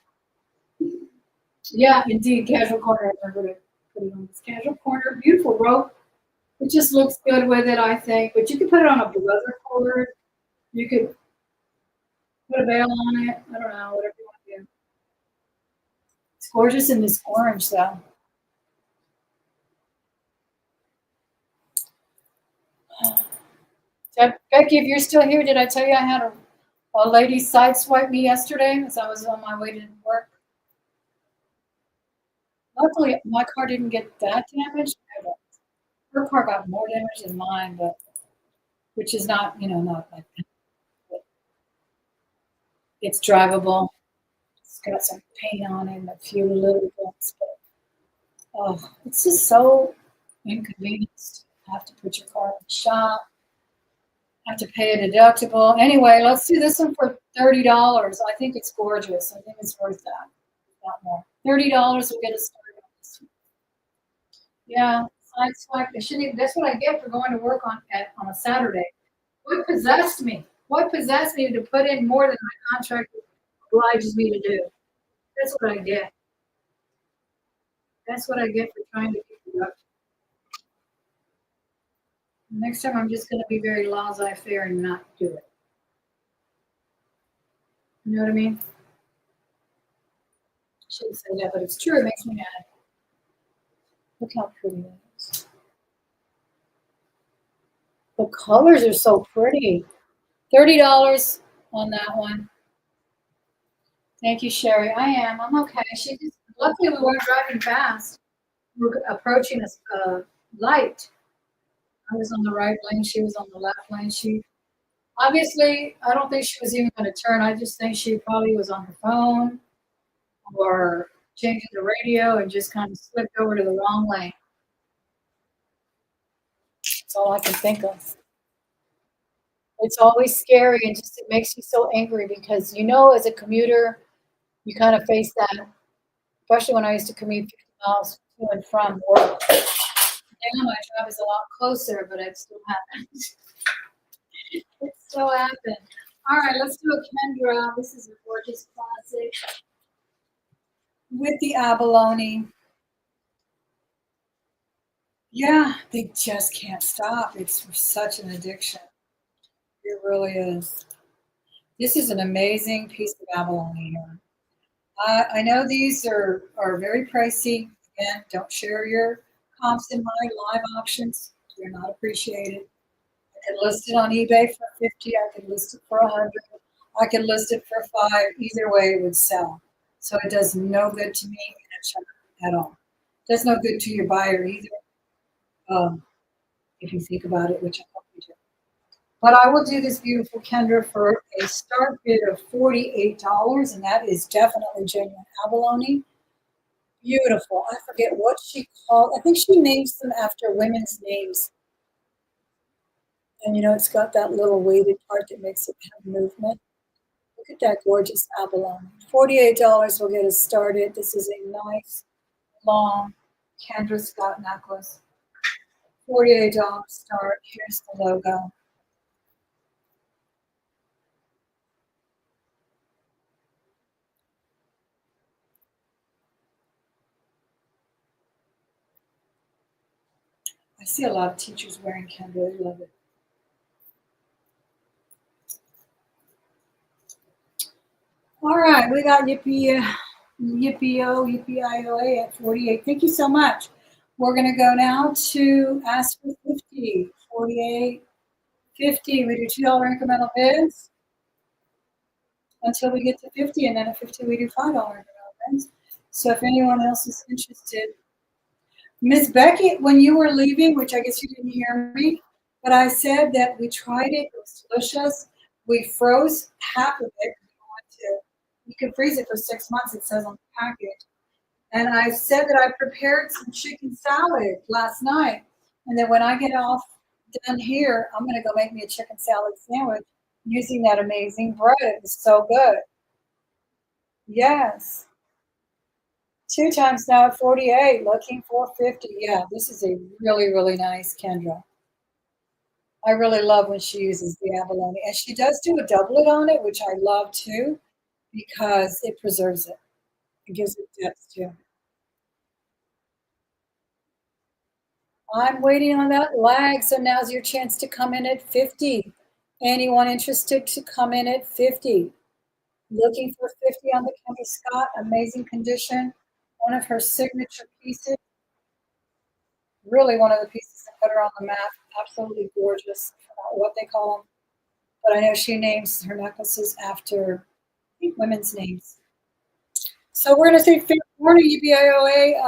Yeah, indeed, casual corner. I'm going to put it on this casual corner. Beautiful rope. It just looks good with it, I think. But you could put it on a blazer cord. You could put a veil on it. I don't know, whatever you want to do. It's gorgeous in this orange, though. Becky, if you're still here, did I tell you I had a lady sideswipe me yesterday as I was on my way to work? Luckily, my car didn't get that damaged. Her car got more damage than mine, but which is not, not like that. It's drivable. It's got some paint on it and a few little bits, but oh, it's just so inconvenient. You have to put your car in the shop, have to pay a deductible. Anyway, let's do this one for $30. I think it's gorgeous. I think it's worth that. Not more. $30 will get us started on this one. Yeah, side swipe. I shouldn't even, that's what I get for going to work on a Saturday. What possessed me? What possessed me to put in more than my contract obliges me to do? That's what I get. That's what I get for trying to keep it up. Next time, I'm just going to be very laissez-faire and not do it. You know what I mean? I shouldn't say that, but it's true. It makes me mad. Look how pretty that is. The colors are so pretty. $30 on that one. Thank you, Sherry. I am. I'm okay. Luckily, we weren't driving fast. We're approaching a light. I was on the right lane. She was on the left lane. Obviously, I don't think she was even going to turn. I just think she probably was on her phone or changing the radio and just kind of slipped over to the wrong lane. That's all I can think of. It's always scary and just it makes you so angry because as a commuter, you kind of face that, especially when I used to commute 50 miles to and from work. Now my job is a lot closer, but it still happens. It still happens. All right, let's do a Kendra. This is a gorgeous classic with the abalone. Yeah, they just can't stop. It's such an addiction. It really is. This is an amazing piece of abalone here. I know these are very pricey. Again, don't share your comps in my live auctions. They're not appreciated. I could list it on eBay for 50. I could list it for 100. I could list it for 5. Either way, it would sell. So it does no good to me at all. It does no good to your buyer either. If you think about it, which I hope you do. But I will do this beautiful Kendra for a start bid of $48, and that is definitely genuine abalone. Beautiful. I forget what she called. I think she names them after women's names. And you know, it's got that little weighted part that makes it have movement. Look at that gorgeous abalone. $48 will get us started. This is a nice, long Kendra Scott necklace. $48 start. Here's the logo. I see a lot of teachers wearing Kendra. I love it. All right, we got Yippee-O at 48. Thank you so much. We're going to go now to ask for 50. 48, 50. We do $2 incremental bids until we get to 50, and then at 50 we do $5 incremental bids. So if anyone else is interested, Miss Becky, when you were leaving, which I guess you didn't hear me, but I said that we tried it. It was delicious. We froze half of it. You can freeze it for 6 months, it says on the package. And I said that I prepared some chicken salad last night. And then when I get off done here, I'm going to go make me a chicken salad sandwich using that amazing bread. It was so good. Yes. 2 times now at 48, looking for 50. Yeah, this is a really, really nice Kendra. I really love when she uses the abalone. And she does do a doublet on it, which I love too, because it preserves it. It gives it depth too. I'm waiting on that lag, so now's your chance to come in at 50. Anyone interested to come in at 50? Looking for 50 on the Kendra Scott, amazing condition. One of her signature pieces, really one of the pieces that put her on the map. Absolutely gorgeous. I forgot what they call them, but I know she names her necklaces after, I think, women's names. So we're going to say fair warning, UBIOA.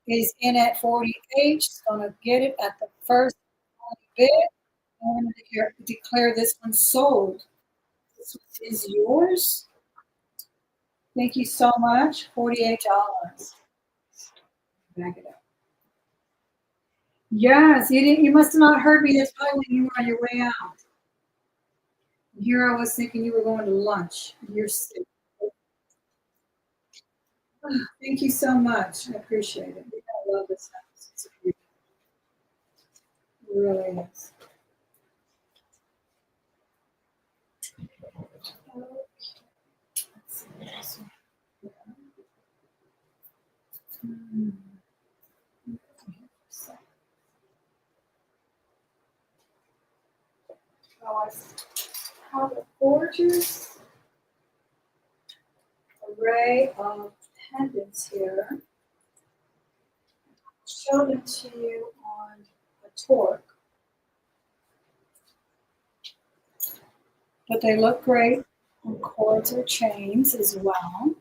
Is in at 48. She's going to get it at the first bid. I'm going to declare this one sold. This one is yours. Thank you so much. $48. Back it up. Yes, you didn't. You must have not heard me. That's probably when you were on your way out. Here I was thinking you were going to lunch. You're sick. Thank you so much. I appreciate it. I love this house. It's beautiful. It really is. Oh, I have a gorgeous array of pendants here. I'll show them to you on a torque. But they look great on cords or chains as well.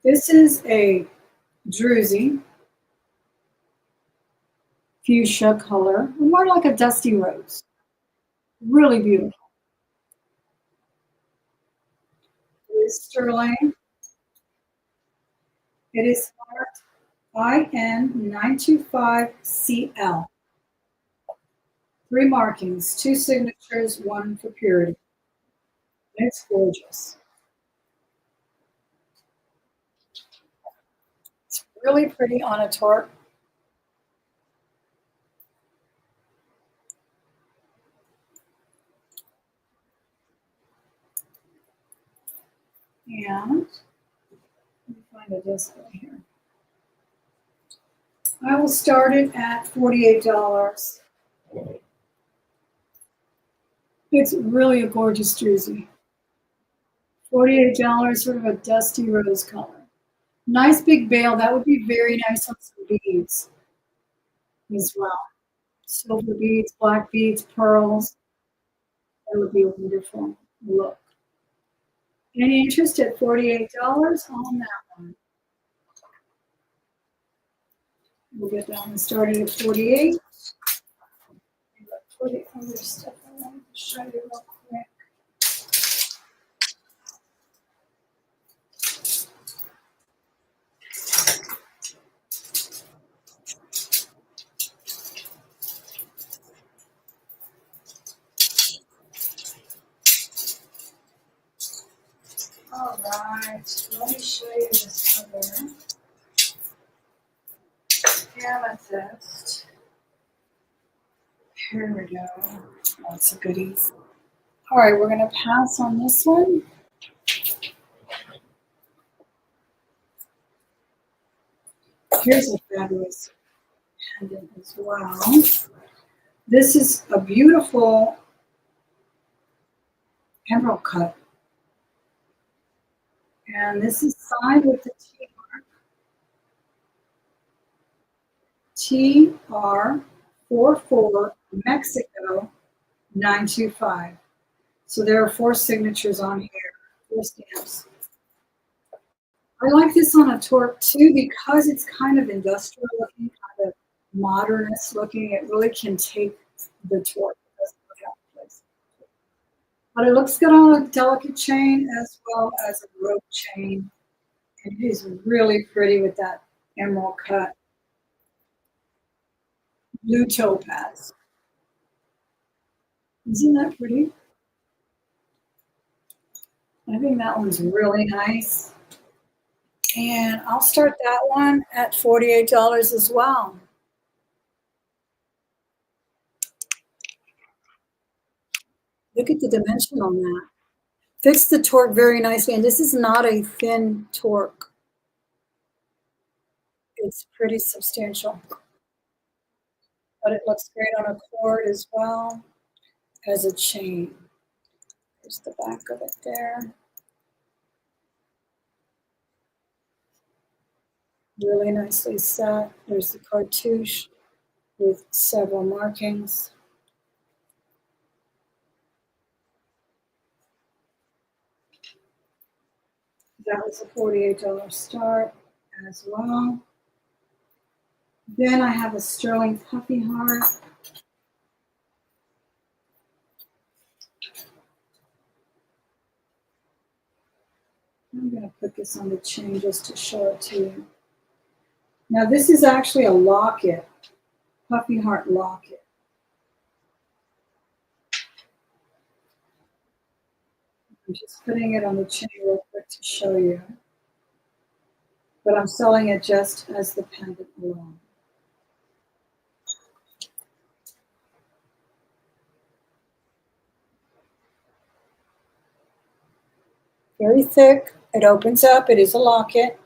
This is a druzy fuchsia color, more like a dusty rose. Really beautiful. It is sterling. It is marked IN925CL. 3 markings, 2 signatures, 1 for purity. It's gorgeous. It's really pretty on a torque. And let me find a display here. I will start it at $48. It's really a gorgeous druzy. $48, sort of a dusty rose color. Nice big bail. That would be very nice on some beads as well. Silver beads, black beads, pearls. That would be a wonderful look. Any interest at $48 on that one? We'll get that one started at 48. For the other stuff, I want to show you real quick. All right, let me show you this color. Amethyst. Here we go. Lots of goodies. All right, we're going to pass on this one. Here's a fabulous pendant as well. This is a beautiful emerald cut. And this is signed with the TR44 Mexico 925. So there are 4 signatures on here, 4 stamps. I like this on a torque too because it's kind of industrial looking, kind of modernist looking. It really can take the torque. It doesn't look out of place. But it looks good on a delicate chain as well as a rope chain. And it is really pretty with that emerald cut. Blue topaz. Isn't that pretty? I think that one's really nice. And I'll start that one at $48 as well. Look at the dimension on that. Fits the torque very nicely. And this is not a thin torque. It's pretty substantial. But it looks great on a cord as well as a chain. There's the back of it there. Really nicely set. There's the cartouche with several markings. That was a $48 start as well. Then I have a sterling puffy heart. I'm going to put this on the chain just to show it to you. Now this is actually a locket, puffy heart locket. I'm just putting it on the chain real quick to show you. But I'm selling it just as the pendant alone. Very thick. It opens up. It is a locket.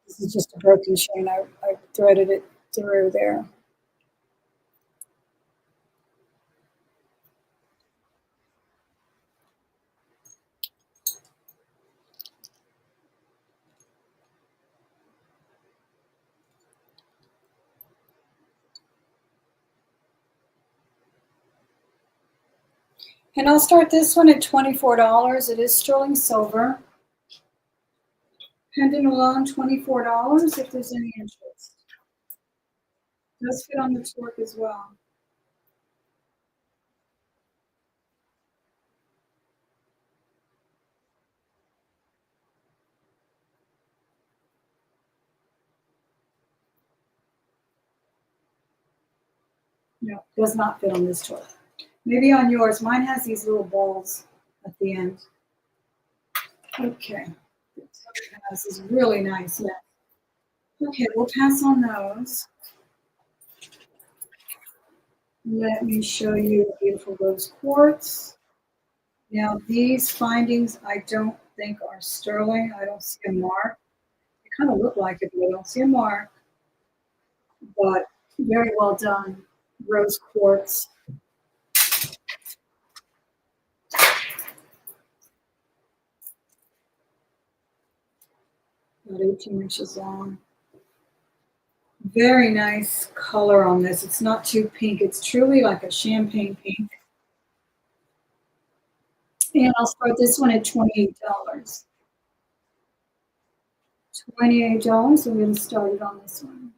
This is just a broken chain. I threaded it through there. And I'll start this one at $24. It is sterling silver. Pendant alone, $24 if there's any interest. It does fit on the torque as well. No, does not fit on this torque. Maybe on yours. Mine has these little balls at the end. Okay. This is really nice. Yeah. Okay, we'll pass on those. Let me show you a beautiful rose quartz. Now these findings I don't think are sterling. I don't see a mark. They kind of look like it, but I don't see a mark. But very well done. Rose quartz. About 18 inches long. Very nice color on this. It's not too pink. It's truly like a champagne pink. And I'll start this one at $28. $28. So we're going to start it on this one.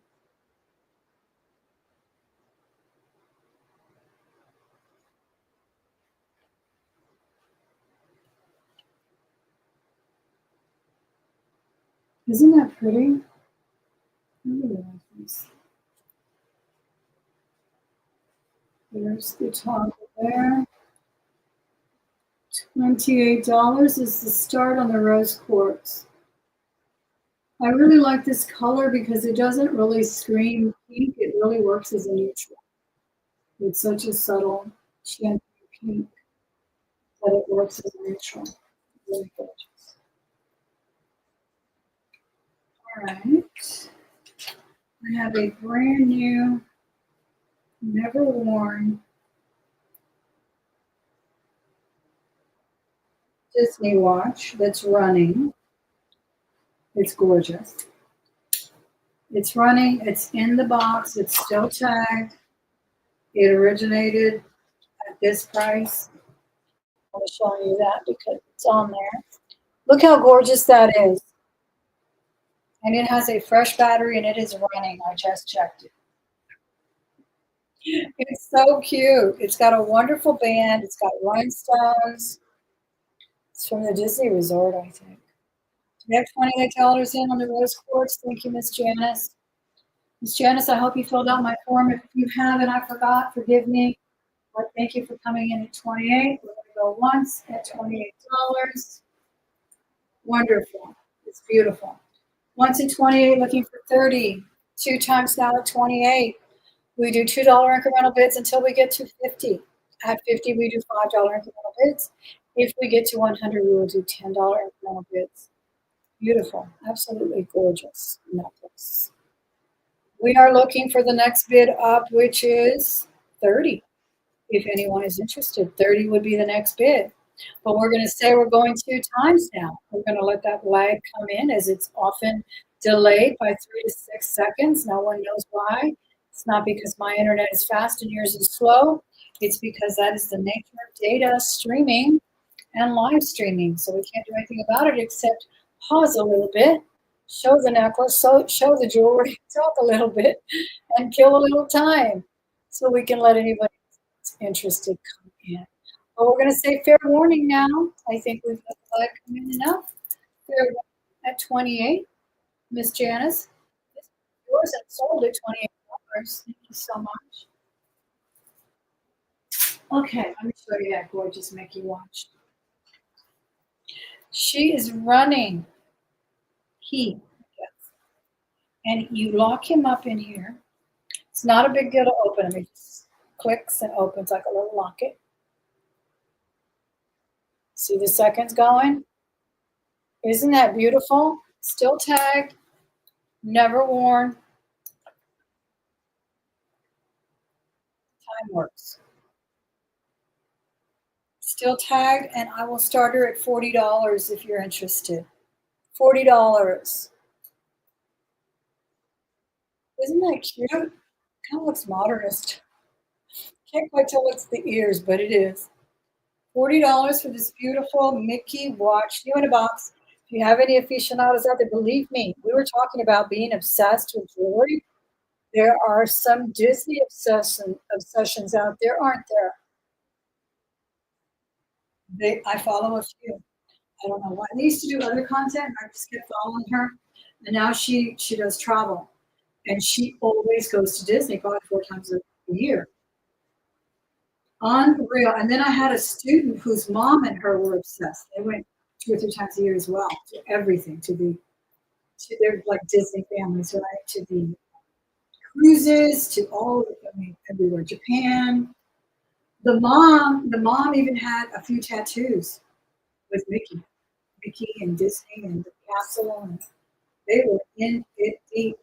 Isn't that pretty? I really like this. There's the toggle there. $28 is the start on the rose quartz. I really like this color because it doesn't really scream pink. It really works as a neutral. It's such a subtle champagne pink that it works as a neutral. Really gorgeous. All right. I have a brand new, never worn Disney watch that's running. It's gorgeous. It's running. It's in the box. It's still tagged. It originated at this price. I'm showing you that because it's on there. Look how gorgeous that is. And it has a fresh battery and it is running. I just checked it. It's so cute. It's got a wonderful band. It's got rhinestones. It's from the Disney Resort, I think. We have $28 in on the rose quartz. Thank you, Miss Janice. Miss Janice, I hope you filled out my form. If you haven't, I forgot. Forgive me. But thank you for coming in at 28. We're going to go once at $28. Wonderful. It's beautiful. Once at 28, looking for 30. 2 times now at 28. We do $2 incremental bids until we get to 50. At 50, we do $5 incremental bids. If we get to 100, we will do $10 incremental bids. Beautiful. Absolutely gorgeous necklace. We are looking for the next bid up, which is 30. If anyone is interested, 30 would be the next bid. But we're going to say we're going 2 times now. We're going to let that lag come in as it's often delayed by 3 to 6 seconds. No one knows why. It's not because my internet is fast and yours is slow. It's because that is the nature of data streaming and live streaming. So we can't do anything about it except pause a little bit, show the necklace, show the jewelry, talk a little bit, and kill a little time so we can let anybody who's interested come in. But we're going to say fair warning now. I think we've let the light come in enough. Fair warning at 28. Miss Janice, this is yours and sold at $28. Thank you so much. Okay, let me show you that gorgeous Mickey watch. She is running. Yes. And you lock him up in here. It's not a big deal to open him. It just clicks and opens like a little locket. See the seconds going? Isn't that beautiful? Still tagged, never worn. Time works. Still tagged, and I will start her at $40 if you're interested. $40. Isn't that cute? Kind of looks modernist. Can't quite tell what's the ears, but it is. $40 for this beautiful Mickey watch, new in a box. If you have any aficionados out there, believe me, we were talking about being obsessed with jewelry. There are some Disney obsessions out there, aren't there? I follow a few. I don't know why. They used to do other content. I just kept following her, and now she does travel, and she always goes to Disney probably 4 times a year. Unreal. And then I had a student whose mom and her were obsessed. They went 2 or 3 times a year as well to everything, to their like Disney families, right? To the cruises, to all, I mean, everywhere. Japan. The mom even had a few tattoos with Mickey and Disney and the castle, and they were in it deep.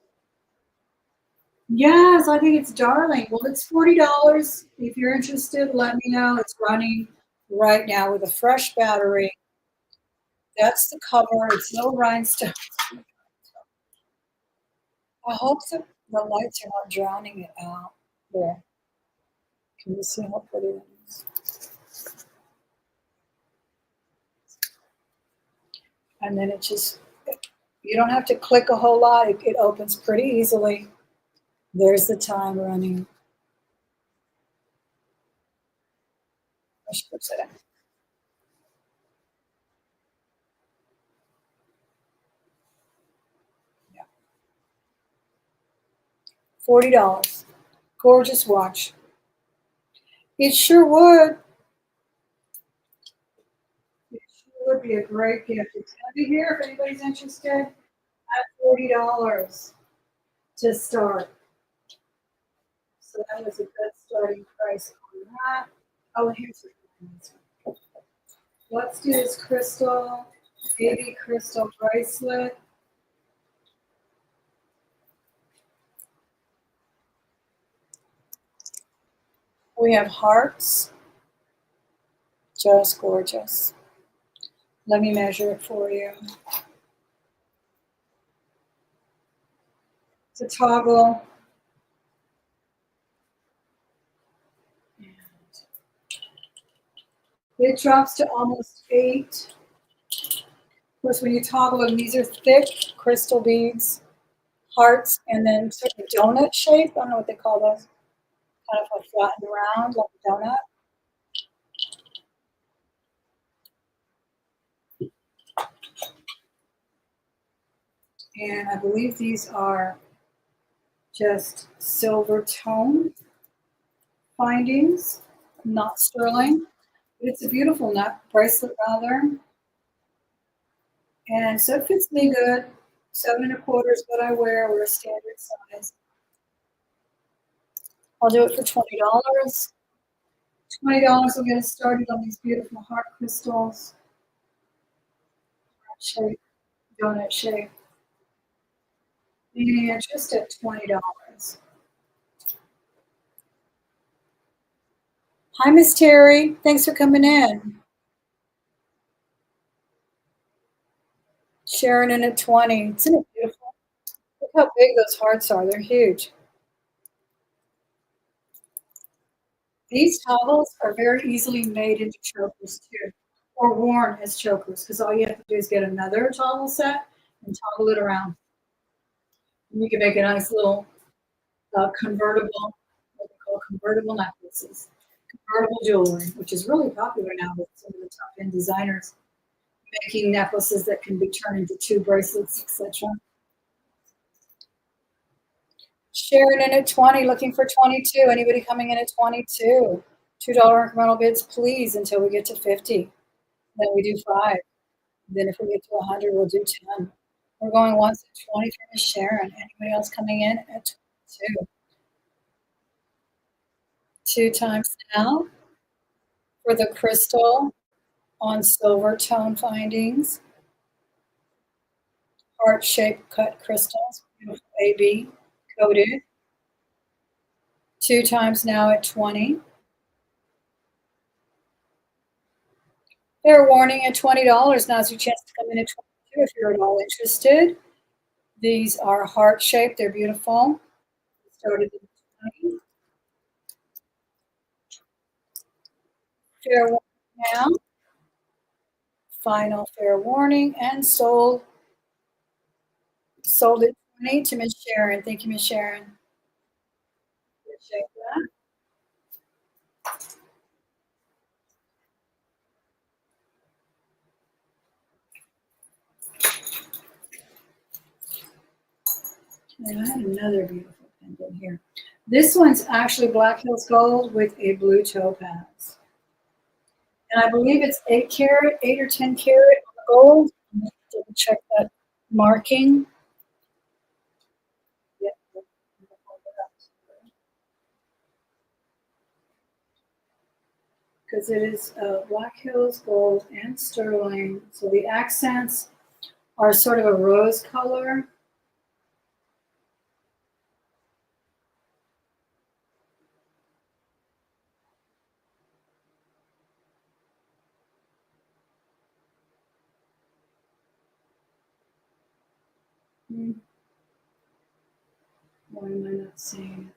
Yes, I think it's darling. Well, it's $40. If you're interested, let me know. It's running right now with a fresh battery. That's the cover. It's no rhinestone. I hope that the lights are not drowning it out. There. Can you see how pretty it is? And then it just, you don't have to click a whole lot. It opens pretty easily. There's the time running. I should put that in. Yeah. $40. Gorgeous watch. It sure would. It sure would be a great gift. It's going to be here if anybody's interested at $40 to start. So that was a good starting price on that. Oh, and here's the let's do this crystal, baby crystal bracelet. We have hearts. Just gorgeous. Let me measure it for you. It's a toggle. It drops to almost 8. Of course, when you toggle them, these are thick crystal beads, hearts, and then sort of donut shape. I don't know what they call those. Kind of a flattened round, like a donut. And I believe these are just silver tone findings, not sterling. But it's a beautiful nut bracelet, rather. And so it fits me good. 7 1/4 is what I wear. We're a standard size. I'll do it for $20. $20 will get us started on these beautiful heart crystals. Heart shape, donut shape. And just at $20. Hi, Miss Terry. Thanks for coming in. Sharon in at 20. Isn't it beautiful? Look how big those hearts are. They're huge. These toggles are very easily made into chokers too, or worn as chokers, because all you have to do is get another toggle set and toggle it around. And you can make a nice little convertible, what they call convertible necklaces, convertible jewelry, which is really popular now with some of the top end designers making necklaces that can be turned into 2 bracelets, etc. Sharon in at 20, looking for 22. Anybody coming in at 22? $2 incremental bids, please, until we get to 50. Then we do 5. Then if we get to 100, we'll do 10. We're going once at 20 for Miss Sharon. Anybody else coming in at 22? 2 times now for the crystal on silver tone findings. Heart-shaped cut crystals, beautiful AB, coated. 2 times now at 20. Fair warning at $20. Now's your chance to come in at 22 if you're at all interested. These are heart-shaped. They're beautiful. Started at 20. Fair warning now. Final fair warning and sold at 20 to Miss Sharon. Thank you, Miss Sharon. Appreciate that. And I had another beautiful pendant here. This one's actually Black Hills Gold with a blue topaz. And I believe it's 8 karat, 8 or 10 karat gold. Double check that marking. Yeah. Because it is Black Hills Gold and sterling. So the accents are sort of a rose color. Why am I not seeing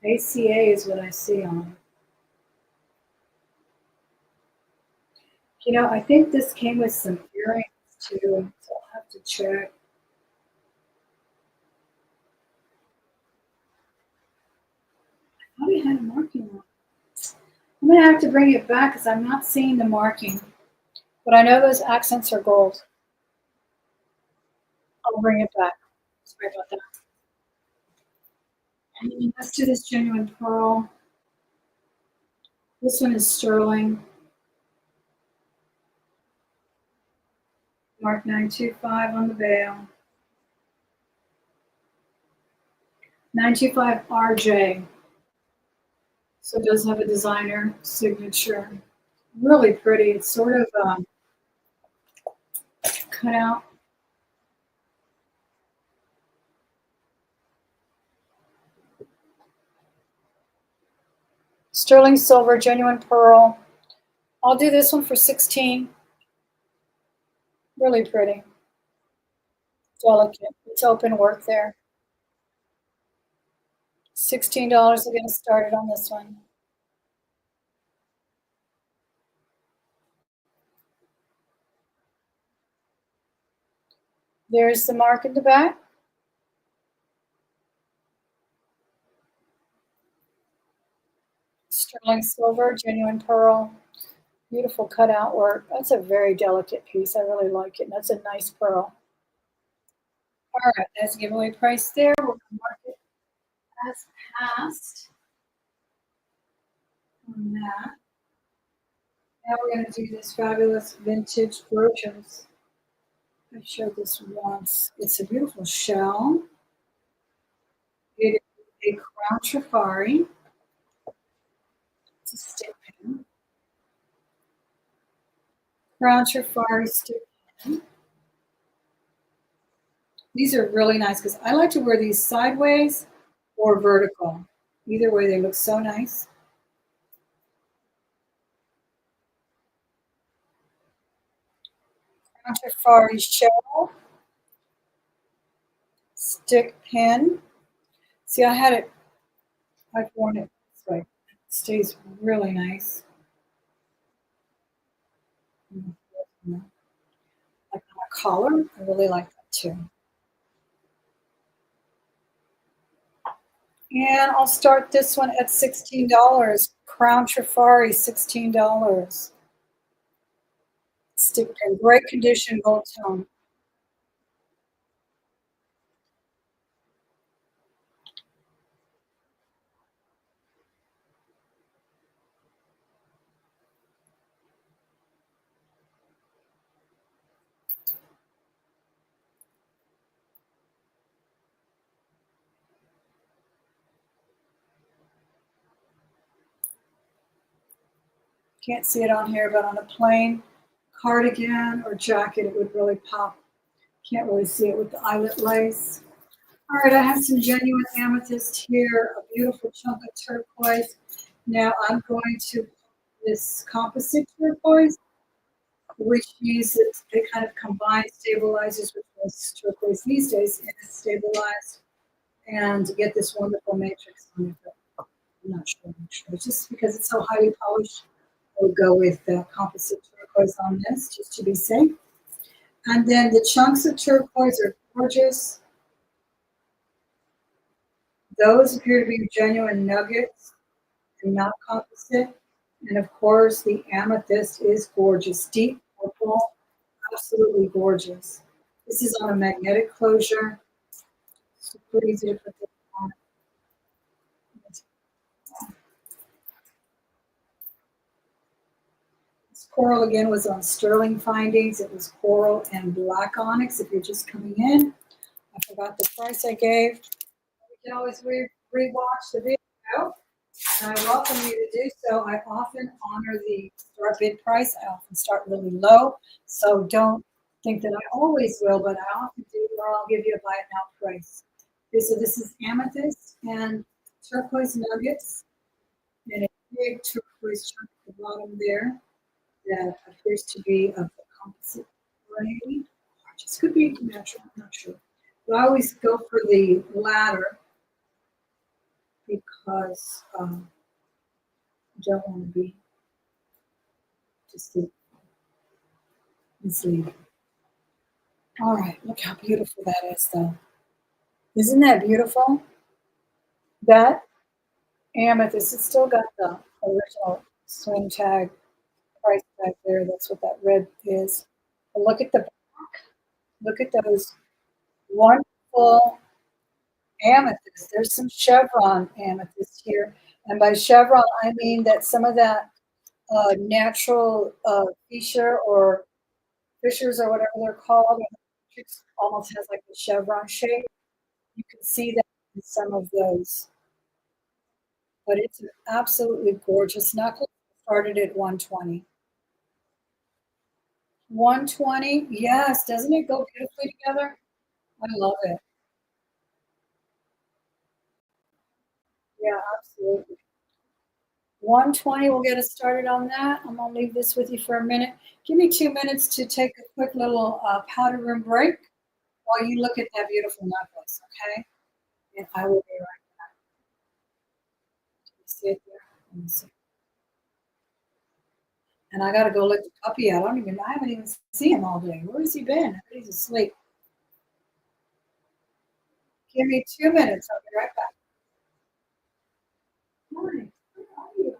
it? ACA is what I see on it. You know, I think this came with some earrings too, so I'll have to check. I thought it had a marking on it. I'm going to have to bring it back because I'm not seeing the marking. But I know those accents are gold. I'll bring it back. Sorry about that. And let's do this genuine pearl. This one is sterling. Mark 925 on the bail. 925 RJ. So it does have a designer signature. Really pretty. It's sort of cut out. Sterling silver, genuine pearl. I'll do this one for 16. Really pretty. Delicate. It's open work there. $16 to get started on this one. There's the mark in the back. Sterling silver, genuine pearl. Beautiful cutout work. That's a very delicate piece. I really like it. And that's a nice pearl. All right, that's giveaway price there. We're going to mark it as passed on that. Now we're going to do this fabulous vintage brooches. I showed this once. It's a beautiful shell. It is a crown trifari. It's a stick pin. Crown trifari stick pin. These are really nice because I like to wear these sideways or vertical. Either way, they look so nice. Crown trifari shell. Stick pin. See, I've worn it this way. It stays really nice. Like on a collar, I really like that too. And I'll start this one at $16. Crown Trifari, $16. Stick pin, great condition, gold tone. Can't see it on here, but on a plain cardigan or jacket, it would really pop. Can't really see it with the eyelet lace. All right, I have some genuine amethyst here, a beautiful chunk of turquoise. Now I'm going to this composite turquoise, which uses, they kind of combine stabilizers with most turquoise these days, and it's stabilized and to get this wonderful matrix on it. But I'm not sure. Just because it's so highly polished, we'll go with the composite turquoise on this, just to be safe. And then the chunks of turquoise are gorgeous. Those appear to be genuine nuggets and not composite. And of course, the amethyst is gorgeous. Deep purple, absolutely gorgeous. This is on a magnetic closure. Super easy to put this on. This coral again was on Sterling Findings. It was coral and black onyx if you're just coming in. I forgot the price I gave. You can always re-watch the video. And I welcome you to do so. I often honor the start bid price. I often start really low. So don't think that I always will, but I often do, or I'll give you a buy it now price. Okay, so this is amethyst and turquoise nuggets and a big turquoise chunk at the bottom there that appears to be of the composite variety. Or just could be natural, I'm not sure. But I always go for the latter because I don't want to be just misleading. All right, look how beautiful that is, though. Isn't that beautiful? That amethyst, it's still got the original swing tag, price tag there. That's what that red is. But look at the back. Look at those wonderful amethyst. There's some chevron amethyst here. And by chevron, I mean that some of that natural fissure or fissures or whatever they're called, it almost has like a chevron shape. You can see that in some of those. But it's an absolutely gorgeous necklace. Started at 120. 120, yes. Doesn't it go beautifully together? I love it. Yeah, absolutely. 120 will get us started on that. I'm gonna leave this with you for a minute. Give me 2 minutes to take a quick little powder room break while you look at that beautiful necklace, okay? And I will be right back. Let me see it there. Let me see. And I gotta go let the puppy out. I haven't even seen him all day. Where has he been? I think he's asleep. Give me 2 minutes. I'll be right back. Morning. Where are you?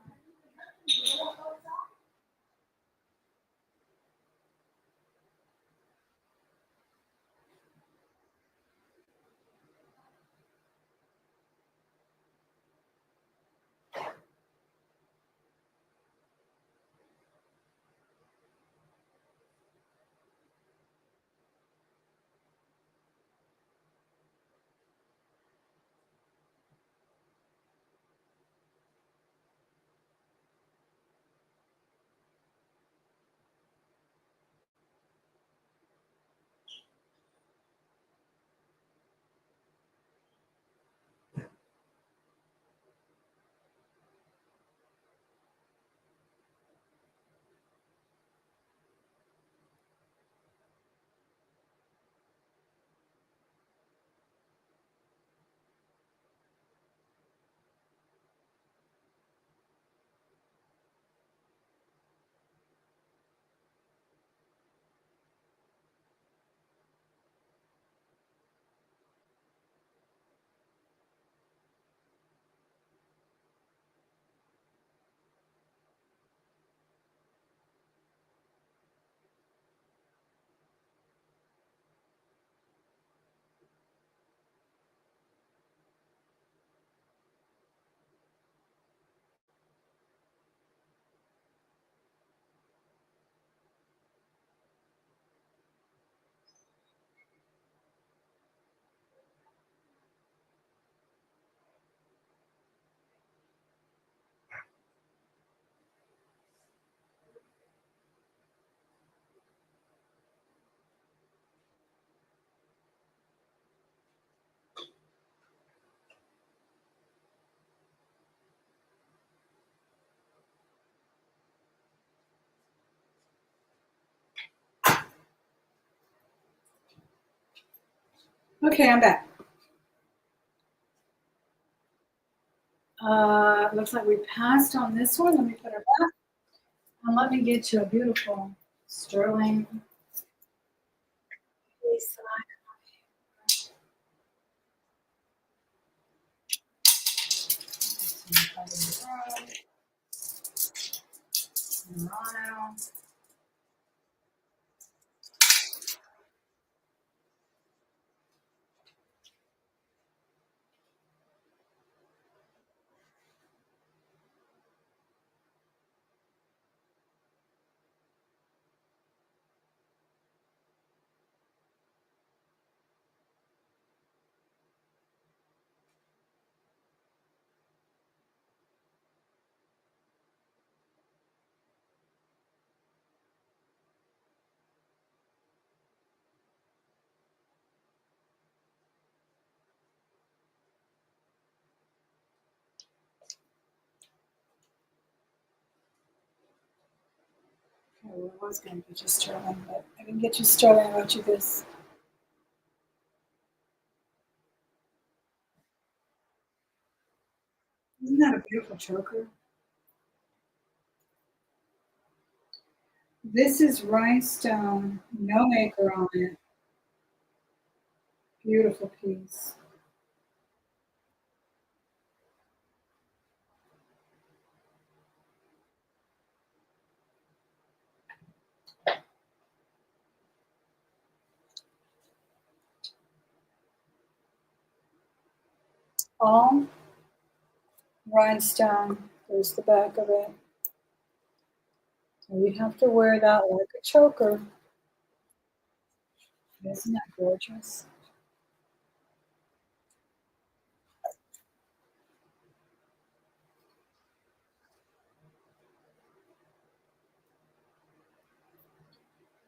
Okay, I'm back. Looks like we passed on this one. Let me put her back. And let me get you a beautiful sterling piece. Murano. Okay, well, I was going to get you sterling, but I didn't get you sterling. I wrote you this. Isn't that a beautiful choker? This is rhinestone, no maker on it. Beautiful piece. All rhinestone. There's the back of it. And you have to wear that like a choker. Isn't that gorgeous?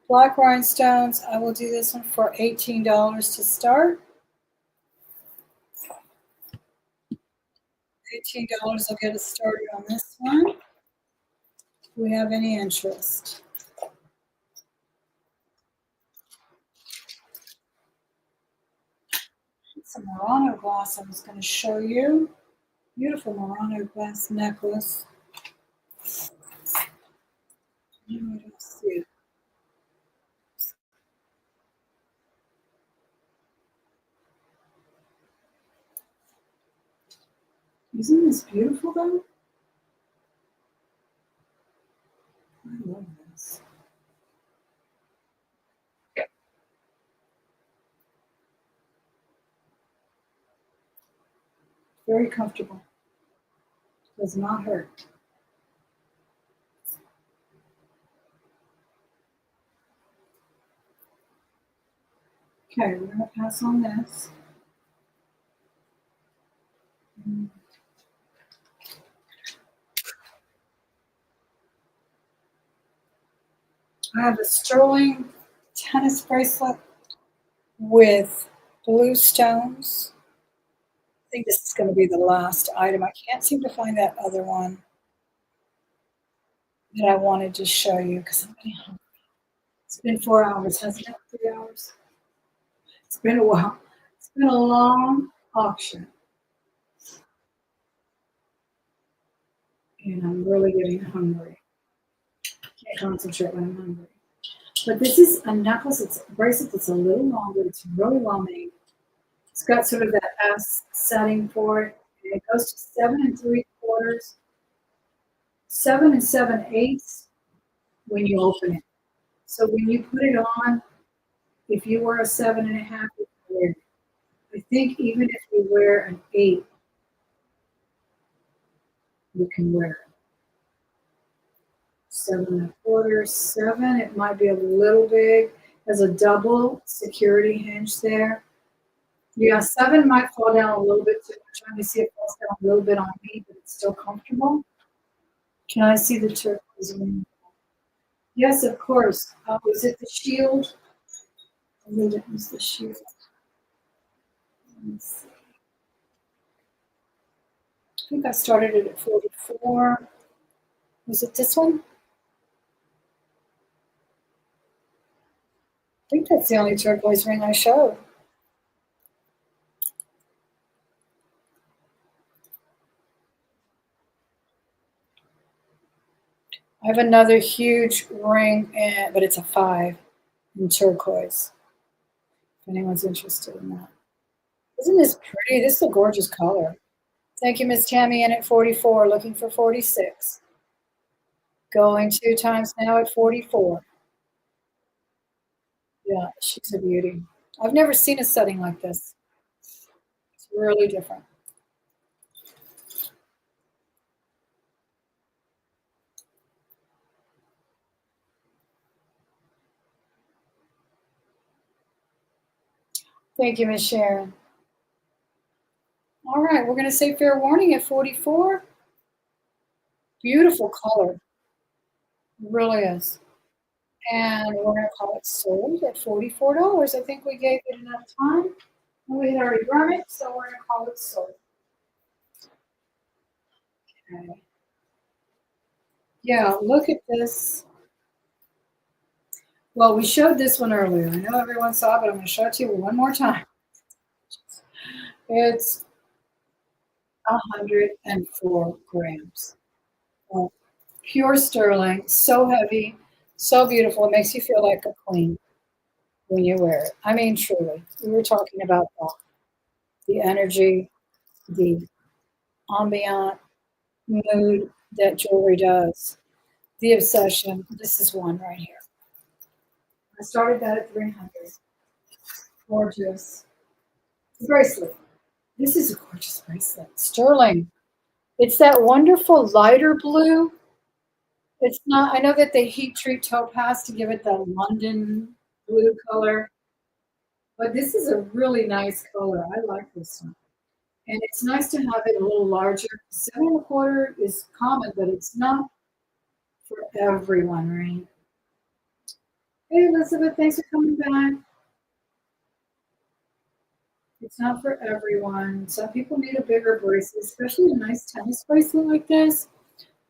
Black rhinestones, I will do this one for $18 to start. $18 will get us started on this one. Do we have any interest? Some Murano glass I was going to show you. Beautiful Murano glass necklace. I don't see it. Isn't this beautiful though? I love this. Very comfortable. Does not hurt. Okay, we're going to pass on this. I have a sterling tennis bracelet with blue stones. I think this is going to be the last item. I can't seem to find that other one that I wanted to show you because I'm getting hungry. It's been 4 hours, hasn't it? 3 hours? It's been a while. It's been a long auction. And I'm really getting hungry. Can't concentrate when I'm hungry. But this is a necklace, it's a bracelet that's a little longer. It's really well made. It's got sort of that S setting for it. And it goes to 7 3/4, 7 7/8 when you open it. So when you put it on, if you wear a 7.5, you can wear it. I think even if you wear an 8, you can wear it. 7 1/4, 7. It might be a little big. There's a double security hinge there. Yeah, 7 might fall down a little bit too much. Let me see if it falls down a little bit on me, but it's still comfortable. Can I see the turquoise ring? Yes, of course. Was it the shield? I believe it was the shield. Let me see. I think I started it at 44. Was it this one? I think that's the only turquoise ring I showed. I have another huge ring, but it's a 5 in turquoise. If anyone's interested in that. Isn't this pretty? This is a gorgeous color. Thank you, Miss Tammy, in at 44, looking for 46. Going 2 times now at 44. Yeah, she's a beauty. I've never seen a setting like this. It's really different. Thank you, Miss Sharon. All right, we're going to say fair warning at 44. Beautiful color. It really is. And we're going to call it sold at $44. I think we gave it enough time. We had already run it, so we're going to call it sold. Okay. Yeah, look at this. Well, we showed this one earlier. I know everyone saw it, but I'm going to show it to you one more time. It's 104 grams. Well, pure sterling, so heavy, so beautiful. It makes you feel like a queen when you wear it. I mean, truly. We were talking about the energy, the ambient mood that jewelry does, the obsession. This is one right here. I started that at 300. Gorgeous. Bracelet. This is a gorgeous bracelet. Sterling. It's that wonderful lighter blue. It's not, I know that they heat treat topaz to give it the London blue color, but this is a really nice color. I like this one. And it's nice to have it a little larger. 7 1/4 is common, but it's not for everyone, right? Hey, Elizabeth, thanks for coming back. It's not for everyone. Some people need a bigger bracelet, especially a nice tennis bracelet like this.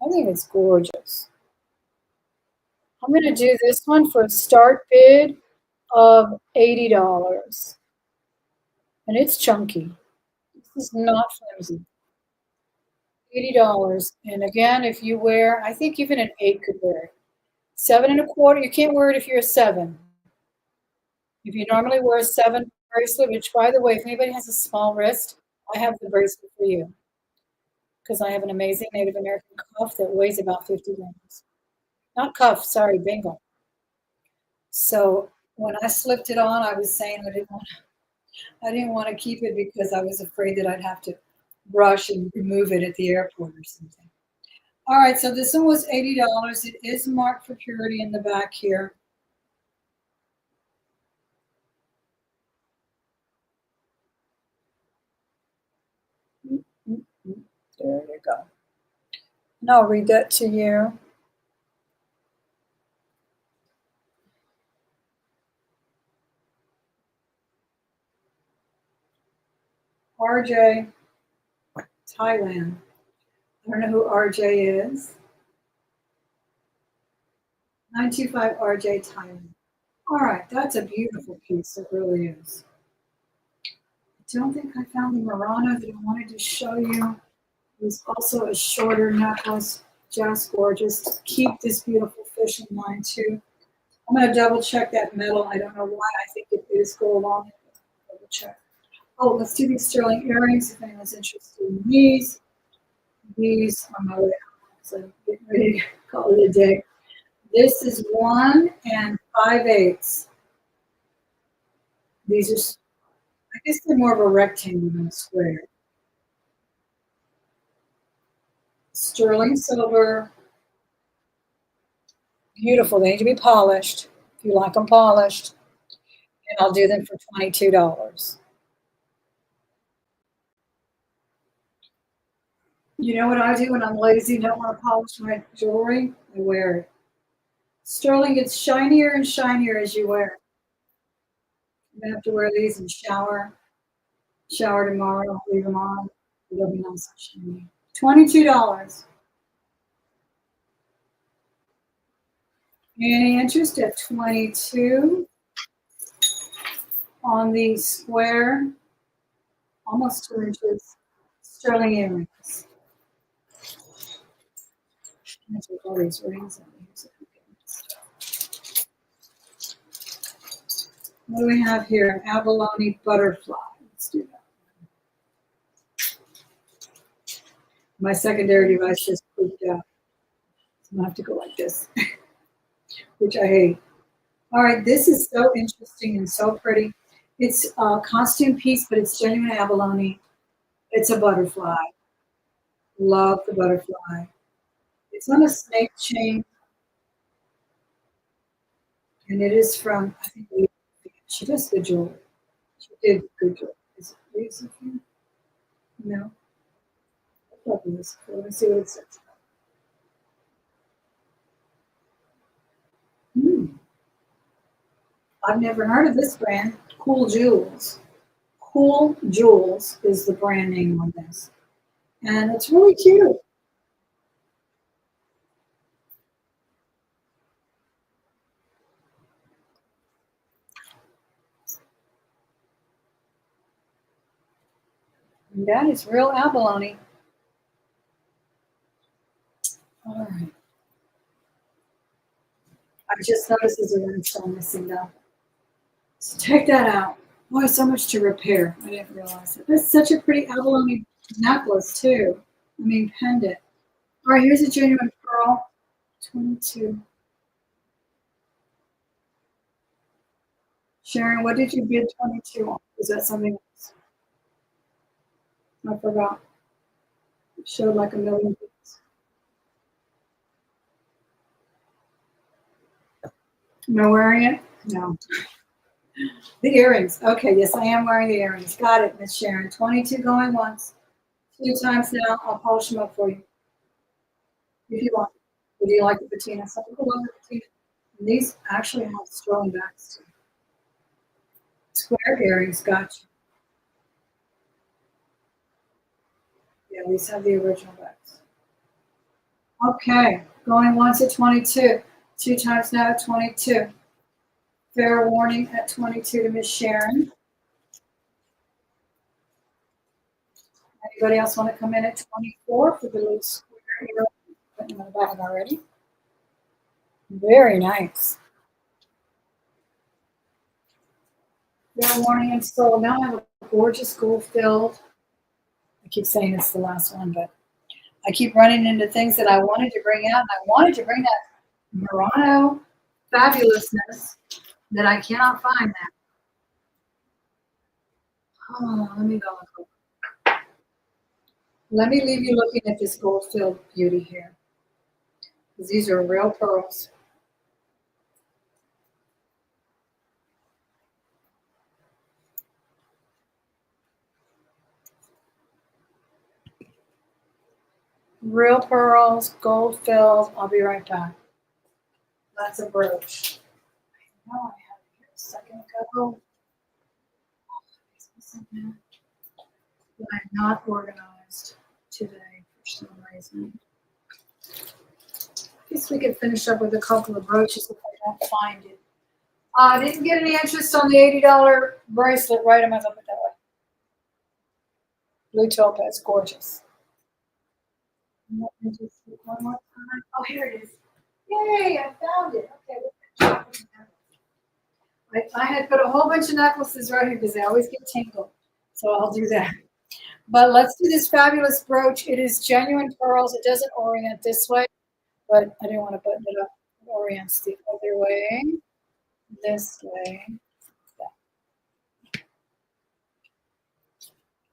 I think it's gorgeous. I'm going to do this one for a start bid of $80. And it's chunky. This is not flimsy. $80. And again, if you wear, I think even an 8 could wear it. 7 1/4, you can't wear it if you're a 7. If you normally wear a 7 bracelet, which by the way, if anybody has a small wrist, I have the bracelet for you because I have an amazing Native American cuff that weighs about 50 grams. Not cuff, sorry, bingle. So when I slipped it on, I was saying I didn't want to keep it because I was afraid that I'd have to rush and remove it at the airport or something. All right, so this one was $80. It is marked for purity in the back here. There you go. And I'll read that to you. RJ, Thailand. I don't know who RJ is. 925 RJ Thailand. All right, that's a beautiful piece. It really is. I don't think I found the Murano that I wanted to show you. There's also a shorter necklace, just gorgeous. Keep this beautiful fish in mind too. I'm going to double check that metal. I don't know why. I think it is gold on it. Double check. Oh, let's do these sterling earrings if anyone's interested in these. These are my way out, so I'm getting ready to call it a day. This is 1 5/8. These are, I guess they're more of a rectangle than a square. Sterling silver. Beautiful. They need to be polished. If you like them polished. And I'll do them for $22. You know what I do when I'm lazy and don't want to polish my jewelry? I wear it. Sterling gets shinier and shinier as you wear it. I'm gonna have to wear these and shower. Shower tomorrow, leave them on. It'll be nice and shiny. $22. Any interest at 22 on the square, almost 2 inches, sterling earrings. I'm gonna take all these rings out. What do we have here? An abalone butterfly. Let's do that. My secondary device just pooped out. So I'm gonna have to go like this, which I hate. All right, this is so interesting and so pretty. It's a costume piece, but it's genuine abalone. It's a butterfly. Love the butterfly. It's on a snake chain, and it is from, I think, she does good jewelry. She did good jewelry. Is it Lisa here? No. Let me see what it says. Hmm. I've never heard of this brand. Cool Jewels. Cool Jewels is the brand name on this. And it's really cute. And that is real abalone. All right. I just noticed there's a rhinestone missing though. So check that out. Boy, so much to repair. I didn't realize it. That's such a pretty abalone necklace too. I mean pendant. All right, here's a genuine pearl. 22. Sharon, what did you bid 22 on? Was that something else? I forgot. Showed like a million things. Am I wearing it? No. The earrings. Okay, yes, I am wearing the earrings. Got it, Miss Sharon. 22 going once. 2 times now. I'll polish them up for you if you want. Or do you like the patina? Some people love the patina. And these actually have strong backs too. Square earrings, gotcha. Yeah, these have the original backs. Okay, going once at 22. 2 times now at 22. Fair warning at 22 to Miss Sharon. Anybody else want to come in at 24 for the little square earring? Putting them in the bag already. Very nice. Fair warning and sold. Now I have a gorgeous gold filled. I keep saying it's the last one, but I keep running into things that I wanted to bring out. And I wanted to bring that Murano fabulousness that I cannot find that. Oh, let me go. Let me leave you looking at this gold filled beauty here. Because these are real pearls. Real pearls, gold filled. I'll be right back. That's a brooch. I know I had it here a second ago. I'm not organized today for some reason. I guess we could finish up with a couple of brooches if I don't find it. I didn't get any interest on the $80 bracelet, right? I might as well put that way. Blue topaz, gorgeous. Let me just look one more time. Oh, here it is. Yay, I found it. Okay. I had put a whole bunch of necklaces right here because they always get tangled. So I'll do that. But let's do this fabulous brooch. It is genuine pearls. It doesn't orient this way, but I didn't want to button it up. It orients the other way, this way.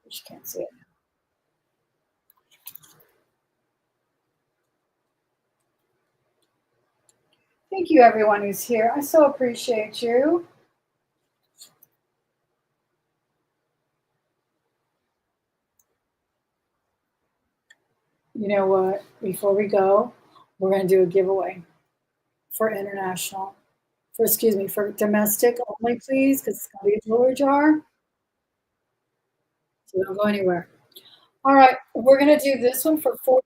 You can't see it. Thank you, everyone who's here. I so appreciate you. You know what? Before we go, we're going to do a giveaway for international. For domestic only, please, because it's going to be a jewelry jar. So don't go anywhere. All right, we're going to do this one for $40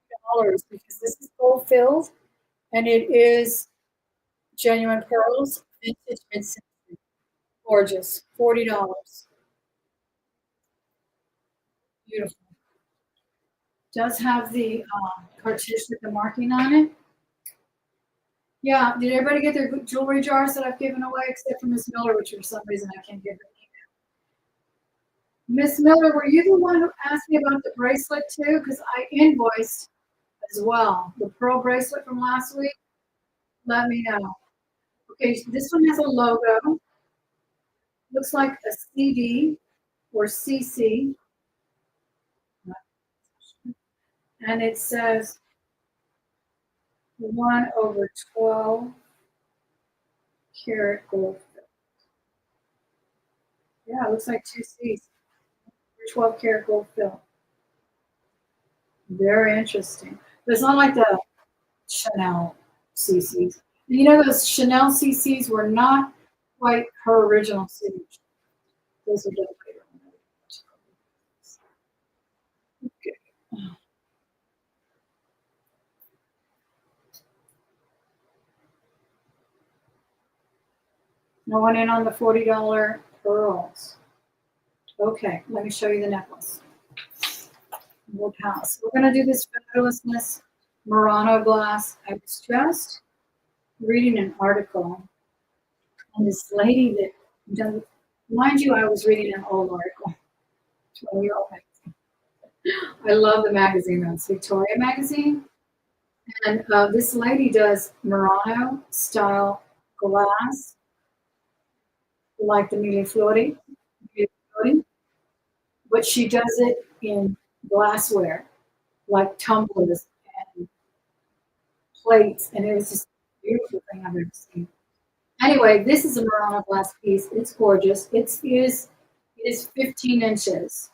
because this is gold filled and it is genuine pearls, vintage mid-century. Gorgeous. $40. Beautiful. Does have the cartouche with the marking on it. Yeah, did everybody get their jewelry jars that I've given away except for Miss Miller, which for some reason I can't give her an email. Miss Miller, were you the one who asked me about the bracelet too? Because I invoiced as well. The pearl bracelet from last week. Let me know. Okay, so this one has a logo. Looks like a CD or CC. And it says 1/12 karat gold. Yeah, it looks like two C's. 12 karat gold fill. Very interesting. But it's not like the Chanel CCs. You know, those Chanel CCs were not quite her original signature. Those are done later. Okay. No one in on the $40 pearls. Okay, let me show you the necklace. We'll pass. We're going to do this fabulousness Murano glass. I was just reading an article on this lady that does, mind you, I was reading an old article. 12-year-old magazine. I love the magazine, though. It's Victoria magazine. And this lady does Murano style glass, like the Mille Fiori, but she does it in glassware. like tumblers and plates, and it was just the beautiful thing I've ever seen. Anyway, this is a Murano glass piece. It's gorgeous. It is 15 inches.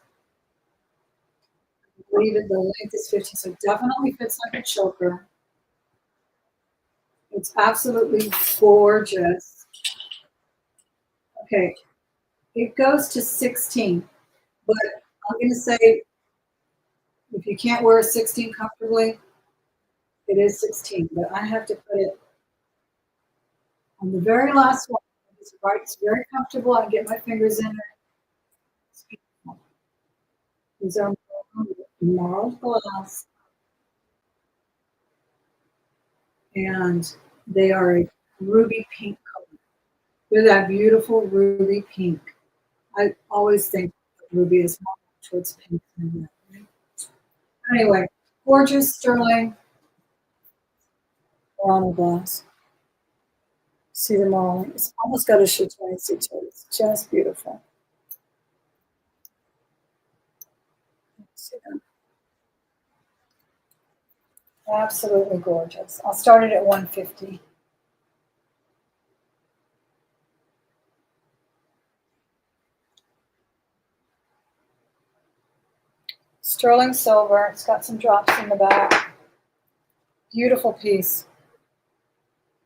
I believe it, the length is 15, so it definitely fits like a choker. It's absolutely gorgeous. Okay, it goes to 16, but I'm going to say if you can't wear a 16 comfortably, it is 16, but I have to put it on the very last one. It's right, it's very comfortable. I get my fingers in it. It's beautiful. These are marled glass, and they are a ruby pink color. They're that beautiful ruby pink. I always think ruby is more towards pink than red. Right? Anyway, gorgeous sterling Murano glass. See them all. It's almost got a chatoyancy to it. It's just beautiful. See them? Absolutely gorgeous. I'll start it at 150. Sterling silver. It's got some drops in the back. Beautiful piece.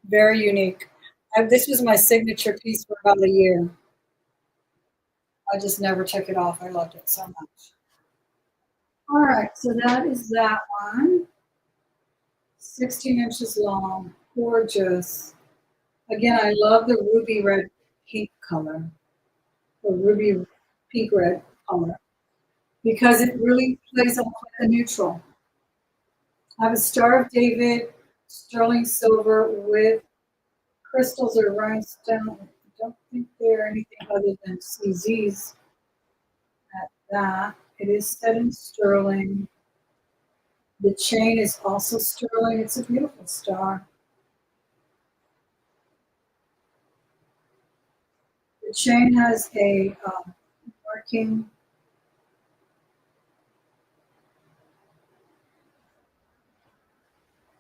Very unique. This was my signature piece for about a year. I just never took it off. I loved it so much. All right, so that is that one. 16 inches long. Gorgeous. Again, I love the ruby red pink color, the ruby pink red color, because it really plays off like a neutral. I have a Star of David sterling silver with crystals or rhinestone. I don't think they're anything other than CZs at that. It is set in sterling. The chain is also sterling. It's a beautiful star. The chain has a marking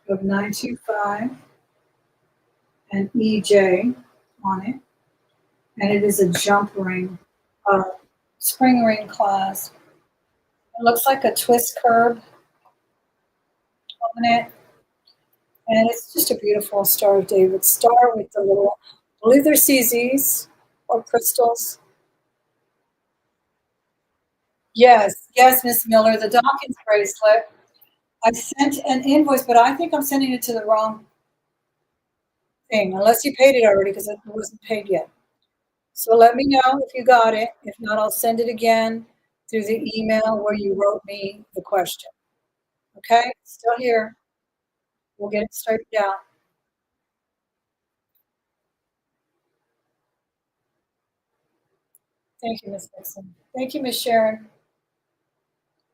of 925 and EJ on it, and it is a jump ring, spring ring clasp. It looks like a twist curb on it, and it's just a beautiful Star of David star with the little, I believe they're CZs or crystals. Yes, yes, Miss Miller, the Dawkins bracelet. I sent an invoice, but I think I'm sending it to the wrong thing, unless you paid it already, because it wasn't paid yet. So let me know if you got it. If not, I'll send it again through the email where you wrote me the question. Okay? Still here. We'll get it straightened out. Thank you, Miss Nixon. Thank you, Miss Sharon.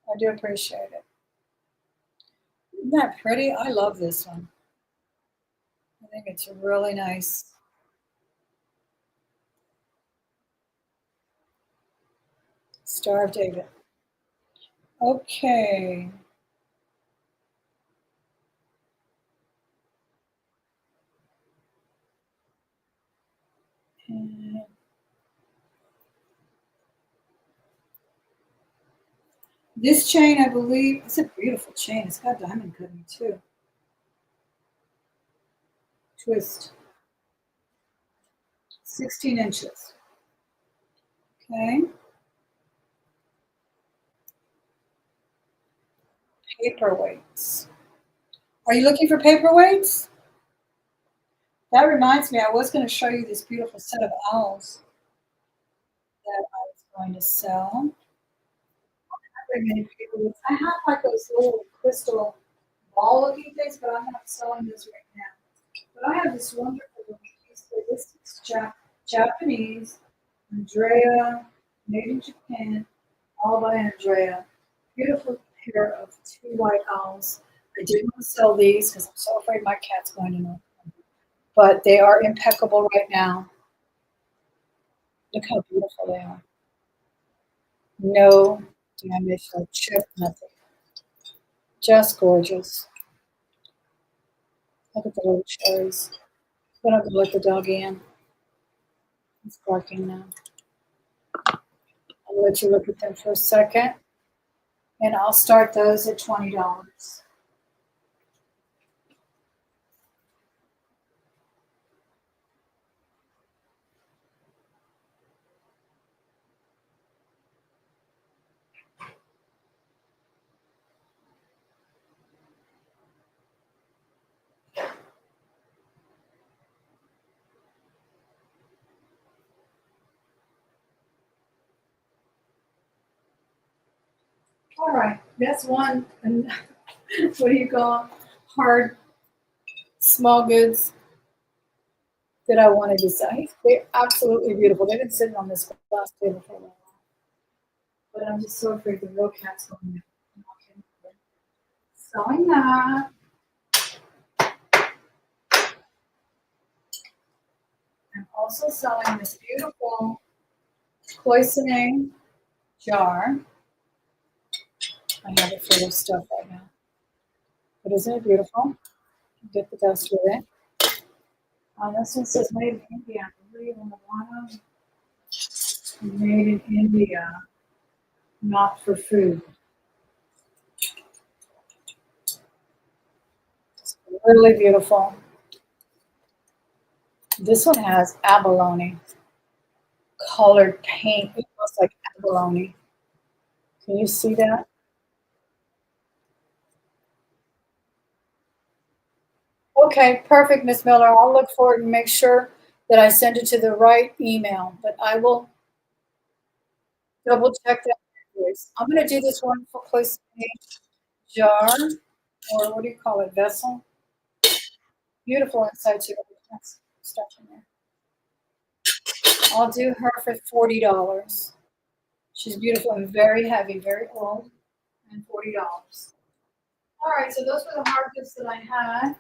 I do appreciate it. Isn't that pretty? I love this one. I think it's really nice. Star of David. Okay. And this chain, I believe, it's a beautiful chain. It's got diamond cutting too. Twist. 16 inches. Okay. Paperweights. Are you looking for paperweights? That reminds me, I was going to show you this beautiful set of owls that I was going to sell. Very many paperweights. I have like those little crystal ball looking things, but I'm not selling those right now. But I have this wonderful little piece. This is Japanese, Andrea, made in Japan, all by Andrea. Beautiful pair of two white owls. I didn't want to sell these because I'm so afraid my cat's going to know. But they are impeccable right now. Look how beautiful they are. No damage, no chip, nothing. Just gorgeous. Look at the little cherries. I'm gonna go let the dog in. He's barking now. I'll let you look at them for a second. And I'll start those at $20. All right, that's one. And what do you call it? Hard small goods that I wanted to say. They're absolutely beautiful. They've been sitting on this glass table for a while, but I'm just so afraid the real cat's going to knock him over. Selling that. I'm also selling this beautiful cloisonne jar. I have it full of stuff right now. But isn't it beautiful? Get the dust with it. This one says made in India. I really want to made in India, not for food. It's really beautiful. This one has abalone colored paint. It looks like abalone. Can you see that? Okay, perfect, Miss Miller. I'll look for it and make sure that I send it to the right email. But I will double check that. I'm going to do this one for place jar, or what do you call it, vessel? Beautiful inside too. Stuff in there. I'll do her for $40. She's beautiful and very heavy, very old, and $40. All right, so those were the hard goods that I had.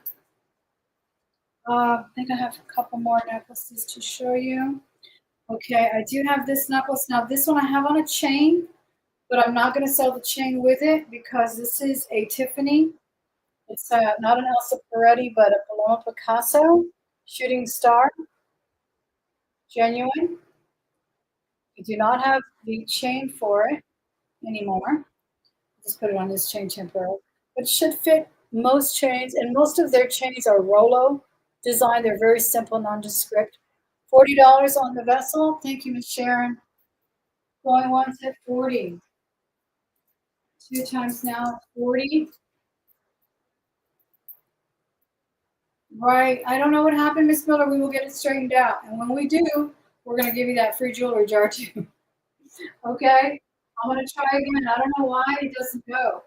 I think I have a couple more necklaces to show you. Okay, I do have this necklace. Now, this one I have on a chain, but I'm not going to sell the chain with it because this is a Tiffany. It's not an Elsa Peretti, but a Paloma Picasso shooting star, genuine. I do not have the chain for it anymore. Just put it on this chain temporarily. But it should fit most chains, and most of their chains are Rolo design. They're very simple, nondescript. $40 on the vessel. Thank you, Miss Sharon. Going once at 40. 2 times now, 40. Right. I don't know what happened, Miss Miller. We will get it straightened out. And when we do, we're going to give you that free jewelry jar too. Okay? I'm going to try again. I don't know why it doesn't go.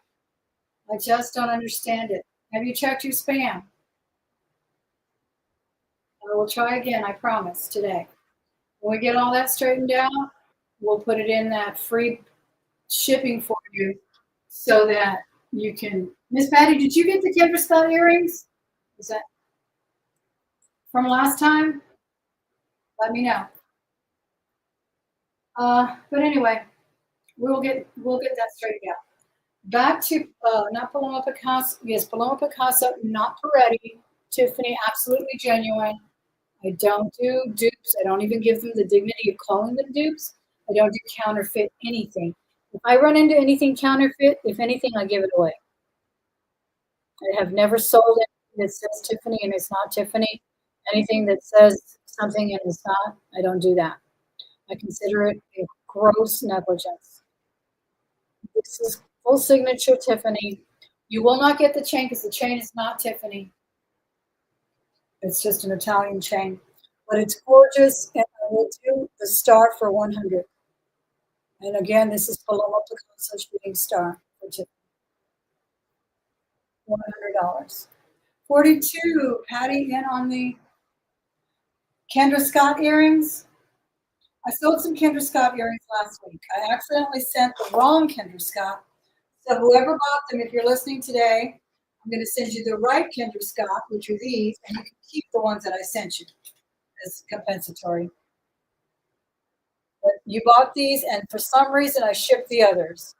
I just don't understand it. Have you checked your spam? I will try again, I promise, today. When we get all that straightened out, we'll put it in that free shipping for you so that you can. Miss Patty, did you get the Kendra Scott earrings? Is that from last time? Let me know. But anyway, we'll get that straightened out. Back to not Paloma Picasso. Yes, Paloma Picasso, not Peretti. Tiffany, absolutely genuine. I don't do dupes. I don't even give them the dignity of calling them dupes. I don't do counterfeit anything. If I run into anything counterfeit, if anything, I give it away. I have never sold anything that says Tiffany and it's not Tiffany. Anything that says something and it's not, I don't do that. I consider it a gross negligence. This is full signature Tiffany. You will not get the chain because the chain is not Tiffany. It's just an Italian chain. But it's gorgeous, and I will do the star for 100. And again, this is Paloma Picasso shooting star for $100. 42, Patty in on the Kendra Scott earrings. I sold some Kendra Scott earrings last week. I accidentally sent the wrong Kendra Scott. So whoever bought them, if you're listening today, I'm going to send you the right Kendra Scott, which are these, and you can keep the ones that I sent you as compensatory. But you bought these, and for some reason, I shipped the others.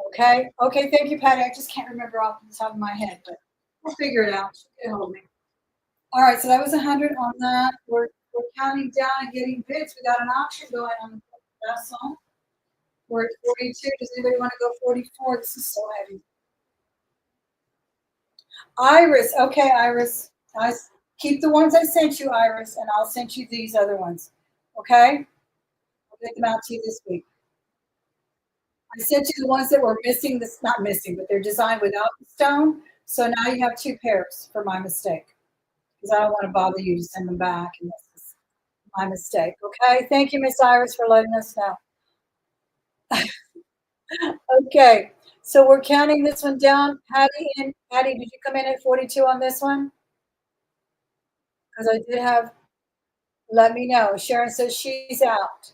Okay. Okay. Thank you, Patty. I just can't remember off the top of my head, but we'll figure it out. She'll get hold of me. All right. So that was 100 on that. We're counting down and getting bids. We got an auction going on that song. We're at 42. Does anybody want to go 44? This is so heavy. Iris. Okay, Iris. I keep the ones I sent you, Iris, and I'll send you these other ones. Okay? I'll get them out to you this week. I sent you the ones that were missing, this not missing, but they're designed without the stone. So now you have two pairs for my mistake. Because I don't want to bother you to send them back. And this is my mistake. Okay. Thank you, Miss Iris, for letting us know. Okay. So we're counting this one down. Patty, did you come in at 42 on this one? Because I did have, let me know. Sharon says she's out.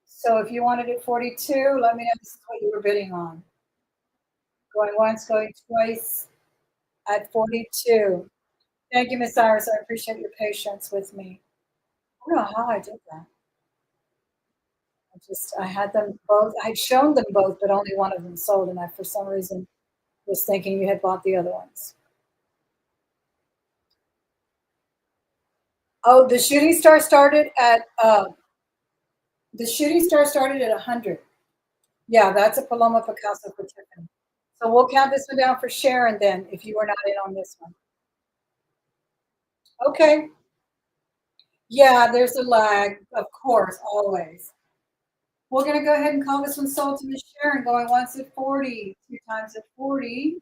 So if you wanted it 42, let me know this is what you were bidding on. Going once, going twice at 42. Thank you, Miss Iris. I appreciate your patience with me. I don't know how I did that. I had them both. I had shown them both, but only one of them sold. And I, for some reason, was thinking you had bought the other ones. Oh, the shooting star started at 100. Yeah, that's a Paloma Picasso for Tiffany. So we'll count this one down for Sharon then, if you were not in on this one. Okay. Yeah, there's a lag, of course, always. We're going to go ahead and call this one sold to Miss Sharon, going once at 40, two times at 40.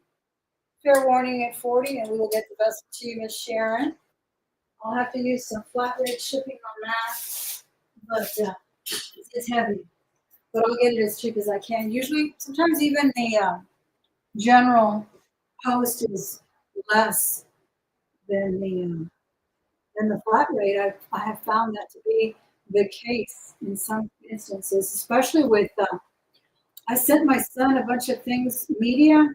Fair warning at 40, and we will get the best to you, Miss Sharon. I'll have to use some flat rate shipping on that, but it's heavy. But I'll get it as cheap as I can. Usually, sometimes even the general post is less than the flat rate. I have found that to be the case in some instances, especially with. I sent my son a bunch of things, media,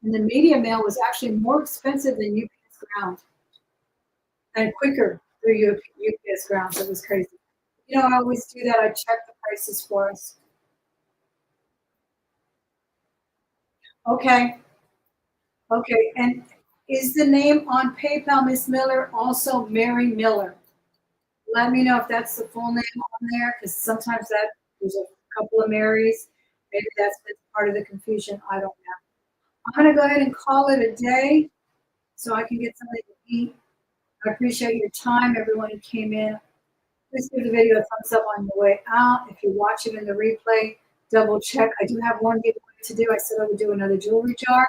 and the media mail was actually more expensive than UPS ground and quicker through UPS ground. So it was crazy. You know, I always do that. I check the prices for us. Okay. Okay. And is the name on PayPal, Miss Miller, also Mary Miller? Let me know if that's the full name on there, because sometimes there's a couple of Marys. Maybe that's been part of the confusion. I don't know. I'm going to go ahead and call it a day so I can get something to eat. I appreciate your time, everyone who came in. Please give the video a thumbs up on your way out. If you watch it in the replay, double check. I do have one giveaway to do. I said I would do another jewelry jar.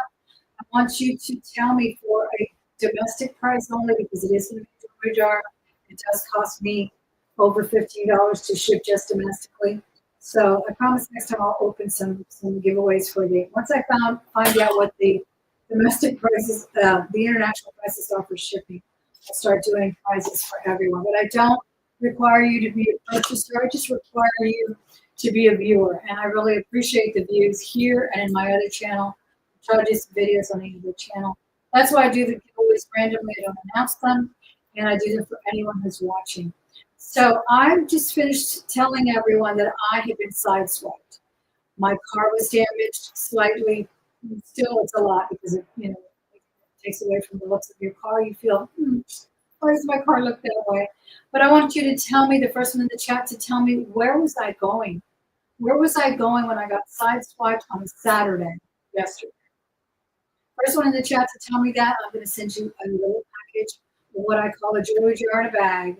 I want you to tell me for a domestic price only, because it is going to be a jewelry jar. It does cost me over $15 to ship just domestically. So I promise next time I'll open some giveaways for you. Once I find out what the domestic prices, the international prices are for shipping, I'll start doing prizes for everyone. But I don't require you to be a purchaser. I just require you to be a viewer. And I really appreciate the views here and in my other channel. I try to do some videos on either channel. That's why I do the giveaways randomly. I don't announce them. And I do them for anyone who's watching. So I've just finished telling everyone that I have been sideswiped. My car was damaged slightly. Still, it's a lot because it takes away from the looks of your car. You feel, why does my car look that way? But I want you to tell me, the first one in the chat, to tell me, where was I going? Where was I going when I got sideswiped on Saturday, yesterday? First one in the chat to tell me that, I'm going to send you a little package of what I call a jewelry jar in a bag.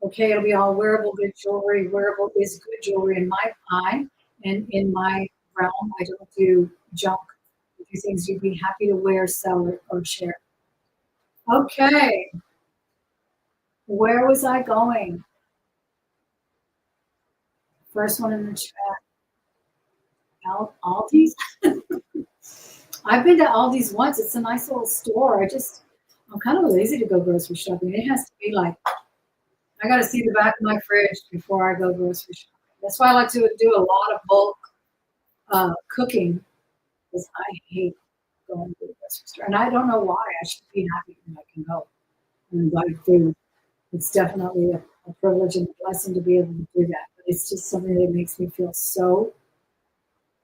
Okay, it'll be all wearable good jewelry. Wearable is good jewelry in my eye and in my realm. I don't do junk. I do things you'd be happy to wear, sell, or share. Okay. Where was I going? First one in the chat. Aldi's? I've been to Aldi's once. It's a nice little store. I'm kind of lazy to go grocery shopping. It has to be like, I got to see the back of my fridge before I go grocery shopping. That's why I like to do a lot of bulk cooking, because I hate going to the grocery store. And I don't know why. I should be happy when I can go and buy food. It's definitely a privilege and a blessing to be able to do that. But it's just something that makes me feel so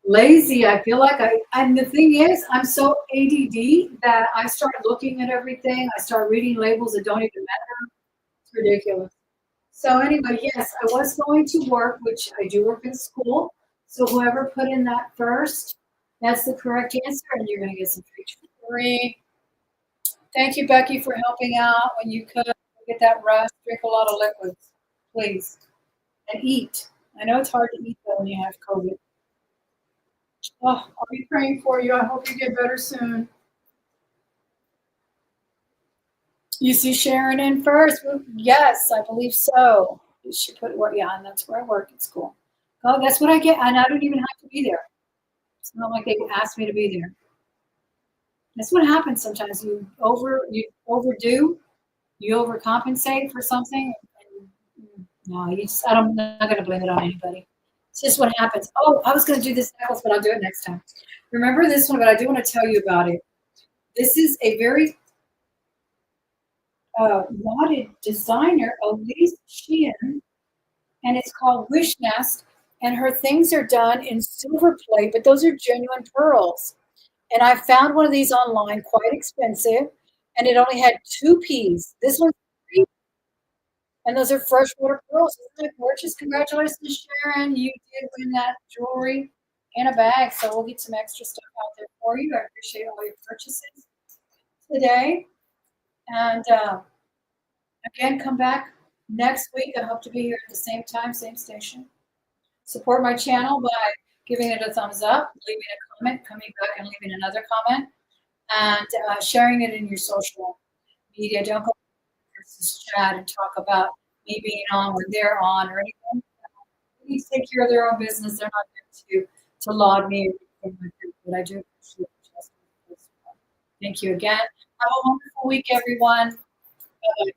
lazy. I feel like and the thing is, I'm so ADD that I start looking at everything. I start reading labels that don't even matter. It's ridiculous. So anyway, yes, I was going to work, which I do work in school. So whoever put in that first, that's the correct answer, and you're going to get some free. Thank you, Becky, for helping out when you could. Get that rest. Drink a lot of liquids, please, and eat. I know it's hard to eat though when you have COVID. Oh, I'll be praying for you. I hope you get better soon. You see Sharon in first? Yes, I believe so. She put work, yeah, and that's where I work at school. Oh, that's what I get, and I don't even have to be there. It's not like they asked me to be there. That's what happens sometimes. You overdo, you overcompensate for something. And, no, I'm not gonna blame it on anybody. It's just what happens. Oh, I was gonna do this necklace, but I'll do it next time. Remember this one, but I do want to tell you about it. This is a very lauded designer, Elise Sheehan, and it's called Wish Nest. And her things are done in silver plate, but those are genuine pearls. And I found one of these online, quite expensive, and it only had 2 P's. This one's 3, and those are freshwater pearls. Isn't that gorgeous? Congratulations, Sharon. You did win that jewelry and a bag, so we'll get some extra stuff out there for you. I appreciate all your purchases today. And again, come back next week. I hope to be here at the same time, same station. Support my channel by giving it a thumbs up, leaving a comment, coming back and leaving another comment, and sharing it in your social media. Don't go versus chat and talk about me being on when they're on or anything. They need to take care of their own business. They're not there to laud me or anything like that. But I do appreciate it. Thank you again. Have a wonderful week, everyone. Bye.